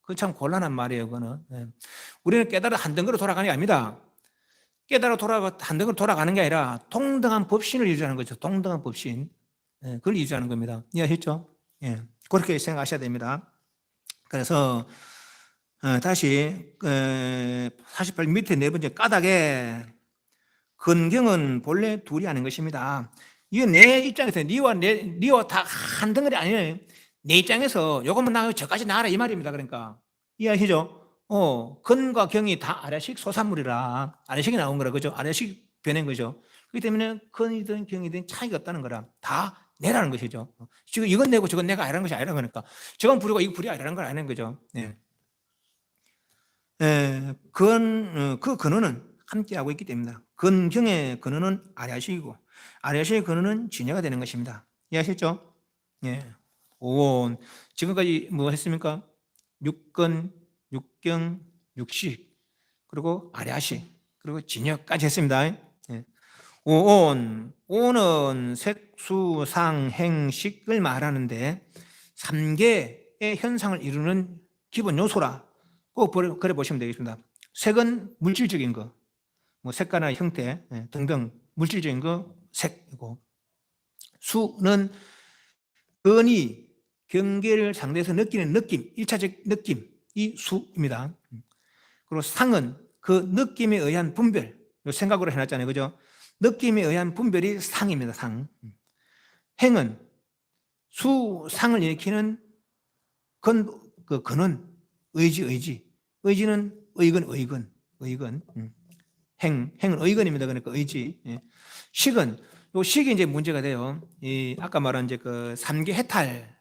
그 참 곤란한 말이에요. 그거는. 예. 우리는 깨달아 한 덩어로 돌아가는 게 아닙니다. 깨달아 한 덩어로 돌아가는 게 아니라 동등한 법신을 유지하는 거죠. 동등한 법신. 예. 그걸 유지하는 겁니다. 이해하셨죠? 예. 그렇게 생각하셔야 됩니다. 그래서 다시 48 밑에 네 번째 까닭에 근경은 본래 둘이 아닌 것입니다. 이게 내 입장에서 니와 다 한 덩어리 아니에요. 내 입장에서 요것만 나와 저까지 나와라 이 말입니다. 그러니까 이해하시죠? 근과 경이 다 아래식 소산물이라 아래식이 나온 거라 그죠? 아래식 변한 거죠. 그렇기 때문에 근이든 경이든 차이가 없다는 거라 다 내라는 것이죠. 지금 이건 내고 저건 내가 아니라는 것이 아니라 그러니까 저건 불이고 이거 불이 아니라는 걸 아는 거죠. 네. 그 근원은 함께하고 있기 때문이다. 근경의 근원은 아래식이고 아래식의 근원은 진여가 되는 것입니다. 이해하셨죠? 예. 오, 지금까지 뭐 했습니까? 육근, 육경, 육식, 그리고 아래식, 그리고 진여까지 했습니다. 예. 오는 색수, 상, 행식을 말하는데 3개의 현상을 이루는 기본 요소라. 꼭 그래 보시면 되겠습니다. 색은 물질적인 거, 뭐 색깔이나 형태 등등 물질적인 거 색이고, 수는 근이 경계를 상대해서 느끼는 느낌, 1차적 느낌이 수입니다. 그리고 상은 그 느낌에 의한 분별, 생각으로 해놨잖아요. 그죠? 느낌에 의한 분별이 상입니다. 상. 행은 수상을 일으키는 그 근원, 의지. 의지는 의건. 행은 의건입니다. 그러니까 의지. 식은, 요 식이 이제 문제가 돼요. 아까 말한 이제 그 3개 해탈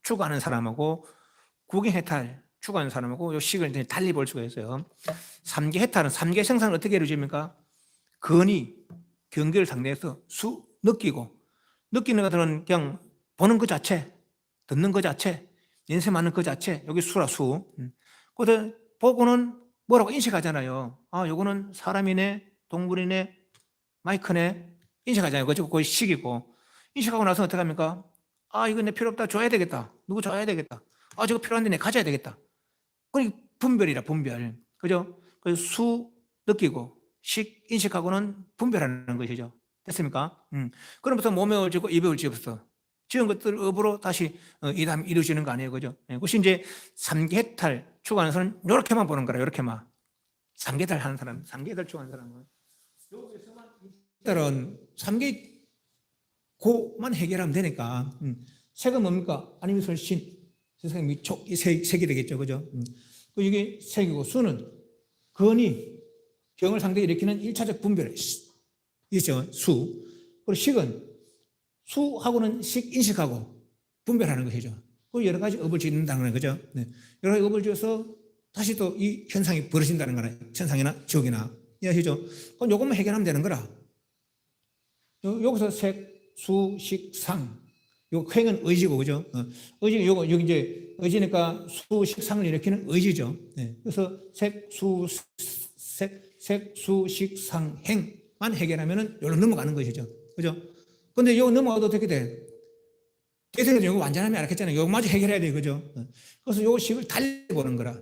추구하는 사람하고 9개 해탈 추구하는 사람하고 요 식을 이제 달리 볼 수가 있어요. 3개 해탈은 3개 생산을 어떻게 이루어집니까? 근이 경계를 상대해서 느끼는 것들은 그냥 보는 것 자체, 듣는 것 자체, 인쇄하는 것 자체, 여기 수라 수. 그래서 보고는 뭐라고 인식하잖아요. 아, 요거는 사람이네, 동물이네, 마이크네, 인식하잖아요. 그거 식이고. 인식하고 나서 어떻게 합니까? 아, 이거 내 필요 없다. 줘야 되겠다. 누구 줘야 되겠다. 아, 저거 필요한데 내 가져야 되겠다. 그게 분별이라, 분별. 그죠? 그래서 수 느끼고, 식 인식하고는 분별하는 것이죠. 됐습니까? 그러면서 몸에 올지고 입에 올지없어. 지은 것들 업으로 다시 이담 이루어지는 거 아니에요. 그죠? 그것이 이제 3개 해탈 추구하는 사람은 이렇게만 보는 거라, 이렇게만. 3개 해탈 하는 사람, 3개 해탈 추구하는 사람은. 여기서만 해탈은 3개 고만 해결하면 되니까. 색은 뭡니까? 아니면 설신, 세상의 미촉, 이 색이 되겠죠. 그죠? 이게 색이고, 수는 근이 경을 상대에 일으키는 1차적 분별, 있죠. 수. 그리고 식은 수하고는 식 인식하고 분별하는 것이죠. 그 여러 가지 업을 짓는다는 거죠. 네. 여러 가지 업을 지어서 다시 또 이 현상이 벌어진다는 거라. 천상이나 지옥이나. 이해하시죠? 그럼 요것만 해결하면 되는 거라. 여기서 색, 수, 식, 상. 요 횡은 의지고, 그죠? 의지, 여기 이제 의지니까 수, 식, 상을 일으키는 의지죠. 네. 그래서 색, 수, 식, 상, 행만 해결하면은 여기로 넘어가는 것이죠. 그죠? 근데 여기 넘어가도 어떻게 돼? 대세에서 이거 완전하면 알았겠잖아요. 이거마저 해결해야 돼. 그죠? 그래서 요 식을 달리 보는 거라.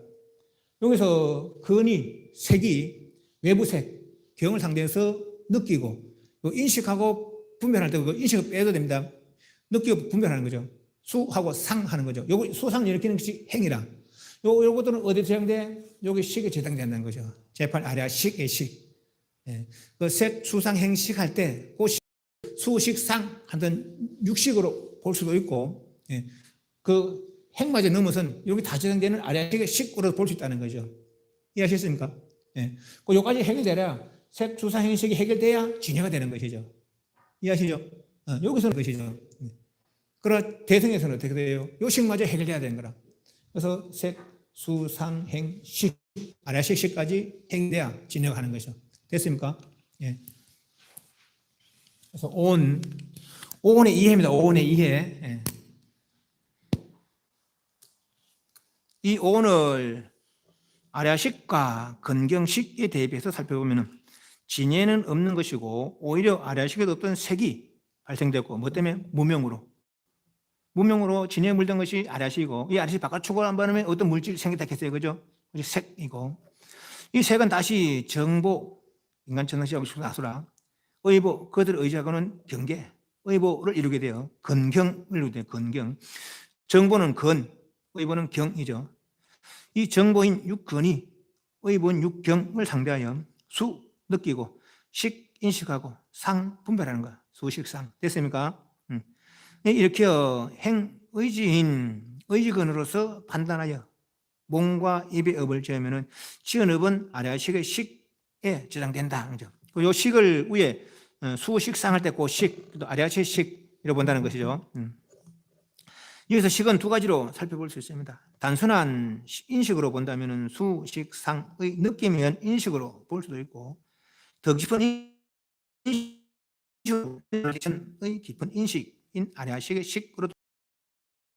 여기서 근이, 색이, 외부색, 경을 상대해서 느끼고, 인식하고 분별할 때 그 인식을 빼도 됩니다. 느끼고 분별하는 거죠. 수하고 상하는 거죠. 요거 수상 일으키는 것이 행이라. 요것들은 어디에 제정돼? 여기 식에 제정된다는 거죠. 제8 아래아 식의 식. 예. 그 색, 수상, 행식 할 때, 그 수식상 하던 육식으로 볼 수도 있고, 예. 그 행마저 넘어선 여기 다 저장되는 아래식의 식으로 볼 수 있다는 거죠. 이해하셨습니까? 예. 그 요까지 해결돼야 색, 수상, 행식이 해결돼야 진해가 되는 것이죠. 이해하시죠? 여기서는 것이죠. 그러나 대승에서는 어떻게 돼요? 요 식마저 해결돼야 되는 거라. 그래서 색, 수, 상, 행, 식, 아래식, 식까지 해결돼야 진해가 하는 것이죠. 됐습니까? 예. 그래서 오온의 이해입니다. 오온의 이해. 예. 이 오온을 아래식과 근경식에 대비해서 살펴보면 진해는 없는 것이고 오히려 아래식에도 어떤 색이 발생되고 뭐 때문에 무명으로 진해에 물든 것이 아래식이고 이 아래식 바깥쪽으로 한번 하면 어떤 물질이 생기다 했어요. 그죠? 색이고 이 색은 다시 정보 인간 천상시하고 아수라 의보 그들을 의지하고는 경계 의보를 이루게 돼요. 근경을 이루게 돼요. 근경 정보는 근 의보는 경이죠. 이 정보인 육근이 의본 육경을 상대하여 수 느끼고 식 인식하고 상 분별하는 거야. 수식상 됐습니까? 이렇게 행 의지인 의지근으로서 판단하여 몸과 입의 업을 지으면은 지은 업은 아래식의 식에 저장된다. 그죠? 요 식을 위에 수식상할 때 그 식, 또 아래식 식이라고 본다는 것이죠. 여기서 식은 두 가지로 살펴볼 수 있습니다. 단순한 인식으로 본다면 수식상의 느낌이면 인식으로 볼 수도 있고 더 깊은 인식의 깊은 인식인 아래식의 식으로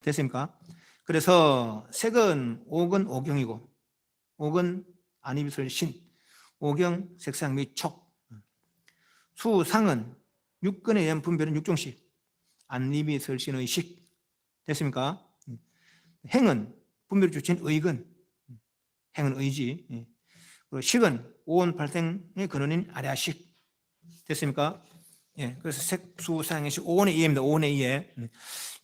됐습니까? 그래서 색은 오근 오경이고 오근 안입술 신 오경 색상 및 촉 수상은 육근에 의한 분별은 육종식 안입이 설신의 식 됐습니까? 행은 분별 주체인 의근 행은 의지 그리고 식은 오온 발생의 근원인 아래식 됐습니까? 예, 그래서 색, 수, 상, 식 오온의 이해입니다. 오온의 이해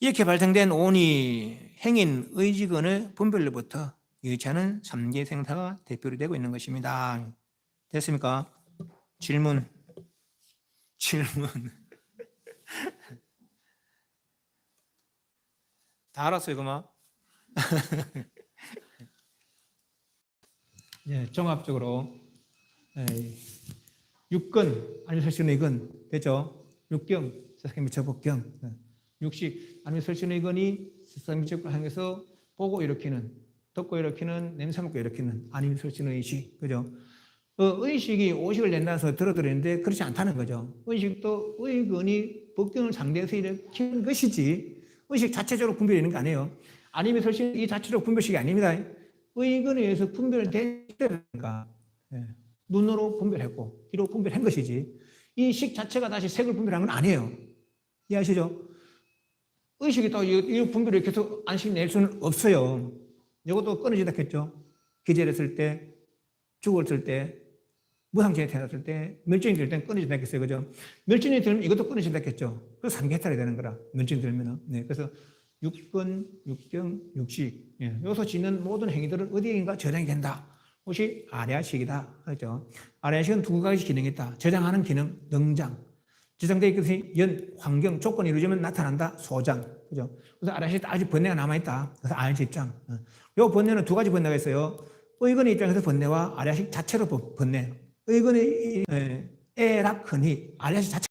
이렇게 발생된 오온이 행인 의지근의 분별로부터 유치하는 삼계 생사가 대표로 되고 있는 것입니다. 됐습니까? 질문 다 알았어요, 그만. 예, 종합적으로 육근 아니면 설신의 근 됐죠? 육경 세상 미처 복경 육식 아니면 설신의 근이 세상 미처 향해서 보고 일으키는 듣고 일으키는 냄새 맡고 일으키는 아니면 설신의 의식 그죠? 의식이 오식을 낸다서 들어들었는데 그렇지 않다는 거죠. 의식도 의근이 복경을 상대해서 일으키는 것이지 의식 자체적으로 분별이 있는 거 아니에요. 아니면 설신 이 자체적으로 분별식이 아닙니다. 의근에 의해서 분별되니까 눈으로 분별했고 귀로 분별한 것이지 이 식 자체가 다시 색을 분별한 건 아니에요. 이해하시죠? 의식이 또 이 분별을 계속 안식 낼 수는 없어요. 이것도 끊어지다 했죠. 기절했을 때, 죽었을 때, 무상체에 태어났을 때, 멸종이 될 때는 끊어지다 했겠어요. 그죠? 멸종이 들면 이것도 끊어지다 했겠죠. 그래서 삼계해탈이 되는 거라. 멸종이 들면은. 네, 그래서 육근, 육경, 육식. 여기서 짓는 모든 행위들은 어디인가 저장이 된다. 그것이 아래아식이다. 그렇죠? 아래아식은 두 가지 기능이 있다. 저장하는 기능, 능장. 저장되어 있는 것이 연, 환경, 조건이 이루어지면 나타난다. 소장. 그죠? 그래서 아래아식 아직 번뇌가 남아있다. 그래서 아래식장. 요 번뇌는 두 가지 번뇌가 있어요. 의근의 입장에서 번뇌와 아래아식 자체로 번뇌. 의근의 에락 흔히 아래아식 자체.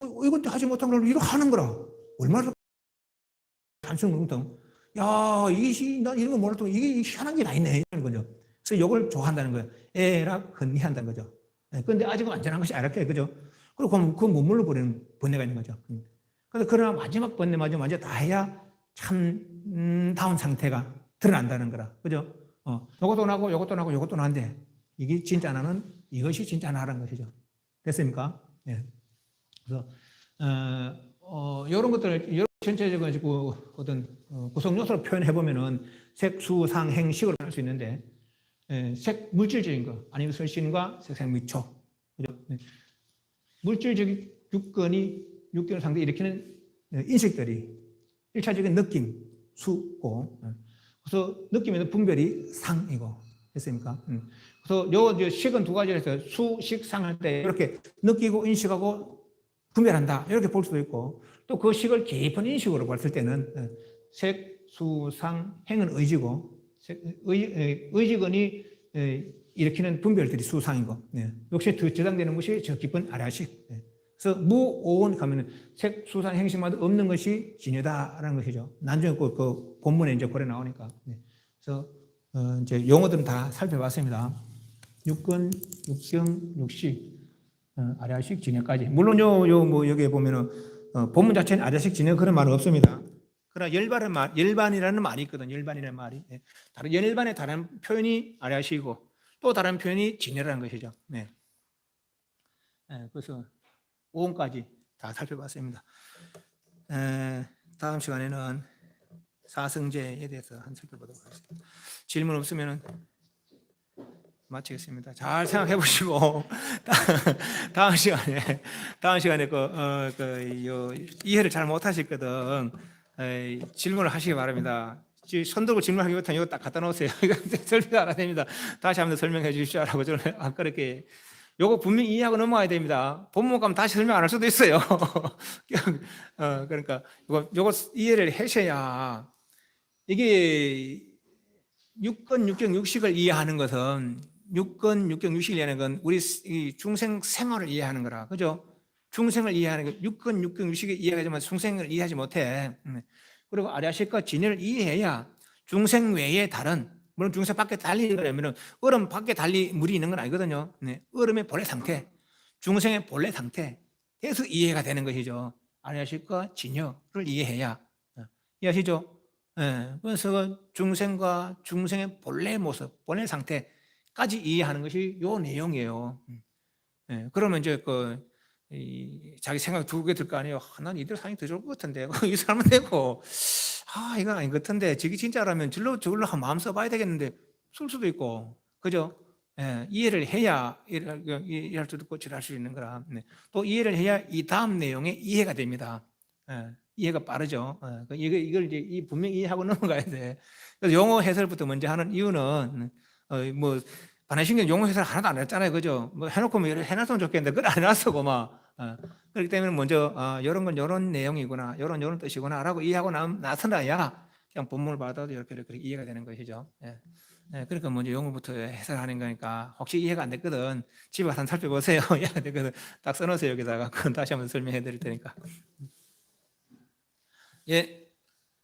이것도 하지 못한 걸 이렇게 하는 거라. 얼마나 단순 야, 난 이런 거 몰랐다. 이게 희한한 게 다 있네. 이런 거죠. 그래서 이걸 좋아한다는 거예요. 에락 흔히 한다는 거죠. 그런데 아직은 완전한 것이 아랍게 그죠? 그리고 그 못물러 버리는 번뇌가 있는 거죠. 그래서 그러나 마지막 번뇌마저 먼저 다 해야 참 다운 상태가 드러난다는 거라. 그죠? 요것도 나고 요것도 나고 요것도 나는데 이게 진짜 나는 이것이 진짜 나라는 것이죠. 됐습니까? 예. 그래서 이런 것들을 전체적인 어떤 구성 요소로 표현해 보면은 색, 수, 상, 행, 식으로 할 수 있는데 색 물질적인 거 아니면 설신과 색상 미초 그죠? 물질적인 육근을 상대 일으키는 인식들이 1차적인 느낌 수고 그래서 느낌에는 분별이 상이고 됐습니까? 그래서 요 식은 두 가지로 해서 수, 식, 상할 때 이렇게 느끼고 인식하고 분별한다 이렇게 볼 수도 있고 또 그 식을 깊은 인식으로 봤을 때는 색, 수, 상, 행은 의지고 의지근이 일으키는 분별들이 수상이고 역시 저장되는 것이 저 깊은 아래식. 그래서 무오원 가면은 색, 수상, 행식마다 없는 것이 진여다라는 것이죠. 나중에 그 본문에 이제 고래 나오니까. 그래서 이제 용어들은 다 살펴봤습니다. 육근, 육경, 육식, 아래식, 진여까지. 물론 뭐 여기에 보면은 본문 자체는 아래식, 진여 그런 말은 없습니다. 그러나 열반이라는 말이 있거든. 열반이라는 말이. 다른 열반의 다른 표현이 아래식이고 또 다른 표현이 진여라는 것이죠. 그래서 5원까지 다 살펴봤습니다. 다음 시간에는 사성제에 대해서 한 살펴보도록 하겠습니다. 질문 없으면 마치겠습니다. 잘 생각해 보시고 다음 시간에 이해를 잘 못하셨거든 질문을 하시기 바랍니다. 손 들고 질문하기부터 이거 딱 갖다 놓으세요. 이거 설명 안 됩니다. 다시 한번 설명해 주십시오라고 저는 아까 그렇게 요거 분명히 이해하고 넘어가야 됩니다. 본문 가면 다시 설명 안 할 수도 있어요. 그러니까 요거 이해를 하셔야 이게 육건, 육경, 육식을 이해하는 것은 육건, 육경, 육식을 이해하는 건 우리 중생 생활을 이해하는 거라. 그죠? 중생을 이해하는 거. 육건, 육경, 육식을 이해하지만 중생을 이해하지 못해. 그리고 아리아식과 진여를 이해해야 중생 외에 다른 물론 중생 밖에 달리 그러면 얼음 밖에 달리 물이 있는 건 아니거든요. 얼음의 본래 상태, 중생의 본래 상태에서 이해가 되는 것이죠. 아리아식과 진여를 이해해야 이해하시죠? 그래서 중생과 중생의 본래 모습, 본래 상태까지 이해하는 것이 요 내용이에요. 그러면 이제 자기 생각 두 개 들 거 아니에요. 난 이들 사람이 더 좋을 것 같은데 이 사람은 되고 이건 아닌 것 같은데 저기 진짜라면 저걸로 한 마음 써봐야 되겠는데 쓸 수도 있고 그죠? 이해를 해야 이해할 수도 있고 지랄 수 있는 거라. 또 이해를 해야 이 다음 내용에 이해가 됩니다. 이해가 빠르죠. 이걸 이제 분명히 이해하고 넘어가야 돼. 그래서 용어 해설부터 먼저 하는 이유는 뭐 반야신경 용어 해설 하나도 안 했잖아요, 그죠? 뭐 해놓고 뭐 해놨으면 좋겠는데 그걸 안 해놨어, 막. 그렇기 때문에 먼저 이런 건 이런 내용이구나, 이런 뜻이구나라고 이해하고 나서나야 그냥 본문을 받아도 이렇게 이해가 되는 것이죠. 그러니까 먼저 용어부터 해설하는 거니까 혹시 이해가 안 됐거든 집에 가서 살펴보세요. 이해가 됐거든 딱 써놓으세요 여기다가 그건 다시 한번 설명해 드릴 테니까. 예,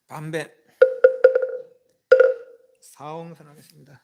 담배 사홍선 하겠습니다.